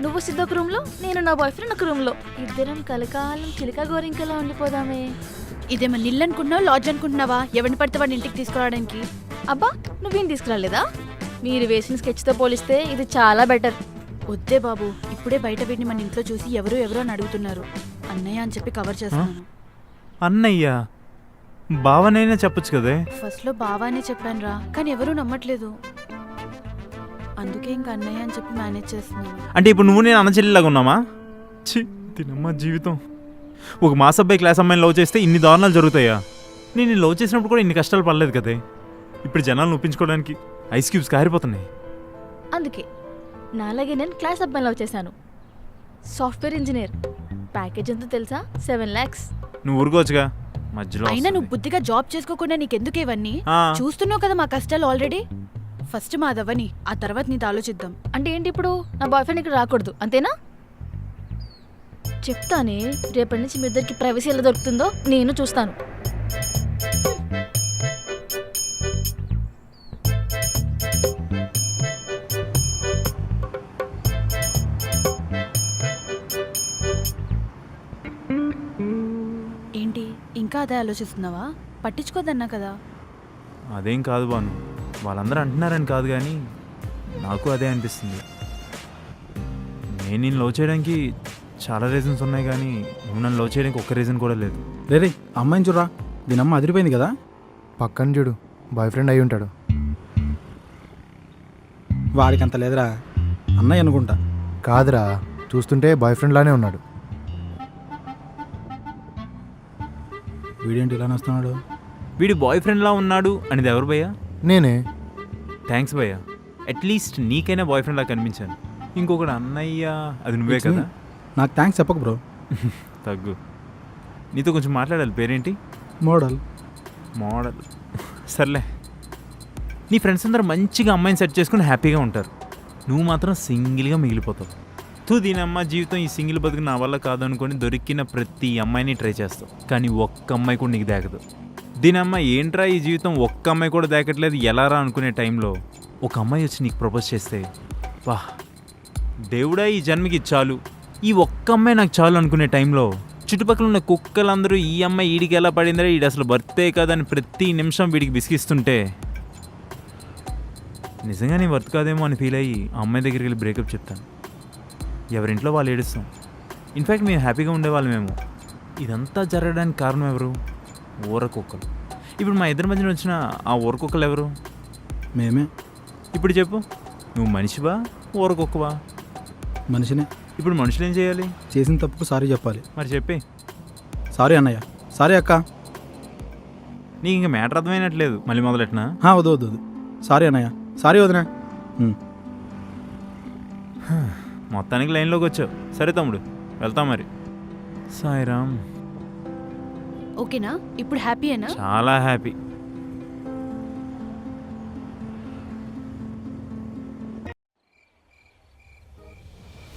నువ్వు సిద్ధ ఒక రూమ్లో, నేను నా బాయ్ ఫ్రెండ్ ఒక రూమ్లో, ఇద్దరం కలకాలం చిలక గోరింకలా ఉండిపోదామే. ఇదేమో నిల్ అనుకుంటున్నావా, లాడ్జ్ అనుకుంటున్నావా? ఎవరిని పడితే వాడిని ఇంటికి తీసుకురావడానికి? అబ్బా, నువ్వేం తీసుకురాలేదా? మీరు వేసిన స్కెచ్తో పోలిస్తే ఇది చాలా బెటర్. వద్దే బాబు, ఇప్పుడే బయట వీడిని మన ఇంట్లో చూసి ఎవరు అని అడుగుతున్నారు. అన్నయ్య అని చెప్పి కవర్ చేస్తున్నాను. అన్నయ్య బావనైనా చెప్పొచ్చు కదే. ఫస్ట్లో బావానే చెప్పాను రా, కానీ ఎవరూ నమ్మట్లేదు. అందుకే ఇంకా అన్నయ్య అని చెప్పి మేనేజ్ చేస్తున్నాను. అంటే ఇప్పుడు నువ్వు నేను అన్న చెల్లిలాగా ఉన్నామా? ఛీ, తినమ్మా జీవితం. ఒక మాస్ అబ్బాయి క్లాస్ అమ్మాయిని లవ్ చేస్తే ఇన్ని దారుణాలు జరుగుతాయా? నేను లవ్ చేసినప్పుడు కూడా ఇన్ని కష్టాలు పడలేదు కదే. ఇప్పుడు జనాలను ఒప్పించుకోవడానికి ఐస్ క్యూబ్స్ కారిపోతున్నాయి. అందుకే నాలాగే నేను క్లాస్ అబ్బాయి లవ్ చేశాను. సాఫ్ట్వేర్ ఇంజనీర్, ప్యాకేజ్ ఎంతో తెలుసా? 7 lakhs. నువ్వు ఊరుకోవచ్చుగా మధ్యలో. అయినా నువ్వు బుద్ధిగా జాబ్ చేసుకోకుండా నీకెందుకు ఇవన్నీ? ఆ. చూస్తున్నావు కదా మా కష్టాలు ఆల్రెడీ. ఫస్ట్ మాదవ్వని, ఆ తర్వాత నీది ఆలోచిద్దాం. అంటే ఏంటి ఇప్పుడు? నా బాయ్ ఫ్రెండ్ ఇక్కడ రాకూడదు అంతేనా? చెప్తానే, రేపటి నుంచి మీ ఇద్దరికి ప్రైవసీ ఎలా దొరుకుతుందో నేను చూస్తాను. ఏంటి ఇంకా అదే ఆలోచిస్తున్నావా? పట్టించుకోదన్నా కదా. అదేం కాదు బాను, వాళ్ళందరూ అంటున్నారని కాదు, కానీ నాకు అదే అనిపిస్తుంది. నేను లవ్ చేయడానికి చాలా రీజన్స్ ఉన్నాయి, కానీ నువ్వు నన్ను లవ్ చేయడానికి ఒక్క రీజన్ కూడా లేదు. రే, అమ్మాయిని చూడరా, దీని అమ్మ అదిరిపోయింది కదా. పక్కన చూడు, బాయ్ ఫ్రెండ్ అయి ఉంటాడు. వాడికి అంత లేదురా, అన్నయ్య అనుకుంటా. కాదురా, చూస్తుంటే బాయ్ ఫ్రెండ్ లానే ఉన్నాడు. వీడేంటి ఇలా వస్తున్నాడు? వీడి బాయ్ ఫ్రెండ్లా ఉన్నాడు అనేది ఎవరు భయ్యా? నేనే. థ్యాంక్స్ భయ్యా, అట్లీస్ట్ నీకైనా బాయ్ ఫ్రెండ్లా కనిపించాను. ఇంకొకటి అన్నయ్య, అది నువ్వే కదా. నాకు థ్యాంక్స్ చెప్పకు బ్రో. తగ్గు, నీతో కొంచెం మాట్లాడాలి. పేరేంటి? మోడల్. మోడల్, సర్లే. నీ ఫ్రెండ్స్ అందరూ మంచిగా అమ్మాయిని సెట్ చేసుకుని హ్యాపీగా ఉంటారు, నువ్వు మాత్రం సింగిల్గా మిగిలిపోతావు. దీనమ్మ జీవితం, ఈ సింగిల్ బతుకు నా వల్ల కాదనుకొని దొరికిన ప్రతి అమ్మాయిని ట్రై చేస్తావు, కానీ ఒక్క అమ్మాయి కూడా నీకు దాకదు. దీనమ్మ ఏంట్రా ఈ జీవితం, ఒక్క అమ్మాయి కూడా దాకట్లేదు, ఎలా రా అనుకునే టైంలో ఒక అమ్మాయి వచ్చి నీకు ప్రపోజ్ చేస్తే, వా దేవుడా ఈ జన్మకి చాలు, ఈ ఒక్క అమ్మాయి నాకు చాలు అనుకునే టైంలో చుట్టుపక్కల ఉన్న కుక్కలందరూ ఈ అమ్మాయి వీడికి ఎలా పడిందిరా, వీడు అసలు బర్తే కాదని ప్రతి నిమిషం వీడికి విసిగిస్తుంటే నిజంగా నీ వర్త్ కాదేమో అని ఫీల్ అయ్యి ఆ అమ్మాయి దగ్గరికి వెళ్ళి బ్రేకప్ చెప్తాను. ఎవరింట్లో వాళ్ళు ఏడుస్తాం. ఇన్ఫ్యాక్ట్ మేము హ్యాపీగా ఉండేవాళ్ళమేమో. ఇదంతా జరగడానికి కారణం ఎవరు? ఊరకొక్కలు. ఇప్పుడు మా ఇద్దరి మధ్యన వచ్చిన ఆ ఊరకొక్కలు ఎవరు? మేమే. ఇప్పుడు చెప్పు, నువ్వు మనిషివా ఊరకొక్కవా? మనిషినే. ఇప్పుడు మనుషులు ఏం చేయాలి? చేసిన తప్పుకు సారీ చెప్పాలి. మరి చెప్పి. సారీ అన్నయ్య. సారీ అక్క. నీకు ఇంకా మ్యాటర్ అర్థమైనట్లేదు. మళ్ళీ మొదలెట్నా? వద్దు వద్దు వద్దు. సారీ అన్నయ్య. సారీ వదినా. మొత్తానికి లైన్లోకి వచ్చావు. సరే తమ్ముడు, వెళ్తాం మరి. సాయిరామ్. ఓకేనా? ఇప్పుడు హ్యాపీయేనా? చాలా హ్యాపీ.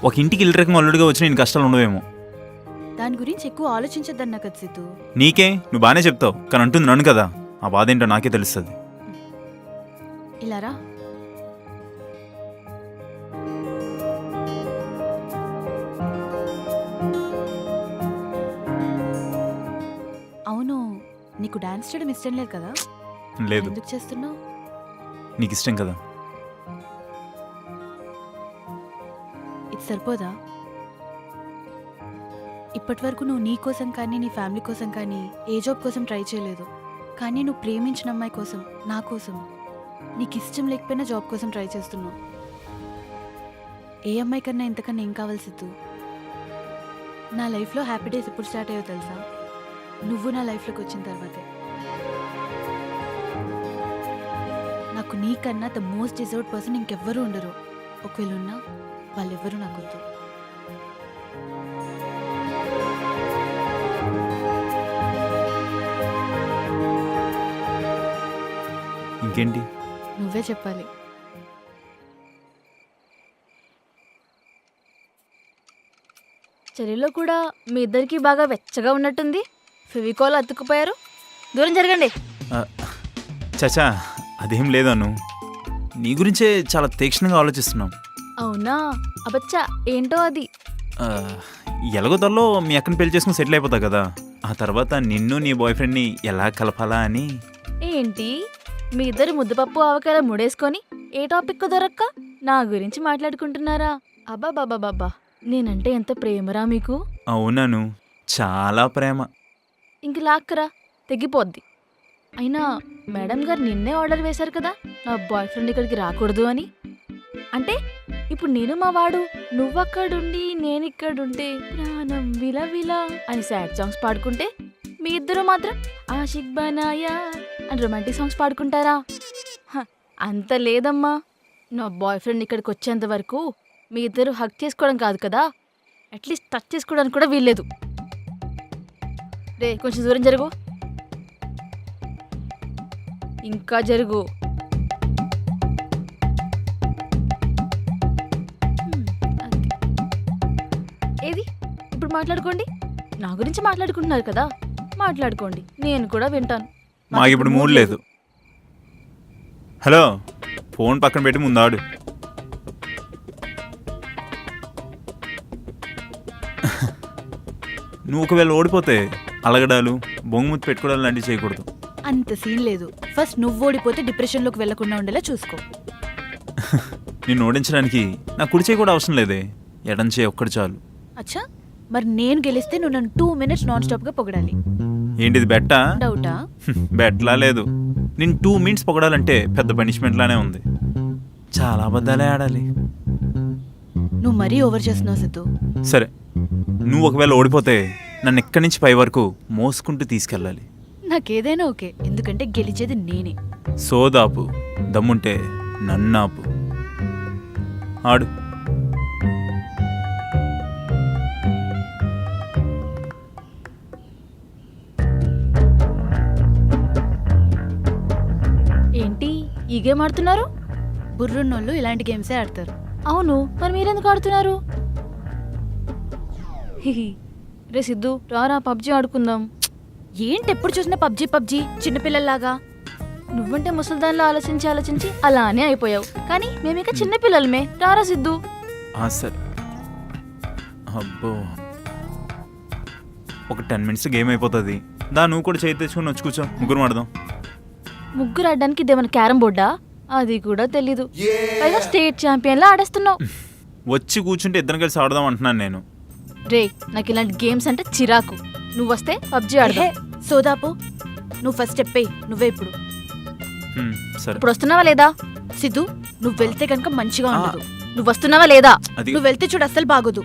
ఒక ఇంటికి ఇల్లు రకం అల్లుడిగా వచ్చి నేను కష్టాలు ఉండవేమో. దాని గురించి ఎక్కువ ఆలోచించద్దన్నా కదా సిద్ధు. నీకే, నువ్వు బాగానే చెప్తావు, కానీ అంటుంది నన్ను కదా. ఆ బాధ ఏంటో నాకే తెలుస్తుంది. ఇలా రా. అవును, నీకు డాన్స్ చేయడం ఇష్టం లేదు కదా? లేదు. ఎందుకు చేస్తున్నావు? నీకు ఇష్టం కదా. ఇది సరిపోదా? ఇప్పటి వరకు నువ్వు నీ కోసం కానీ నీ ఫ్యామిలీ కోసం కానీ ఏ జాబ్ కోసం ట్రై చేయలేదు. కానీ నువ్వు ప్రేమించిన అమ్మాయి కోసం, నా కోసం, నీకు ఇష్టం లేకపోయినా జాబ్ కోసం ట్రై చేస్తున్నావు. ఏ అమ్మాయి కన్నా ఇంతకన్నా ఏం కావాలి సిద్ధు? నా లైఫ్లో హ్యాపీ డేస్ ఎప్పుడు స్టార్ట్ అయ్యో తెలుసా? నువ్వు నా లైఫ్లోకి వచ్చిన తర్వాతే. నాకు నీకన్నా ద మోస్ట్ డిజర్వ్డ్ పర్సన్ ఇంకెవ్వరూ ఉండరు. ఒకవేళ ఉన్నా వాళ్ళెవ్వరూ నాకు వద్దు. ఇంకేంటి? నువ్వే చెప్పాలి. చలిలో కూడా మీ ఇద్దరికి బాగా వెచ్చగా ఉన్నట్టుంది. ఫెవికాల్ అతుక్కుపోయారు. దూరం జరగండి. చచా, అదేం లేదు అను. నీ గురించే చాలా తీక్షణంగా ఆలోచిస్తున్నాం. అవునా? అబచ్చా, ఏంటో అది. ఎలాగో త్వరలో మీ అక్కని పెళ్లి చేసుకుని సెటిల్ అయిపోతావు కదా. ఆ తర్వాత నిన్ను నీ బాయ్ ఫ్రెండ్ని ఎలా కలపాలా అని. ఏంటి, మీ ఇద్దరు ముద్దపప్పు ఆవకాయ ముడేసుకొని ఏ టాపిక్ దొరక్క నా గురించి మాట్లాడుకుంటున్నారా? అబ్బాబాబాబా, నేనంటే ఎంత ప్రేమరా మీకు? అవునను, చాలా ప్రేమ. ఇంక లాక్కరా, తెగిపోద్ది. అయినా మేడం గారు నిన్నే ఆర్డర్ వేశారు కదా నా బాయ్ ఫ్రెండ్ ఇక్కడికి రాకూడదు అని. అంటే ఇప్పుడు నేను మా వాడు, నువ్వక్కడుండి నేనిక్కడుంటే ప్రాణం విలవిలా అని సాడ్ సాంగ్స్ పాడుకుంటే, మీ ఇద్దరు మాత్రం ఆషిక్ బనాయా అని రొమాంటిక్ సాంగ్స్ పాడుకుంటారా? అంత లేదమ్మా. నా బాయ్ ఫ్రెండ్ ఇక్కడికి వచ్చేంత వరకు మీ ఇద్దరు హగ్ చేసుకోవడం కాదు కదా, అట్లీస్ట్ టచ్ చేసుకోవడానికి కూడా వీల్లేదు. రే, కొంచెం దూరం జరుగు. ఇంకా జరుగు. ఏది ఇప్పుడు మాట్లాడుకోండి. నా గురించి మాట్లాడుకుంటున్నారు కదా, మాట్లాడుకోండి, నేను కూడా వింటాను. మాకు ఇప్పుడు మూడ్ లేదు. హలో, ఫోన్ పక్కన పెట్టి ముందాడు. నువ్వు ఒకవేళ ఓడిపోతే అలగడాలు, బొంగుముత్తి పెట్టుకోవడాలు లాంటివి చేయకూడదు. అంత సీన్ లేదు. ఫస్ట్ నువ్వు ఓడిపోతే డిప్రెషన్లోకి వెళ్లకుండా ఉండేలా చూసుకో. నిన్ను ఓడించడానికి నా కుడి చేయి కూడా అవసరం లేదే, ఎడం చేయి ఒక్కటి చాలు. అచ్చా, మరి నేను గెలిస్తే నువ్వు నన్ను 2 minutes నాన్ స్టాప్గా పొగడాలి. ఏంటిది బెట్టా? డౌటా? బెట్లా లేదు. నేను 2 minutes పొగడాలంటే పెద్ద పనిష్మెంట్ లానే ఉంది. చాలా అబద్ధాలే ఆడాలి. నువ్వు మరీ ఓవర్ చేస్తున్నావు సిద్ధు. సరే, నువ్వు ఒకవేళ ఓడిపోతే నన్ను ఎక్కడి నుంచి పై వరకు మోసుకుంటూ తీసుకెళ్ళాలి. నాకేదైనా ఓకే, ఎందుకంటే గెలిచేది నేనే. సోదాపు, దమ్ముంటే నన్నాపు. ఆడు. ఏంటి ఈ గేమ్ ఆడుతున్నారు? బుర్రున్నోళ్ళు ఇలాంటి గేమ్సే ఆడతారు. అవును, మరి మీరెందుకు ఆడుతున్నారు? రే సిద్ధు, రారా పబ్జీ ఆడుకుందాం. ఏంటి ఎప్పుడు చూసినా పబ్జీ పబ్జీ చిన్నపిల్లల్లాగా? నువ్వంటే ముసలిదానిలో ఆలోచించి ఆలోచించి అలానే అయిపోయావు. కానీ మేమిక చిన్నపిల్లలమే. రారా సిద్ధు. సరే. అబ్బో, ఒక 10 minutes గేమ్ అయిపోతుంది. నువ్వు కూడా చేయి తెచ్చుకొని వచ్చి కూర్చో, ముగ్గురు ఆడదాం. ముగ్గురు ఆడడానికి ఇదేమన్నా క్యారం బోర్డా? అది కూడా తెలీదు. పైగా స్టేట్ ఛాంపియన్ లా ఆడేస్తున్నావు. వచ్చి కూర్చుంటే ఇద్దరం కలిసి ఆడదాం అంటున్నాను నేను. రే, నాకు ఇలాంటి గేమ్స్ అంటే చిరాకు. నువ్వు వస్తే పబ్జి ఆడదా. సోదాపు నువ్వు ఫస్ట్ చెప్పేయి. నువ్వే ఇప్పుడు సరే ఇప్పుడు వస్తున్నావా లేదా? సిద్ధు, నువ్వు వెళ్తే కనుక మంచిగా ఉండదు. నువ్వు వస్తున్నావా లేదా? అది నువ్వు వెళ్తే చూడు అస్సలు బాగోదు.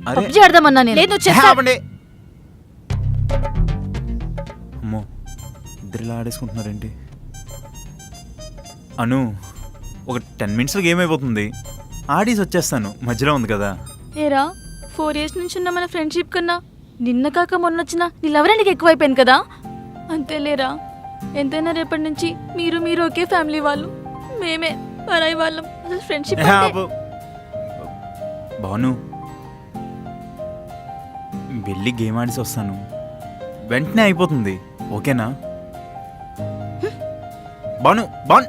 అరే పబ్జి ఆడదామన్నా నేను. లేదు నువ్వు చేస్తా. ఆపండి. అమ్మో, ఇద్దరు ఇలా ఆడేసుకుంటున్నారేంటి? అను, ఒక 10 minutesలో గేమ్ అయిపోతుంది. ఆడేసి వచ్చేస్తాను, మధ్యలో ఉంది కదా. ఏరా, 4 years నుంచి ఉన్న మన ఫ్రెండ్షిప్ కన్నా నిన్న కాక మొన్న వచ్చిన నీ లవర్ నీకు ఎక్కువైపోయింది కదా. అంతేలేరా, ఎంతైనా రేపటి నుంచి మీరు ఒకే ఫ్యామిలీ వాళ్ళు, మేమే పరాయి వాళ్ళం. అసలు ఫ్రెండ్షిప్ బాను, వెళ్ళి గేమ్ ఆడేసి వస్తాను, వెంటనే అయిపోతుంది, ఓకేనా? బాను బాను,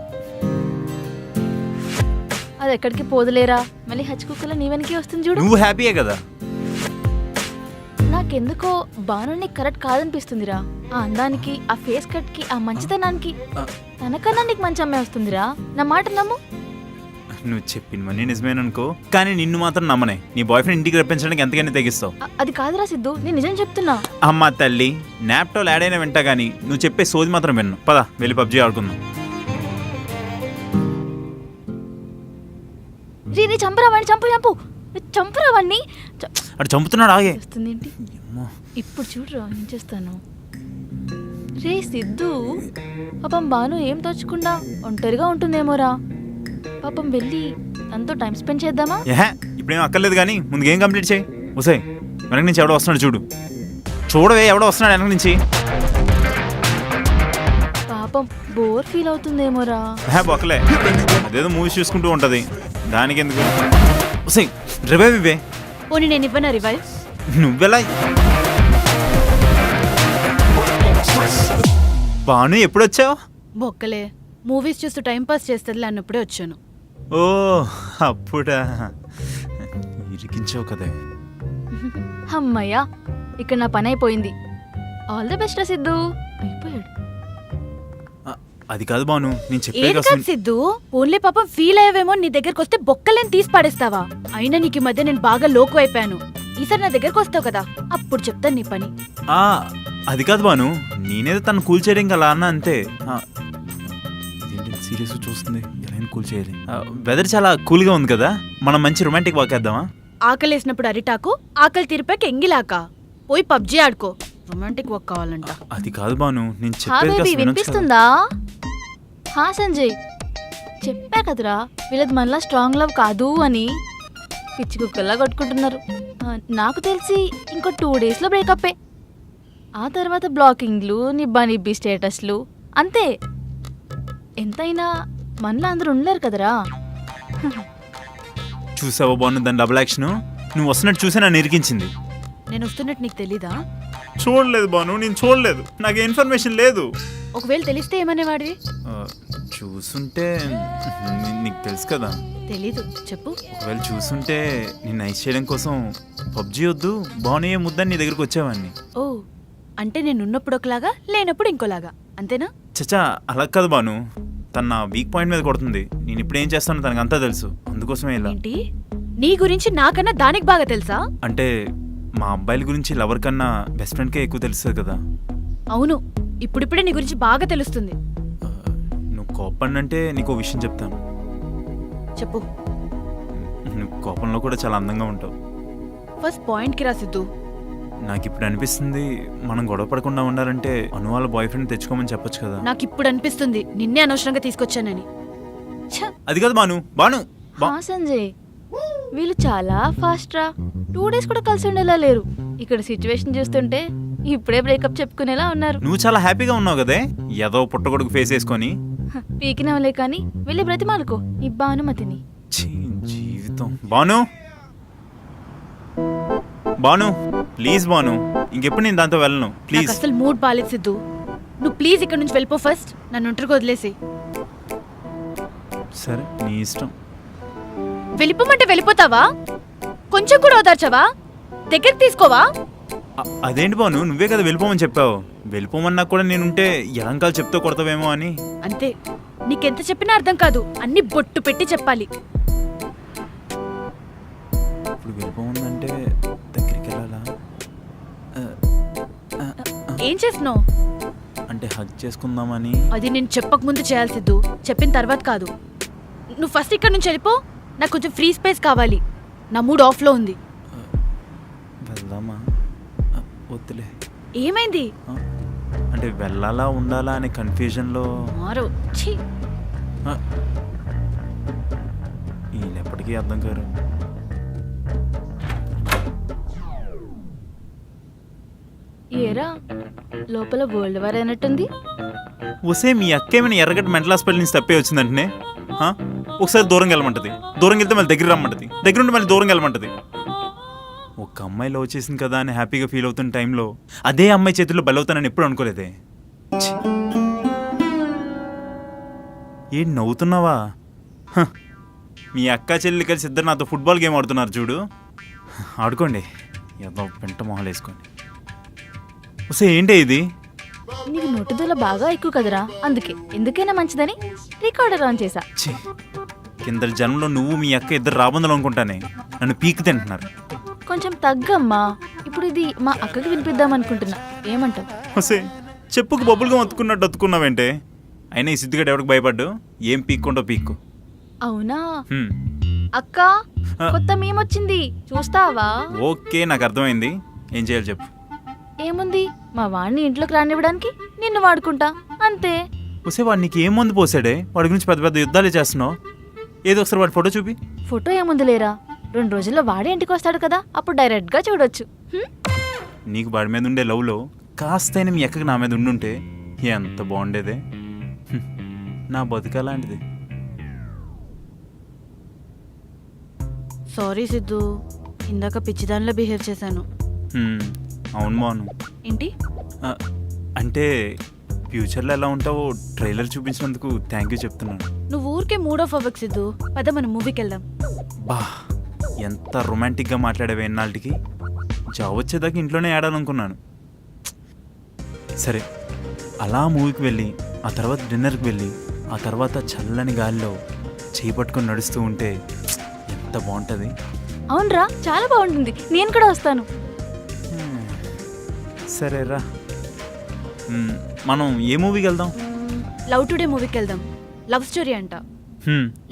అది ఎక్కడికి పోదులేరా, మళ్ళీ హచ్ కుక్కలో నీ వెనకే వస్తుంది చూడు. నువ్వు హ్యాపీయే కదా. నాకెందుకో బాను కరెక్ట్ కాదనిపిస్తుందిరా. ఆ అందానికి, ఆ ఫేస్ కట్ కి, ఆ మంచితనానికి తనకన్నా నీకు మంచి అమ్మాయి వస్తుందిరా. నా మాట నమ్ము. నువ్వు చెప్పినవన్నీ నిజమేననుకో, కానీ నిన్ను మాత్రం నమ్మనే. నీ బాయ్ ఫ్రెండ్ ఇంటికి రప్పించడానికి ఎంతకైనా తెగిస్తావు. అది కాదురా సిద్ధు, నేను నిజం చెప్తున్నా. అమ్మ తల్లి, నాప్టోల్ యాడ్ అయినా వింటా కానీ నువ్వు చెప్పే సోది మాత్రం విన్ను. పద వెళ్ళి పబ్జీ ఆడుకుందాం. రీ చంపరావాణ్ణి, చంపరావాణ్ణి. అటు చంపుతున్నాడు, ఆగే. వస్తుంది ఏంటి ఇప్పుడు చూడరా ఏం చేస్తాను. రే సిద్ధు, పాపం బాను ఏం తోచకుండా ఒంటరిగా ఉంటుందేమోరా. పాపం వెళ్ళి తనతో టైం స్పెండ్ చేద్దామా? ఇప్పుడేం అక్కర్లేదు కానీ ముందు గేమ్ కంప్లీట్ చేయి. వసే, వెనక నుంచి ఎవడో వస్తున్నాడు చూడు. చూడవే, ఎవడో వస్తున్నాడు వెనక నుంచి. పాపం బోర్ ఫీల్ అవుతుందేమోరా. బొక్కలే, అదేదో మూవీస్ చూసుకుంటూ ఉంటది, దానికి ఎందుకు? వసే, రివైవ్ ఇవే. పోనీ నేను ఇవ్వనా రివైవ్? నువ్వెలా? బాను ఎప్పుడు వచ్చావు? బొక్కలే, మూవీస్ చూస్తూ టైం పాస్ చేస్తుంది అన్నప్పుడే వచ్చాను. ఓ అప్పుడా, ఇరికించావు కదే. అమ్మయ్యా, ఇక్కడ నా పని అయిపోయింది. ఆల్ ది బెస్ట్ రా సిద్ధు. అయిపోయాడు. అది కాదు బాను, నేను ఏం చెప్పేది కాదు అసలు. సిద్ధు, ఓన్లీ పాపం ఫీల్ అయ్యావేమో. నీ దగ్గరకు వస్తే బొక్కలేని తీసి పాడేస్తావా? అయినా నీకు ఈ మధ్య నేను బాగా లోకు అయిపోయాను. ఈసారి నా దగ్గరకు వస్తావు కదా, అప్పుడు చెప్తాను నీ పని. అది కాదు బాను, నేనేదో తను కూల్ చేయడం అలా అన్నా అంతే. సీరియస్ చూస్తుంది, ఎలా కూల్ చేయాలి? వెదర్ చాలా కూల్గా ఉంది కదా, మనం మంచి రొమాంటిక్ వాక్ వేద్దామా? ఆకలేసినప్పుడు అరిటాకు, ఆకలి తీరిపాక ఎంగిలాక. పోయి పబ్జీ ఆడుకో, రొమాంటిక్ వాక్ కావాలంట. అది కాదు బాను, నేను హా చెప్పేది బేబీ, కాస్త వినొచ్చు కదా. వినిపిస్తుందా? హా సంజయ్, చెప్పా కదరా వీళ్ళది మనలా స్ట్రాంగ్ లవ్ కాదు అని. పిచ్చి కుక్కల్లా కొట్టుకుంటున్నారు. నాకు తెలిసి ఇంకో 2 daysలో బ్రేకప్పే. ఆ తర్వాత బ్లాకింగ్లు, నిబ్బి స్టేటస్లు, అంతే. ఎంతైనా మనలో అందరూ ఉండలేరు కదరా. చూసావా బాను దాని డబుల్ యాక్షన్? నువ్వు వస్తున్నట్టు చూసి నన్ను ఇరికించింది. నేను వస్తున్నట్టు నీకు తెలీదా? చూడలేదు బాను, నేను చూడలేదు, నాకు ఇన్ఫర్మేషన్ లేదు. ఒకవేళ తెలిస్తే ఏమనేవాడివి? చూసుంటే నీకు తెలుసు కదా. తెలీదు, చెప్పు. ఒకవేళ చూసుంటే నేను నైస్ చేయడం కోసం పబ్జీ వద్దు బాగున్నాయే ముద్దని నీ దగ్గరకు వచ్చేవాడిని. ఓ, అంటే నేను ఉన్నప్పుడు ఒకలాగా, లేనప్పుడు ఇంకోలాగా, అంతేనా? చచ్చా, అలా కాదు బాను, తన నా వీక్ పాయింట్ మీద కొడుతుంది. నేను ఇప్పుడు ఏం చేస్తానో తనకు అంతా తెలుసు, అందుకోసమే ఇలా. ఏంటి, నీ గురించి నాకన్నా దానికి బాగా తెలుసా? అంటే మా అబ్బాయిల గురించి లవర్ కన్నా బెస్ట్ ఫ్రెండ్కే ఎక్కువ తెలుస్తుంది కదా. అవును, ఇప్పుడిప్పుడే నీ గురించి బాగా తెలుస్తుంది. నువ్వు కోపంటే నీకు విషయం చెప్తాను. చెప్పు. నువ్వు కోపంలో కూడా చాలా అందంగా ఉంటావు. ఫస్ట్ పాయింట్కి రా సిద్ధు. నాకు ఇప్పుడు అనిపిస్తుంది, మనం గొడవ పడకుండా ఉండాలంటే అను వాళ్ళ బాయ్ ఫ్రెండ్ తెచ్చుకోమని చెప్పొచ్చు కదా. నాకు ఇప్పుడు అనిపిస్తుంది నిన్నే అనవసరంగా తీసుకొచ్చానని. అది కాదు బాను, బాను హా సంజయ్, వీళ్ళు చాలా ఫాస్ట్ రా. 2 days కూడా కలిసి ఉండేలా లేరు. ఇక్కడ సిచ్యువేషన్ చూస్తుంటే ఇప్పుడే బ్రేకప్ చెప్పుకునేలా ఉన్నారు. నువ్వు చాలా హ్యాపీగా ఉన్నావు కదే, ఏదో పుట్టగొడుకు ఫేస్ వేసుకొని. పీకినవలే కానీ వెళ్ళి బ్రతిమాలుకో నీ భానుమతిని. జీవితం. బాను బాను ప్లీజ్ బాను, ఇంకెప్పుడు నేను దాంతో వెళ్ళను ప్లీజ్. నాకు అసలు మూడ్ బాలేదు సిద్ధు, నువ్వు ప్లీజ్ ఇక్కడ నుంచి వెళ్ళిపో. ఫస్ట్ నన్ను ఒంటరికి వదిలేసి. సరే నీ ఇష్టం. వెళ్ళిపోమంటే వెళ్ళిపోతావా? కొంచెం కూడా ఓదార్చవా? దగ్గరికి తీసుకోవా? అదేంటి బాను, నువ్వే కదా వెళ్ళిపోమని చెప్పావు. వెళ్ళిపోమన్నా కూడా నేనుంటే ఎలంకాలు చెప్తూ కొడతావేమో అని. అంతే, నీకెంత చెప్పినా అర్థం కాదు, అన్ని బొట్టు పెట్టి చెప్పాలి. ఇప్పుడు వెళ్ళిపోతుందంటే దగ్గరికి వెళ్ళాలా? ఏం చేస్తున్నావు? అంటే హగ్ చేసుకుందామని. అది నేను చెప్పక ముందు చేయాలి సిద్ధు, చెప్పిన తర్వాత కాదు. నువ్వు ఫస్ట్ ఇక్కడ నుంచి వెళ్ళిపో, నాకు కొంచెం ఫ్రీ స్పేస్ కావాలి, నా మూడ్ ఆఫ్లో ఉంది. వెళ్దామా? వద్దులే. ఏమైంది? అంటే వెళ్ళాలా ఉండాలా అనే కన్ఫ్యూజన్లో. మారు ఛీ. వీళ్ళెప్పటికీ అర్థం కారు. ఏరా లోపల వరల్డ్ వార్ అయినట్టుంది. వసే మీ అక్కేమైనా ఎర్రగడ్డ మెంటల్ హాస్పిటల్ నుంచి తప్పే వచ్చిందంటనే. ఒకసారి దూరం వెళ్ళమంటది, దూరం వెళ్తే మళ్ళీ దగ్గర రమ్మంటది, దగ్గర ఉండి మళ్ళీ దూరం వెళ్ళమంటది. ఒక అమ్మాయి లవ్ చేసింది కదా అని హ్యాపీగా ఫీల్ అవుతున్న టైంలో అదే అమ్మాయి చేతుల్లో బలవుతానని ఎప్పుడు అనుకోలేదే. ఛీ. ఏంటి నవ్వుతున్నావా? మీ అక్క చెల్లి కలిసి ఇద్దరు నాతో ఫుట్బాల్ గేమ్ ఆడుతున్నారు చూడు, ఆడుకోండి. ఏదో పెంట మొహాలు వేసుకోండి. వస్తే ఏంటి ఇది? నీకు నోటుదల బాగా ఎక్కువ కదరా, అందుకే ఎందుకైనా మంచిదని రికార్డర్ ఆన్ చేసా. ఛీ, కింద జన్మలో నువ్వు మీ అక్క ఇద్దరు రాబందులు అనుకుంటానే నన్ను పీకి తింటున్నారు. కొంచెం తగ్గమ్మా, ఇప్పుడు ఇది మా అక్కకి వినిపిద్దాం అనుకుంటున్నా, ఏమంటావు? వస్తే చెప్పుకు బొబ్బులుగా అతుకున్నట్టు అతుకున్నావేంటే? అయినా ఈ సిద్ధిగడ ఎవరికి భయపడ్డు? ఏం పీక్కుంటో పీక్కు. అవునా హ్మ్. అక్క, కొత్త మీమ్ వచ్చింది చూస్తావా? ఓకే, నాకు అర్థమైంది. ఏం చేయాలి చెప్పు. ఏముంది, మా వాడిని ఇంట్లోకి రానివ్వడానికి నిన్ను వాడుకుంటా అంతే. వస్తే వాడు నీకు ఏం మందు పోసాడే? వాడి గురించి పెద్ద పెద్ద యుద్ధాలే చేస్తున్నావు. ఏదో ఒకసారి వాడి ఫోటో చూపి. ఫోటో ఏముంది లేరా, 2 రోజుల్లో వాడే ఇంటికి వస్తాడు కదా, అప్పుడు డైరెక్ట్ గా చూడొచ్చు. నీకు వాడి మీద ఉండే లవ్లో కాస్తైనా మీ అక్కకి నా మీద ఉండుంటే ఎంత బాగుండేదే. నా బతుకలాంటిది. సారీ సిద్ధు, ఇందాక పిచ్చిదానిలో బిహేవ్ చేశాను. అవును బాను. ఏంటి? అంటే ఫ్యూచర్లో ఎలా ఉంటావో ట్రైలర్ చూపించినందుకు థ్యాంక్ యూ చెప్తున్నాను. నువ్వు ఊరికే మూడ్ ఆఫ్ అవ్వకు సిద్ధు, పద మనం మూవీకి వెళ్దాం. బా, ఎంత రొమాంటిక్గా మాట్లాడేవే ఎన్నాళ్ళకి. జాబ్ వచ్చేదాకా ఇంట్లోనే ఆడాలనుకున్నాను. సరే, అలా మూవీకి వెళ్ళి ఆ తర్వాత డిన్నర్కి వెళ్ళి ఆ తర్వాత చల్లని గాలిలో చేయి పట్టుకొని నడుస్తూ ఉంటే ఎంత బాగుంటుంది. అవునరా, చాలా బాగుంటుంది, నేను కూడా వస్తాను. సరేరా, మనం ఏ మూవీకి వెళ్దాం? లవ్ టుడే మూవీకి వెళ్దాం, లవ్ స్టోరీ అంట.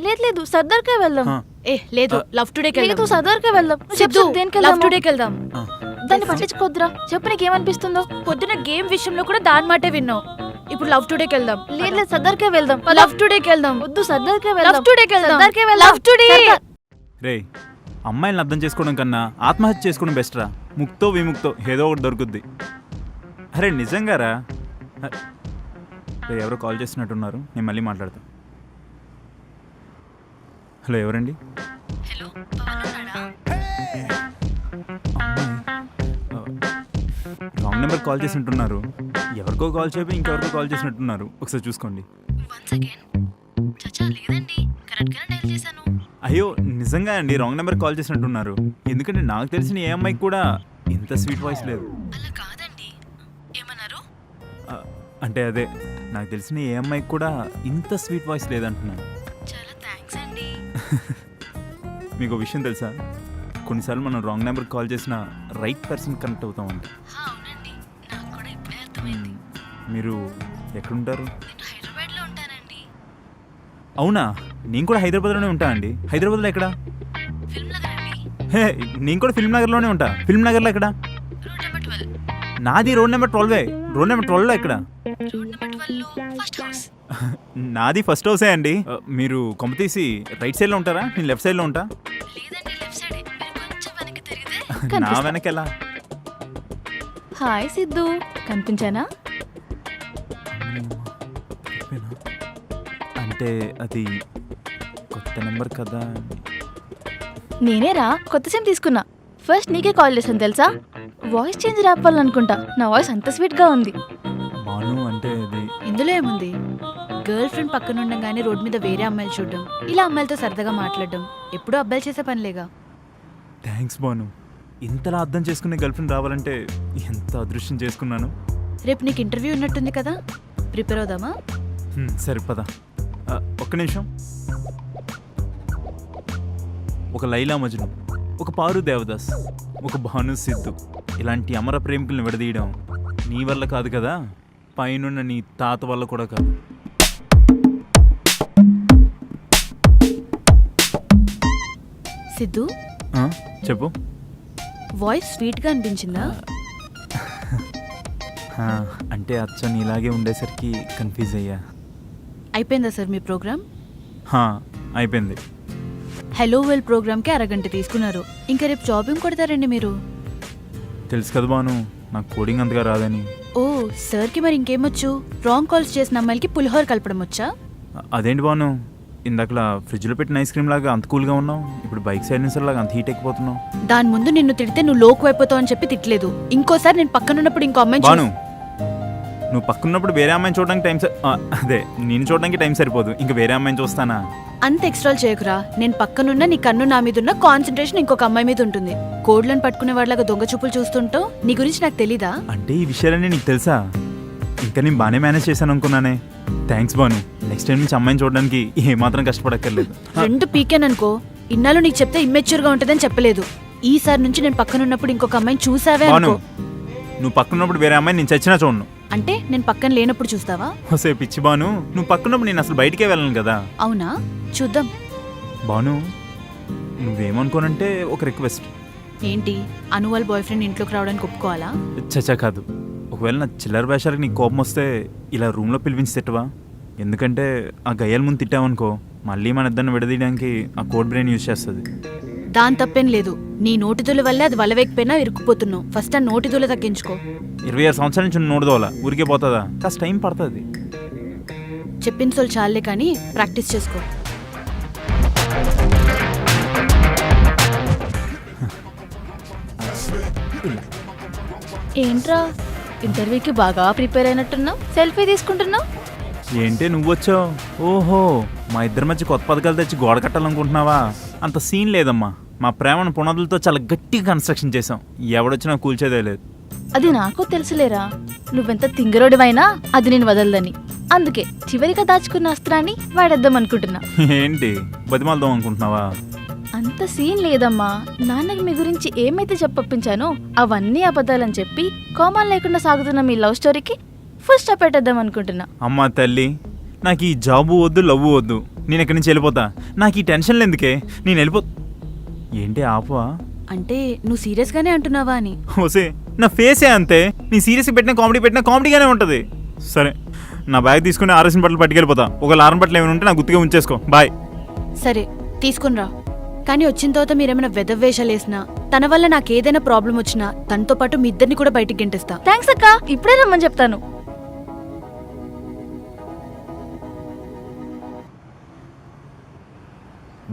లేదు లేదు, సర్దార్కే వెళ్దాం. ఏ లేదు, లవ్ టుడేకి లేదు, వెళ్దాం. సర్దార్కే వెళ్దాం. సిద్ధు, దేనికి లవ్ టుడేకి వెళ్దాం. దాన్ని పట్టించుకోద్దురా, చెప్పు నీకేమనిపిస్తుందో. పొద్దున గేమ్ విషయంలో కూడా దాని మాటే విన్నావు, ఇప్పుడు లవ్ టుడేకి వెళ్దాం. లేదు లేదు, సర్దార్కే వెళ్దాం. లవ్ టుడేకి వెళ్దాం. వద్దు, సర్దార్కే వెళ్దాం. లవ్ టుడేకి వెళ్దాం. సర్దార్కే వెళ్దాం. Love today. రే, అమ్మాయిలను అర్థం చేసుకోవడం కన్నా ఆత్మహత్య చేసుకోవడం బెస్ట్ రా. ముక్తో విముక్తో ఏదో ఒకటి దొరుకుద్ది. అరే నిజంగా రా. రే, ఎవరో కాల్ చేస్తున్నట్టున్నారు, నేను మళ్ళీ మాట్లాడతా. హలో, ఎవరండి? రాంగ్ నెంబర్ కాల్ చేసినట్టున్నారు. ఎవరికో కాల్ చెప్పి ఇంకెవరికో కాల్ చేసినట్టున్నారు, ఒకసారి చూసుకోండి. అయ్యో నిజంగా అండి, రాంగ్ నెంబర్ కాల్ చేసినట్టున్నారు. ఎందుకంటే నాకు తెలిసిన ఏ అమ్మాయికి కూడా ఇంత స్వీట్ వాయిస్ లేదు. అంటే అదే, నాకు తెలిసిన ఏ అమ్మాయికి కూడా ఇంత స్వీట్ వాయిస్ లేదంటున్నాను. మీకు ఒక విషయం తెలుసా? కొన్నిసార్లు మనం రాంగ్ నెంబర్కి కాల్ చేసిన రైట్ పర్సన్ కనెక్ట్ అవుతామండి. మీరు ఎక్కడుంటారు? అవునా, నేను కూడా హైదరాబాద్లోనే ఉంటా అండి. హైదరాబాద్లో ఎక్కడ? హే, నేను కూడా ఫిల్మ్ నగర్లోనే ఉంటా. ఫిల్మ్ నగర్లో ఎక్కడ? నాది రోడ్ నెంబర్ 12. రోడ్ నెంబర్ 12లో ఎక్కడ? నాది ఫస్ట్ హౌసే అండి. మీరు కొమ్మ తీసి రైట్ సైడ్లో ఉంటారా? నేను లెఫ్ట్ సైడ్లో ఉంటా. నా వెనకెలా? హాయ్ సిద్ధు, కనిపించానా? అంటే అది కొత్త నెంబర్ కదా. నేనేరా, కొత్త సిమ్ తీసుకున్నా. ఫస్ట్ నీకే కాల్ చేశాను తెలుసా. వాయిస్ చేంజ్ రావాలనుకుంటా, నా వాయిస్ అంత స్వీట్గా ఉంది. బాను అంటే అది. ఇందులో ఏముంది? గర్ల్ ఫ్రెండ్ పక్కన ఉండగానే రోడ్ మీద వేరే అమ్మాయిలు చూడడం, ఇలా అమ్మాయిలతో సరదాగా మాట్లాడడం ఎప్పుడూ అబ్బాయిలు చేసే పనిలేగా. థ్యాంక్స్ బాను. ఇంతలా అర్థం చేసుకునే గర్ల్ ఫ్రెండ్ రావాలంటే ఎంత అదృష్టం చేసుకున్నాను. రేపు నీకు ఇంటర్వ్యూ ఉన్నట్టుంది కదా, ప్రిపేర్ అవుదామా? సరే పద. ఒక్క నిమిషం. ఒక లైలా మజ్ను, ఒక పారు దేవదాస్, ఒక భాను సిద్ధు ఇలాంటి అమర ప్రేమికుల్ని విడదీయడం నీ వల్ల కాదు కదా, పైనున్న నీ తాత వల్ల కూడా కాదు. సిద్ధు, చెప్పు. వాయిస్ స్వీట్గా అనిపించిందా? అంటే అచ్చ నీలాగే ఉండేసరికి కన్ఫ్యూజ్ అయ్యా. అయిపోయిందా సార్ మీ ప్రోగ్రామ్? అయిపోయింది. హలో వెల్ ప్రోగ్రామ్కి అరగంట తీసుకున్నారు. ఇంకా రేపు జాబింగ్ కొడతారండి మీరు. తెలుసు కదా బాను, నాకు కోడింగ్ అంతగా రాదని. ఓ సార్కి మరి ఇంకేమొచ్చు? రాంగ్ కాల్స్ చేసిన అమ్మాయిలకి పులిహోర కలపడం వచ్చా? అదేంటి బాను, ఇందాకలా ఫ్రిడ్జ్లో పెట్టిన ఐస్ క్రీమ్ లాగా అంత కూల్గా ఉన్నావు, ఇప్పుడు బైక్ సైలెన్సర్ లాగా అంత హీట్ ఎక్కిపోతున్నావు. దాని ముందు నిన్ను తిడితే నువ్వు లోకు అయిపోతావు అని చెప్పి తిట్టలేదు. ఇంకోసారి నేను పక్కనున్నప్పుడు ఇంకో అమ్మాయి బాను, నువ్వు పక్కనున్నప్పుడు వేరే అమ్మాయిని చూడడానికి అదే నేను చూడడానికి టైం సరిపోదు, ఇంకా వేరే అమ్మాయిని చూస్తానా? అంత ఎక్స్ట్రాల్ చేయకురా. నేను పక్కనున్న నీ కన్ను నా మీద ఉన్న కాన్సన్ట్రేషన్ ఇంకొక అమ్మాయి మీద ఉంటుంది. కోడ్లను పట్టుకునే వాళ్ళగా దొంగ చూపులు చూస్తుంటావు. నీ గురించి నాకు తెలీదా? అంటే ఈ విషయాలన్నీ నీకు తెలుసా? ఇంకా నేను బాగానే మేనేజ్ చేశాను అనుకున్నానే. థ్యాంక్స్ బాను, నెక్స్ట్ టైం నుంచి అమ్మాయిని చూడడానికి ఏమాత్రం కష్టపడక్కర్లేదు. రెండు పీకేననుకో, ఇన్నాళ్ళు నీకు చెప్తే ఇమ్మెచ్యూర్గా ఉంటుందని చెప్పలేదు. ఈసారి నుంచి నేను పక్కనున్నప్పుడు ఇంకొక అమ్మాయిని చూసావే బాను, అనుకో. నువ్వు పక్కనున్నప్పుడు వేరే అమ్మాయిని నేను చచ్చినా చూడను. అంటే నేను పక్కన లేనప్పుడు చూస్తావా? వస్తే పిచ్చి బాను, నువ్వు పక్కనున్నప్పుడు నేను అసలు బయటికే వెళ్ళను కదా. అవునా, చూద్దాం. బాను, నువ్వేమనుకోనంటే ఒక రిక్వెస్ట్. ఏంటి, అను వాళ్ళ బాయ్ ఫ్రెండ్ ఇంట్లోకి రావడానికి ఒప్పుకోవాలా? చచ్చా కాదు, ఒకవేళ నా చిల్లర వేషాలకి నీకు కోపం వస్తే ఇలా రూమ్లో పిలిపించి తిట్టవా? ఎందుకంటే ఆ గయ్యాల ముందు తిట్టావనుకో, మళ్ళీ మన ఇద్దరిని విడదీయడానికి ఆ కోడ్ బ్రెయిన్ యూజ్ చేస్తుంది. దాని తప్పేం లేదు. నీ నోటిదోల వల్లే అది వలవేకపోయినా ఇరుక్కుపోతున్నావు. ఫస్ట్ ఆ నోటిదోల తగ్గించుకో. 26 సంవత్సరాల నుంచి నోడుదోలా ఊరికే పోతుందా? కాస్త టైం పడుతుంది. చెప్పిన సోలు చాలే కానీ ప్రాక్టీస్ చేసుకో. ఏంట్రా ఇంటర్వ్యూకి బాగా ప్రిపేర్ అయినట్టున్నావు, సెల్ఫీ తీసుకుంటున్నావు. ఏంటి నువ్వు వచ్చావు? ఓహో, మా ఇద్దరి మధ్య కొత్త పథకాలు తెచ్చి గోడ కట్టాలనుకుంటున్నావా? అంత సీన్ లేదమ్మా. మా ప్రేమను పునాదులతో చాలా గట్టిగా కన్స్ట్రక్షన్ చేసాం. ఎవడొచ్చినా కూల్చేదే లేదు. అది నాకు తెలుసులేరా, నువ్వెంత తింగరోడివైనా అది నేను వదలదని. అందుకే చివరిగా దాచుకున్న అస్త్రాన్ని వాడేద్దాం అనుకుంటున్నా. ఏంటి బతిమాలదాం అనుకుంటున్నావా? అంత సీన్ లేదమ్మా. నాన్నకి మీ గురించి ఏమైతే చెప్పొప్పించానో అవన్నీ అబద్ధాలని చెప్పి కోమాలు లేకుండా సాగుతున్న మీ లవ్ స్టోరీకి ఫుల్ స్టాప్ పెట్టేద్దాం అనుకుంటున్నా. అమ్మా తల్లి, నాకు ఈ జాబు వద్దు, లవ్ వద్దు. నేను ఇక్కడి నుంచి వెళ్ళిపోతా. నాకు ఈ టెన్షన్లు ఎందుకే, నేను ఏంటి ఆపవా? అంటే నువ్వు సీరియస్గానే అంటున్నావా అని. ఓసే, నా ఫేసే అంతే. నీ సీరియస్గా పెట్టినా కామెడీగానే ఉంటుంది. సరే, నా బ్యాగ్ తీసుకుని ఆర్ఎస్ఎన్ బట్టలు పట్టుకెళ్ళిపోతా. ఒక లారం బట్టలు ఏమైనా ఉంటే నా గుర్తుగా ఉంచేసుకో. బాయ్. సరే తీసుకునిరా, కానీ వచ్చిన తర్వాత మీరేమైనా వెదవేషాలు వేసినా, తన వల్ల నాకు ఏదైనా ప్రాబ్లం వచ్చినా తనతో పాటు మీ ఇద్దరిని కూడా బయటికి గెంటేస్తా. థ్యాంక్స్ అక్క, ఇప్పుడే రమ్మని చెప్తాను.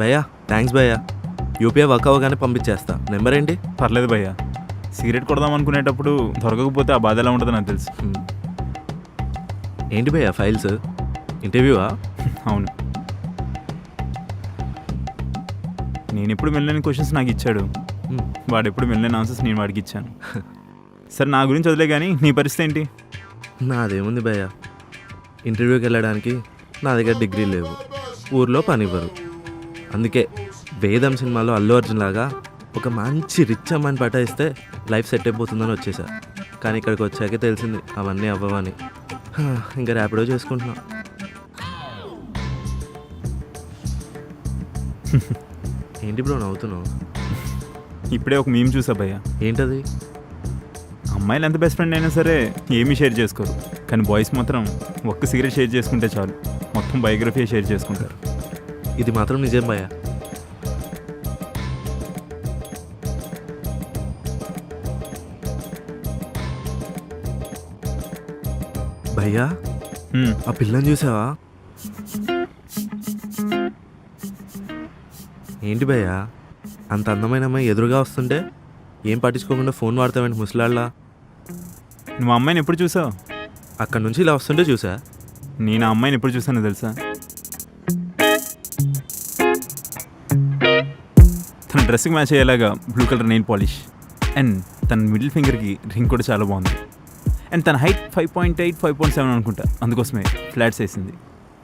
భయ్యా థ్యాంక్స్ భయ్యా, యూపీఐ వర్క్ అవ్వగానే పంపించేస్తా. నెంబర్ ఏంటి? పర్లేదు భయ్యా, సిగరెట్ కొడదాం అనుకునేటప్పుడు దొరకకపోతే ఆ బాధ ఎలా ఉంటుందో నాకు తెలుసు. ఏంటి భయ్యా ఫైల్స్? ఇంటర్వ్యూవా? అవును, నేను ఎప్పుడు వెళ్ళలేని క్వశ్చన్స్ నాకు ఇచ్చాడు, వాడు ఎప్పుడు వెళ్ళలేని ఆన్సర్స్ నేను వాడికి ఇచ్చాను. సరే, నా గురించి వదిలే కానీ నీ పరిస్థితి ఏంటి? నాదేముంది భయ్యా, ఇంటర్వ్యూకి వెళ్ళడానికి నా దగ్గర డిగ్రీ లేవు, ఊర్లో పని ఇవ్వరు. అందుకే వేదం సినిమాలో అల్లు అర్జున్ లాగా ఒక మంచి రిచ్ అమ్మాయిని పటాయిస్తే లైఫ్ సెట్ అయిపోతుందని వచ్చేసా. కానీ ఇక్కడికి వచ్చాకే తెలిసింది అవన్నీ అవ్వవని. ఇంకా ర్యాపిడో చేసుకుంటున్నా. ఏంటి బ్రో నవ్వుతున్నావు? ఇప్పుడే ఒక మీమ్ చూసా భయ్యా. ఏంటది? అమ్మాయిలు ఎంత బెస్ట్ ఫ్రెండ్ అయినా సరే ఏమీ షేర్ చేసుకోరు, కానీ బాయ్స్ మాత్రం ఒక్క సిగరెట్ షేర్ చేసుకుంటే చాలు, మొత్తం బయోగ్రఫీ షేర్ చేసుకుంటారు. ఇది మాత్రం నిజం భయ్యా. భయ్యా, ఆ పిల్లని చూసావా? ఏంటి భయ్యా, అంత అందమైన అమ్మాయి ఎదురుగా వస్తుంటే ఏం పట్టించుకోకుండా ఫోన్ వాడతావేంటి ముసలాళ్ళ? నువ్వు అమ్మాయిని ఎప్పుడు చూసావు? అక్కడి నుంచి ఇలా వస్తుంటే చూసా. నేను ఆ అమ్మాయిని ఎప్పుడు చూసానో తెలుసా? తన డ్రెస్కి మ్యాచ్ అయ్యేలాగా blue colour nail polish, and తన మిడిల్ ఫింగర్కి రింగ్ కూడా చాలా బాగుంది. అండ్ తన హైట్ 5.8, 5.7 అనుకుంటా, అందుకోసమే ఫ్లాట్స్ వేసింది.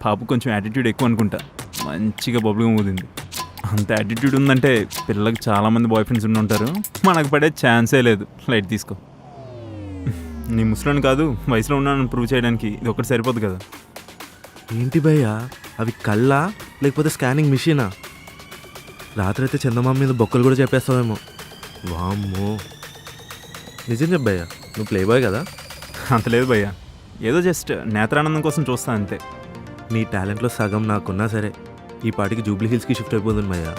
పాపు కొంచెం యాటిట్యూడ్ ఎక్కువ అనుకుంటా, మంచిగా బొబ్బులుగా ఊదింది. అంత యాటిట్యూడ్ ఉందంటే పిల్లలకి చాలామంది బాయ్ ఫ్రెండ్స్ ఉంటారు, మనకు పడే ఛాన్సే లేదు. లైట్ తీసుకో. నీ ముసలోని కాదు, వయసులో ఉన్నాను ప్రూవ్ చేయడానికి ఇది ఒకటి సరిపోదు కదా. ఏంటి భయ్యా, అవి కళ్ళా లేకపోతే స్కానింగ్ మిషనా? రాత్రి అయితే చందమామ మీద బొక్కలు కూడా చెప్పేస్తావేమో. వామ్మో, నిజం చెప్పయ్యా, నువ్వు ప్లే బాయ్ కదా? అంత లేదు భయ్యా, ఏదో జస్ట్ నేత్రానందం కోసం చూస్తా అంతే. నీ టాలెంట్లో సగం నాకున్నా సరే ఈ పాటికి జూబ్లీ హిల్స్కి షిఫ్ట్ అయిపోతుంది భయ్యా.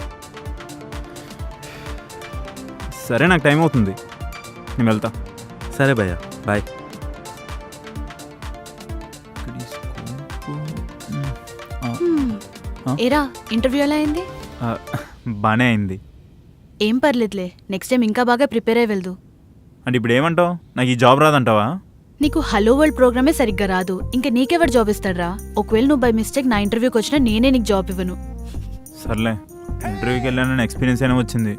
సరే, నాకు టైం అవుతుంది, నేను వెళ్తా. సరే భయ్యా, బాయ్. ఏరా ఇంటర్వ్యూ ఎలా అయింది? బాగానే అయింది. ఏం పర్లేదులే, నెక్స్ట్ టైం ఇంకా బాగా ప్రిపేర్ అయ్యి వెళ్దు. అంటే ఇప్పుడు ఏమంటావు, నాకు ఈ జాబ్ రాదంటావా? నీకు హలో వరల్డ్ ప్రోగ్రామే సరిగ్గా రాదు, ఇంకా నీకెవరు జాబ్ ఇస్తాడ్రా? ఒకవేళ నువ్వు బై మిస్టేక్ నా ఇంటర్వ్యూకి వచ్చినా నేనే నీకు జాబ్ ఇవ్వను. సర్లే, ఇంటర్వ్యూకి వెళ్ళానని ఎక్స్పీరియన్స్ అయినా వచ్చింది.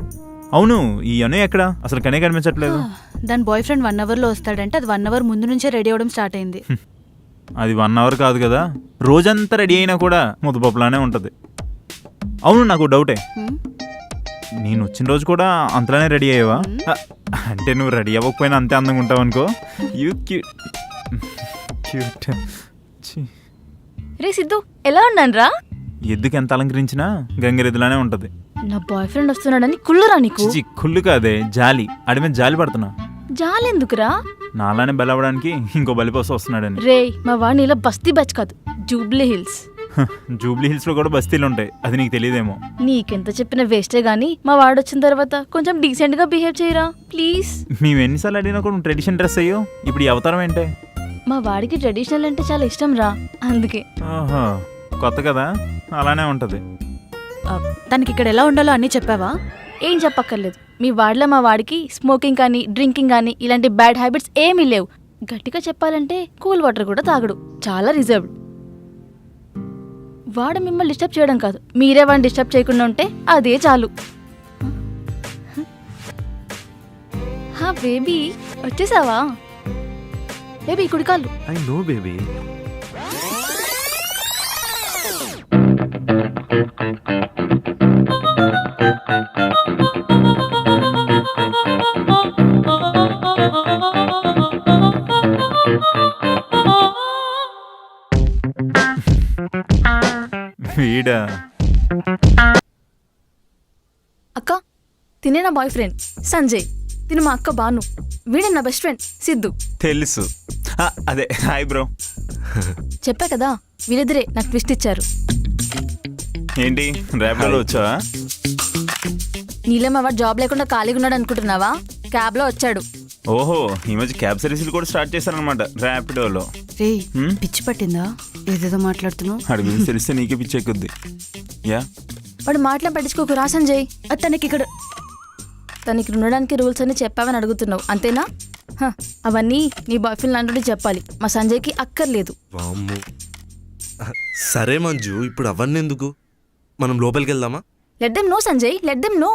అవును, ఈ అను ఎక్కడ? అసలు కనే కనిపించట్లేదు. దాని బాయ్ ఫ్రెండ్ 1 అవర్లో వస్తాడంటే అది 1 అవర్ ముందు నుంచే రెడీ అవ్వడం స్టార్ట్ అయింది. అది 1 అవర్ కాదు కదా, రోజంతా రెడీ అయినా కూడా ముద్దపప్పులానే ఉంటుంది. అవును, నాకు డౌటే, నేను వచ్చిన రోజు కూడా అంతలానే రెడీ అయ్యావా? అంటే నువ్వు రెడీ అవ్వకపోయినా అంతే అందంగా ఉంటావు అనుకో. You cute. రే సిద్ధు, ఎలా ఉన్నాను రా? ఎద్దుకి ఎంత అలంకరించినా గంగిరెద్దులానే ఉంటుంది. నా బాయ్ ఫ్రెండ్ వస్తున్నాడని కుళ్ళురా నీకు? చిచి, కుళ్ళు కాదే, జాలి. అడి మీద జాలి పడుతున్నా. జాలెందుకురా? నాలానే బలవడానికి ఇంకో బలిపోస వస్తున్నాడని. రే, మా వాడిని ఇలా బస్తీ బ్యాచ్ కాదు, జూబ్లీ హిల్స్. జూబ్లీ హిల్స్ లో కూడా బస్తీలు ఉంటాయి, అది నీకు తెలియదేమో. నీకెంత చెప్పిన వేస్టే గానీ మా వాడు వచ్చిన తర్వాత కొంచెం డీసెంట్ గా బిహేవ్ చేయరా ప్లీజ్. మేము ఎన్నిసార్లు అడిగినా కూడా నువ్వు ట్రెడిషన్ డ్రెస్ అయ్యో, ఇప్పుడు ఈ అవతారం ఏంటే? మా వాడికి ట్రెడిషనల్ అంటే చాలా ఇష్టం రా, అందుకే. ఓహో, కొత్త కదా, అలానే ఉంటది. తనకి ఇక్కడ ఎలా ఉండాలో అన్నీ చెప్పావా? ఏం చెప్పక్కర్లేదు, మీ వాడిలో మా వాడికి స్మోకింగ్ కానీ డ్రింకింగ్ కానీ ఇలాంటి బ్యాడ్ హ్యాబిట్స్ ఏమీ లేవు. గట్టిగా చెప్పాలంటే కూల్ వాటర్ కూడా తాగడు, చాలా రిజర్వ్డ్. వాడు మిమ్మల్ని డిస్టర్బ్ చేయడం కాదు, మీరే వాడిని డిస్టర్బ్ చేయకుండా ఉంటే అదే చాలు. హా బేబీ, వచ్చేసావా? బేబీ కుడికాళ్ళు. I know baby. వీడా? అక్క, తినే నా బాయ్ ఫ్రెండ్ సంజయ్, తిను మా అక్క బాను, వీడే నా బెస్ట్ ఫ్రెండ్ సిద్ధు. తెలుసు, అదే. Hi bro. చెప్పా కదా, వీళ్ళిద్దరే నాకు ట్విస్ట్ ఇచ్చారు. ఏంటి ర్యాపిడోలో వచ్చావా? నీలో మా వాడు జాబ్ లేకుండా ఖాళీగా ఉన్నాడు అనుకుంటున్నావా? క్యాబ్ లో వచ్చాడు. ఓహో, ఈ మధ్య క్యాబ్ సర్వీసులు కూడా స్టార్ట్ చేశారనమాట ర్యాపిడోలో. రే, పిచ్చి పట్టిందా? ఏదేదో మాట్లాడుతున్నావు. అడుగు గురించి తెలిస్తే నీకే పిచ్చి ఎక్కుద్ది. యా, వాడు మాటలు పట్టించుకోకు రా సంజయ్. తనకి ఇక్కడ తనకి ఉండడానికి రూల్స్ అన్ని చెప్పావని అడుగుతున్నావు అంతేనా? అవన్నీ నీ బాయ్ ఫ్రెండ్ లాంటి చెప్పాలి, మా సంజయ్కి అక్కర్లేదు. వామ్మో. సరే మంజు, ఇప్పుడు అవన్నీ ఎందుకు, మనం లోపలికి వెళ్దామా? Let them know Sanjay, let them know.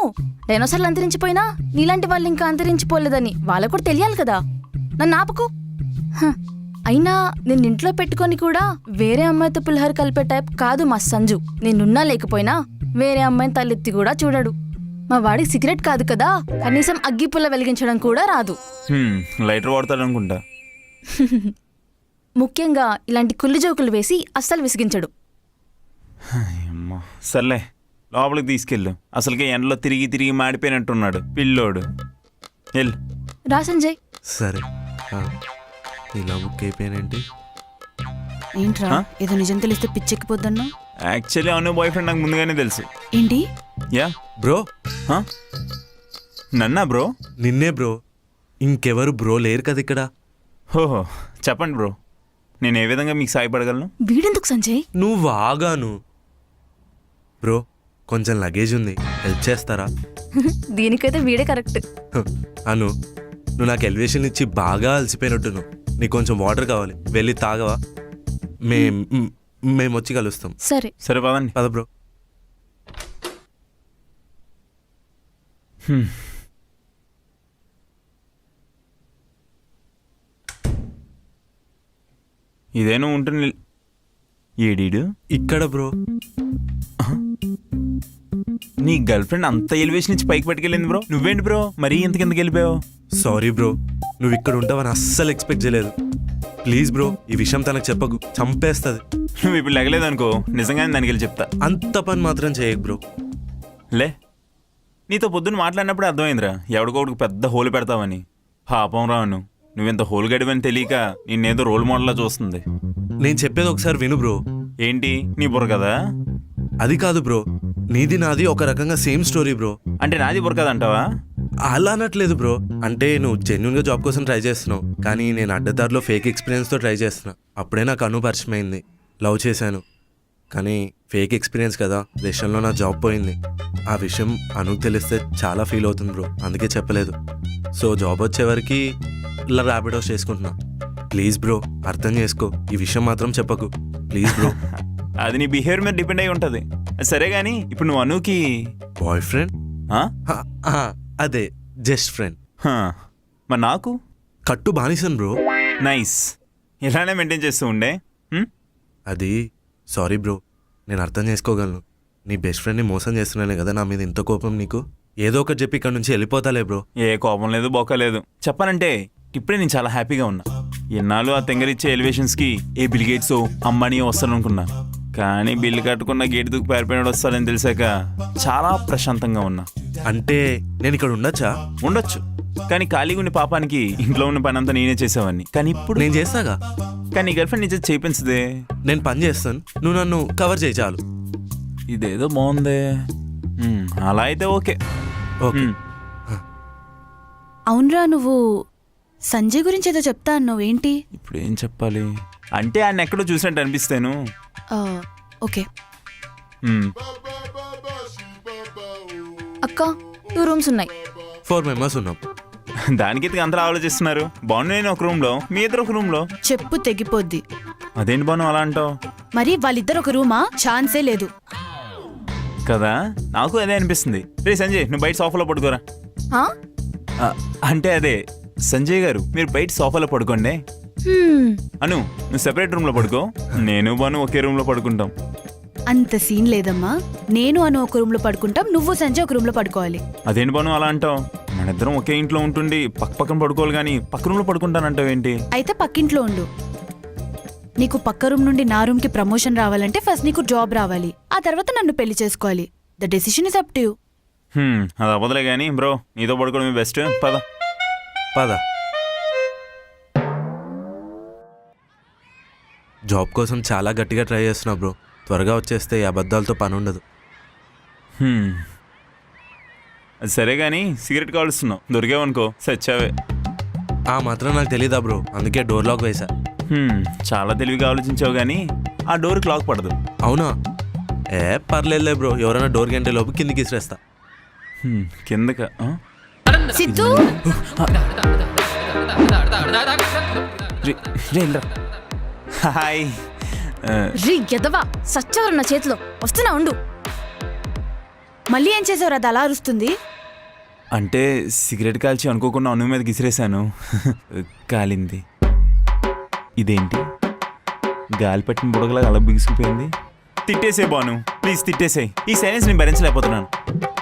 డైనోసార్లు అంతరించిపోయినా నీలాంటి వాళ్ళు ఇంకా అంతరించిపోలేదని వాళ్ళకు కూడా తెలియాలి కదా. నన్ను ఆపకు. అయినా నేను ఇంట్లో పెట్టుకొని కూడా వేరే అమ్మాయితో పులిహోర కలిపే టైప్ కాదు మా సంజు. నేనున్నా లేకపోయినా వేరే అమ్మాయిని తలెత్తి కూడా చూడడు. మా వాడికి సిగరెట్ కాదు కదా, కనీసం అగ్గిపుల్ల వెలిగించడం కూడా రాదు. లైటర్ వాడతాడు అనుకుంటా. ముఖ్యంగా ఇలాంటి కుళ్ళు జోకులు వేసి అస్సలు విసిగించడు. సర్లే, లోపలికి తీసుకెళ్ళు. అసలుకే ఎండలో తిరిగి తిరిగి మాడిపోయినట్టున్నాడు పిల్లోడు. వెళ్ళు. రా సంజయ్. సరే, ఇలా బుక్ అయిపోయానేంటి? ఏంట్రా, ఏదో నిజం తెలిస్తే పిచ్చెక్కిపోద్దన్నా? యాక్చువల్లీ అవును, బాయ్ ఫ్రెండ్ నాకు ముందుగానే తెలుసు. ఏంటి? Yeah bro. నన్నా బ్రో? నిన్నే బ్రో, ఇంకెవరు బ్రో లేరు కదా ఇక్కడ. ఓహో, చెప్పండి బ్రో, నేను ఏ విధంగా మీకు సాయపడగలను? వీడెందుకు సంజయ్? నువ్వు ఆగాను బ్రో, కొంచెం లగేజ్ ఉంది, హెల్ప్ చేస్తారా? దీనికైతే వీడే కరెక్ట్. అను, నువ్వు నాకు ఎలివేషన్ ఇచ్చి బాగా అలసిపోయినట్టును. నీకు కొంచెం వాటర్ కావాలి, వెళ్ళి తాగవా? మేము వచ్చి కలుస్తాం. సరే సరే, పదండి. పద బ్రో. ఇదేనో ఉంటుంది. ఏడీడు ఇక్కడ బ్రో. నీ గర్ల్ ఫ్రెండ్ అంత ఎలివేషన్ ఇచ్చి పైకి పట్టుకెళ్ళింది బ్రో, నువ్వేంటి బ్రో మరీ ఇంత కిందకి వెళ్ళిపోయావు? సారీ బ్రో, నువ్వు ఇక్కడ ఉంటావని అస్సలు ఎక్స్పెక్ట్ చేయలేదు. ప్లీజ్ బ్రో, ఈ విషయం తనకు చెప్పకు, చంపేస్తుంది. నువ్వు ఇప్పుడు లెగలేదు అనుకో, నిజంగానే దానికి వెళ్ళి చెప్తా. అంత పని మాత్రం చేయకు బ్రో. లే, నీతో పొద్దున్న మాట్లాడినప్పుడు అర్థమైందిరా ఎవడికొకడికి పెద్ద హోల్ పెడతావని. పాపం రాను, నువ్వెంత హోల్ గడివని తెలియక నిన్నేదో రోల్ మోడల్లా చూస్తుంది. నేను చెప్పేది ఒకసారి విను బ్రో. ఏంటి నీ బుర్ర కదా? అది కాదు బ్రో, నీది నాది ఒక రకంగా సేమ్ స్టోరీ బ్రో. అంటే నాది బుర్ర కదా అంటావా? అలా అనట్లేదు బ్రో, అంటే నువ్వు జెన్యున్గా జాబ్ కోసం ట్రై చేస్తున్నావు, కానీ నేను అడ్డదారిలో ఫేక్ ఎక్స్పీరియన్స్తో ట్రై చేస్తున్నా. అప్పుడే నాకు పరిచయం అయింది, లవ్ చేశాను. కానీ ఫేక్ ఎక్స్పీరియన్స్ కదా, దేశంలో నా జాబ్ పోయింది. ఆ విషయం అనుకు తెలిస్తే చాలా ఫీల్ అవుతుంది బ్రో, అందుకే చెప్పలేదు. సో జాబ్ వచ్చేవరకు ఇలా ర్యాపిడోస్ చేసుకుంటున్నా. ప్లీజ్ బ్రో, అర్థం చేసుకో, ఈ విషయం మాత్రం చెప్పకు ప్లీజ్ బ్రో. అది నీ బిహేవియర్ మీద డిపెండ్ అయి ఉంటుంది. సరే కానీ ఇప్పుడు నువ్వు అనుకి బాయ్ ఫ్రెండ్? అదే జస్ట్ ఫ్రెండ్. మరి నాకు కట్టు బానిసన్ బ్రో. నైస్, ఇలానే మెయింటైన్ చేస్తూ ఉండే. అది సారీ బ్రో, నేను అర్థం చేసుకోగలను. నీ బెస్ట్ ఫ్రెండ్ని మోసం చేస్తున్నానే కదా నా మీద ఇంత కోపం నీకు. ఏదో ఒకటి చెప్పి ఇక్కడ నుంచి వెళ్ళిపోతాలే బ్రో. ఏ కోపం లేదు, బొక్క లేదు. చెప్పాలంటే ఇప్పుడే నేను చాలా హ్యాపీగా ఉన్నా. ఎన్నాళ్ళు ఆ తెంగరిచ్చే ఎలివేషన్స్కి ఏ బిల్ గేట్స్ అంబానీ వస్తాననుకున్నా, కానీ బిల్లు కట్టుకున్న గేట్ దూకి పారిపోయినాడు వస్తారని తెలిసాక చాలా ప్రశాంతంగా ఉన్నా. అంటే నేను ఇక్కడ ఉండొచ్చా? ఉండొచ్చు, కానీ ఖాళీగా ఉండి పాపానికి ఇంట్లో ఉన్న పని అంతా నేనే చేసేవాడిని. కానీ ఇప్పుడు నేను చేస్తాగా. కానీ గర్ల్ ఫ్రెండ్ నిజం చేయించదే. నేను పని చేస్తాను, నువ్వు నన్ను కవర్ చేయి చాలు. ఇదేదో బాగుందే. అలా అయితే ఓకే. ఓకే. అవునరా, నువ్వు సంజయ్ గురించి ఏదో చెప్తా అన్నావు, ఏంటి? ఇప్పుడు ఏం చెప్పాలి అంటే ఆయన ఎక్కడో చూసినట్టు అనిపిస్తాను. ఓకే. అక్క 2 రూమ్స్ ఉన్నాయి. 4 మెంబర్స్ ఉన్నాం. దానికి అందరూ ఆలోచిస్తున్నారు. బాను నేను ఒక రూమ్ లో, మీ ఇద్దరు ఒక రూమ్ లో. చెప్పు తెగిపోద్ది. అదేంటి బాను అలా అంటావు? మరి వాళ్ళిద్దరు ఒక రూమా? ఛాన్సే లేదు కదా, నాకు అదే అనిపిస్తుంది. రే సంజయ్, నువ్వు బయట సోఫాలో పడుకోరా. అంటే అదే సంజయ్ గారు, మీరు బయట సోఫాలో పడుకోండి. అను, నువ్వు సెపరేట్ రూమ్ లో పడుకో, నేను బాను ఒకే రూమ్ లో పడుకుంటాం. అంత సీన్ లేదమ్మా, నేను అను ఒక రూమ్ లో పడుకుంటాం, నువ్వు సంజయ్ ఒక రూమ్ లో పడుకోవాలి. అదేంటి బాను అలా అంటావు? మన ఇద్దరం ఒకే ఇంట్లో ఉంటుండి పక్కన పడుకోవాలి, కానీ పక్క రూమ్ లో పడుకుంటానంటావు ఏంటి? అయితే పక్కింట్లో ఉండు. నీకు పక్క రూమ్ నుండి నా రూమ్ కి ప్రమోషన్ రావాలంటే ఫస్ట్ నీకు జాబ్ రావాలి, ఆ తర్వాత నన్ను పెళ్లి చేసుకోవాలి. The decision is up to you. అది అవ్వదులే కానీ బ్రో, నీతో పడుకోవడమే బెస్ట్. పద పద. జాబ్ కోసం చాలా గట్టిగా ట్రై చేస్తున్నా బ్రో, త్వరగా వచ్చేస్తే ఈ అబద్ధాలతో పని ఉండదు. అది సరే కానీ సిగరెట్ కాలుస్తున్నావు, దొరికావనుకో సచ్చావే. ఆ మాత్రం నాకు తెలీదా బ్రో, అందుకే డోర్ లాక్ వేసా. చాలా తెలివిగా ఆలోచించావు, కానీ ఆ డోర్కి లాక్ పడదు. అవునా? పర్లేదులే బ్రో, ఎవరైనా డోర్ గంటే లోపు కిందికి ఇసిరేస్తా. కిందక సిద్ధు, హాయ్. రీ ఎదవా, సచ్చవరు నా చేతిలో. వస్తున్నా ఉండు. మళ్ళీ ఏం చేసావు? అది అలా అరుస్తుంది. అంటే సిగరెట్ కాల్చి అనుకోకుండా అను మీద గిసిరేశాను, కాలింది. ఇదేంటి గాలి పట్టిన బుడగలా అలా బిగుసుకుపోయింది? తిట్టేసే బాను, ప్లీజ్ తిట్టేసాయి. ఈ సైలెన్స్ నేను భరించలేకపోతున్నాను.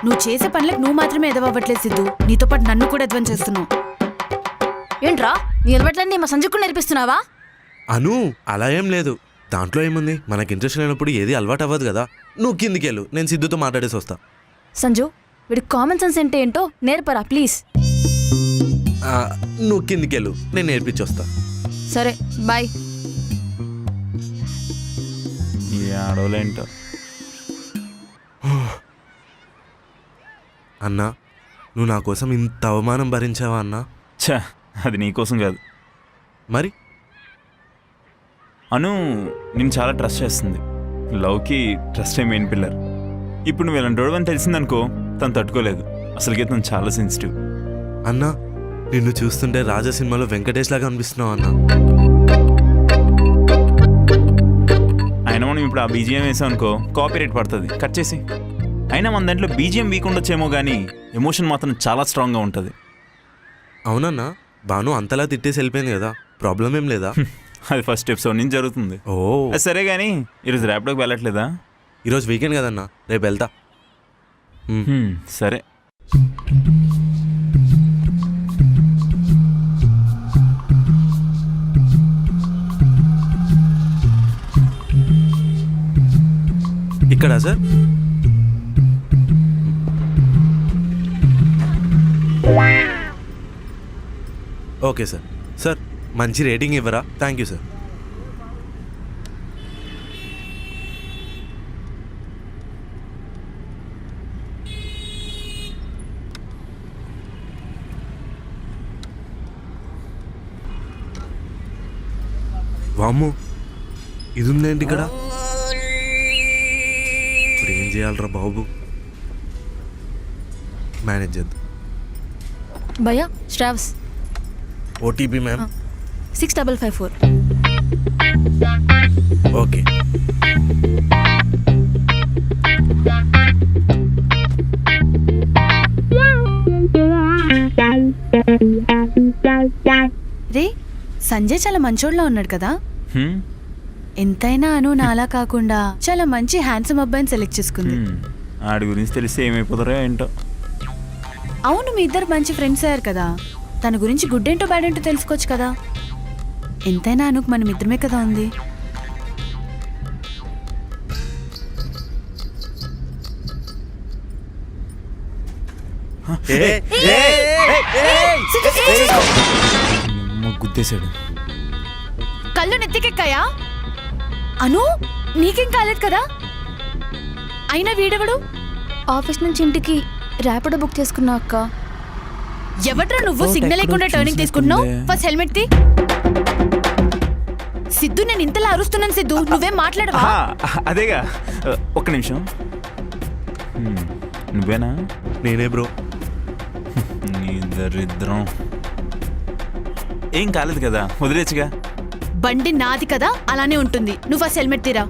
నువ్వు చేసే పనులకు నువ్వు మాత్రమే ఎదవవ్వట్లేదు సిద్ధు, నీతో పాటు నన్ను కూడా ఎదవని చేస్తున్నావు. ఏంట్రా నీ ఎదవట్లన్నీ మా సంజయ్ కూడా నేర్పిస్తున్నావా? అను, అలా ఏం లేదు. దాంట్లో ఏముంది, మనకి ఇంట్రెస్ట్ లేనప్పుడు ఏది అలవాటు అవ్వదు కదా. నువ్వు కిందికి వెళ్ళు, నేను సిద్ధుతో మాట్లాడేసి వస్తా. సంజు, వీడి కామన్ సెన్స్ అంటే ఏంటో నేర్పరా ప్లీజ్. నువ్వు కిందికి వెళ్ళు, నేను నేర్పించి వస్తా. సరే బాయ్. ఈ ఆడోలేంటో. అన్నా, నువ్వు నా కోసం ఇంత అవమానం భరించావా అన్నా? ఛా, అది నీకోసం కాదు. మరి అను నేను చాలా ట్రస్ట్ చేస్తుంది. లవ్కి ట్రస్ట్ ఏ మెయిన్ పిల్లర్. ఇప్పుడు నువ్వు ఇలాంటి అని తెలిసిందనుకో, తను తట్టుకోలేదు. అసలుకే తను చాలా సెన్సిటివ్. అన్నా, నిన్ను చూస్తుంటే రాజా సినిమాలో వెంకటేష్ లాగా అనిపిస్తున్నావు అన్నా. అయినా మనం ఇప్పుడు ఆ బీజిఎం వేసాం అనుకో, కాపీరైట్ పడుతుంది, కట్ చేసి. అయినా మన దాంట్లో బీజిఎం వీక్ ఉండొచ్చేమో, కానీ ఎమోషన్ మాత్రం చాలా స్ట్రాంగ్గా ఉంటుంది. అవునన్నా, బాను అంతలా తిట్టేసి వెళ్ళిపోయింది కదా, ప్రాబ్లం ఏం లేదా? అది ఫస్ట్ ఎపిసోడ్ నుంచి జరుగుతుంది. ఓ అది సరే కానీ ఈరోజు ర్యాపిడోకి వెళ్ళట్లేదా? ఈరోజు వీకెండ్ కదన్నా, రేపు వెళ్తా. సరే. ఇక్కడ సార్? Okay sir. సార్ మంచి రేటింగ్ ఇవ్వరా? Thank you sir. వామ్ము, ఇది ఉందేంటి ఇక్కడ? ఇప్పుడు ఏం చేయాలరా బాబు? మేనేజ్ చేద్దాం. భయ్యా స్ట్రావ్స్ ఓటీపీ మ్యామ్. 6554. ఓకే. రే, సంజయ్ చాలా మంచోళ్ళ ఉన్నాడు కదా. ఎంతైనా అను నాలా కాకుండా చాలా మంచి హ్యాండ్సమ్ అబ్బాయిని సెలెక్ట్ చేసుకుంది. ఆడి గురించి తెలిస్తే ఏమైపోతారో ఏంటో. అవును, మీ ఇద్దరు మంచి ఫ్రెండ్స్ అయ్యారు కదా, తన గురించి గుడ్ ఏంటో బ్యాడ్ ఏంటో తెలుసుకోవచ్చు కదా. ఎంతైనా అనుకు మనం ఇద్దరమే కదా ఉంది. గుద్దేశాడు. కళ్ళు నెత్తికెక్కాయా? అను, నీకేం కాలేదు కదా? అయినా వీడెవడు? ఆఫీస్ నుంచి ఇంటికి ర్యాపిడో బుక్ చేసుకున్నా అక్క. ఎవట్రా నువ్వు సిగ్నల్ లేకుండా టర్నింగ్ తీసుకుంటున్నావు? ఫస్ట్ హెల్మెట్ తీ. సిద్ధు, నేను ఇంతలా అరుస్తున్నాను సిద్ధు, నువ్వేం మాట్లాడవా? అదేగా, ఒక్క నిమిషం. నువ్వేనా? నేనే బ్రో. నీ దరిద్రం. ఏం కాలేదు కదా, వదిలేచ్చుగా. బండి నాది కదా, అలానే ఉంటుంది. నువ్వు ఫస్ట్ హెల్మెట్ తీరా.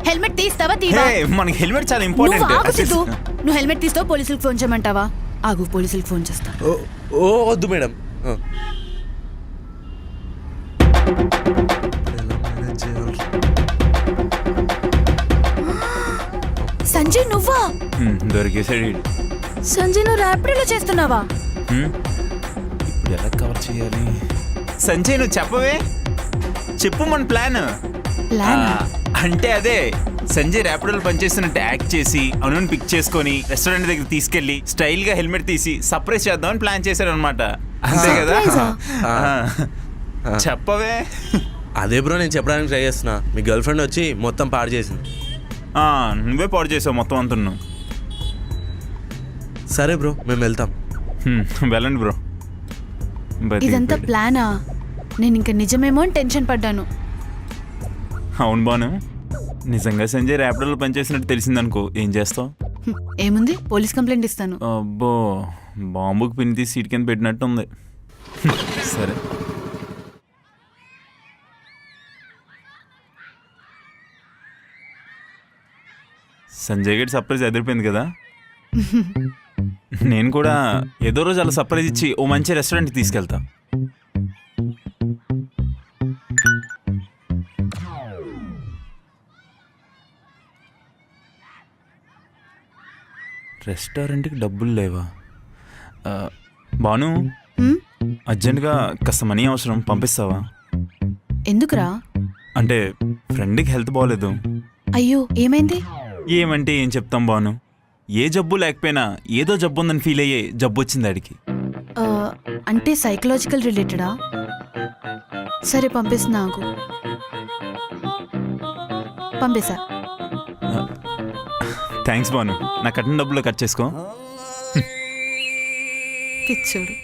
హెల్మెట్ తీస్తావా తీవా? మనకి హెల్మెట్ చాలా నువ్వు ఇంపార్టెంట్. ఆగు సిద్ధు. నువ్వు హెల్మెట్ తీస్తావు, పోలీసులకు ఫోన్ చేయమంటావా? ఆగు, పోలీసులకు ఫోన్ చేస్తా. ఓ వద్దు మేడం. సంజయ్, నువ్వా? దొరికేసాడు. సంజయ్, నువ్వు ర్యాపిడోలో చేస్తున్నావా? ఇప్పుడు ఎలా కవర్ చేయాలి? సంజయ్ నువ్వు చెప్పవే, చెప్పు మన ప్లాన్. అంటే అదే, సంజయ్ ర్యాపిడోలో పనిచేస్తున్నట్టు యాక్ట్ చేసి అవును పిక్ చేసుకొని రెస్టారెంట్ దగ్గర తీసుకెళ్లి స్టైల్ గా హెల్మెట్ తీసి సర్ప్రైజ్ చేద్దామని ప్లాన్ చేశారు అనమాట. అంతే కదా? చెప్పవే. అదే బ్రో నేను చెప్పడానికి ట్రై చేస్తున్నా. మీ గర్ల్ ఫ్రెండ్ వచ్చి మొత్తం పాడు చేసింది. నువ్వే పాడు చేసావు మొత్తం అంటున్నావు. సరే బ్రో, మేము వెళ్తాం. వెళ్ళండి బ్రో. ఇదంతా ప్లానా? నేను ఇంకా నిజమేమో అని టెన్షన్ పడ్డాను. అవును బాను, నిజంగా సంజయ్ ర్యాపిడోలో పనిచేసినట్టు తెలిసిందనుకో, ఏం చేస్తావు? ఏముంది, పోలీస్ కంప్లైంట్ ఇస్తాను. అబ్బో, బాంబుకి పిన్ తీసి సీట్ కింద పెట్టినట్టు ఉంది. సరే. సంజయ్ గడి సర్ప్రైజ్ ఎదిరిపోయింది కదా. నేను కూడా ఏదో రోజు అలా సర్ప్రైజ్ ఇచ్చి ఓ మంచి రెస్టారెంట్కి తీసుకెళ్తా. రెస్టారెంట్కి డబ్బులు లేవా? బాను, అర్జెంటుగా కాస్త మనీ అవసరం, పంపిస్తావా? ఎందుకురా? అంటే ఫ్రెండ్కి హెల్త్ బాగోలేదు. అయ్యో, ఏమైంది? ఏమంటే ఏం చెప్తాం బాను, ఏ జబ్బు లేకపోయినా ఏదో జబ్బు ఉందని ఫీల్ అయ్యే జబ్బు వచ్చింది ఆడికి. అంటే సైకలాజికల్ రిలేటెడా? సరే, పంపిస్తున్నా, నాకు పంపిస్తా. థ్యాంక్స్ బాను, నా కట్టిన డబ్బులో కట్ చేసుకో. పిచ్చోడు.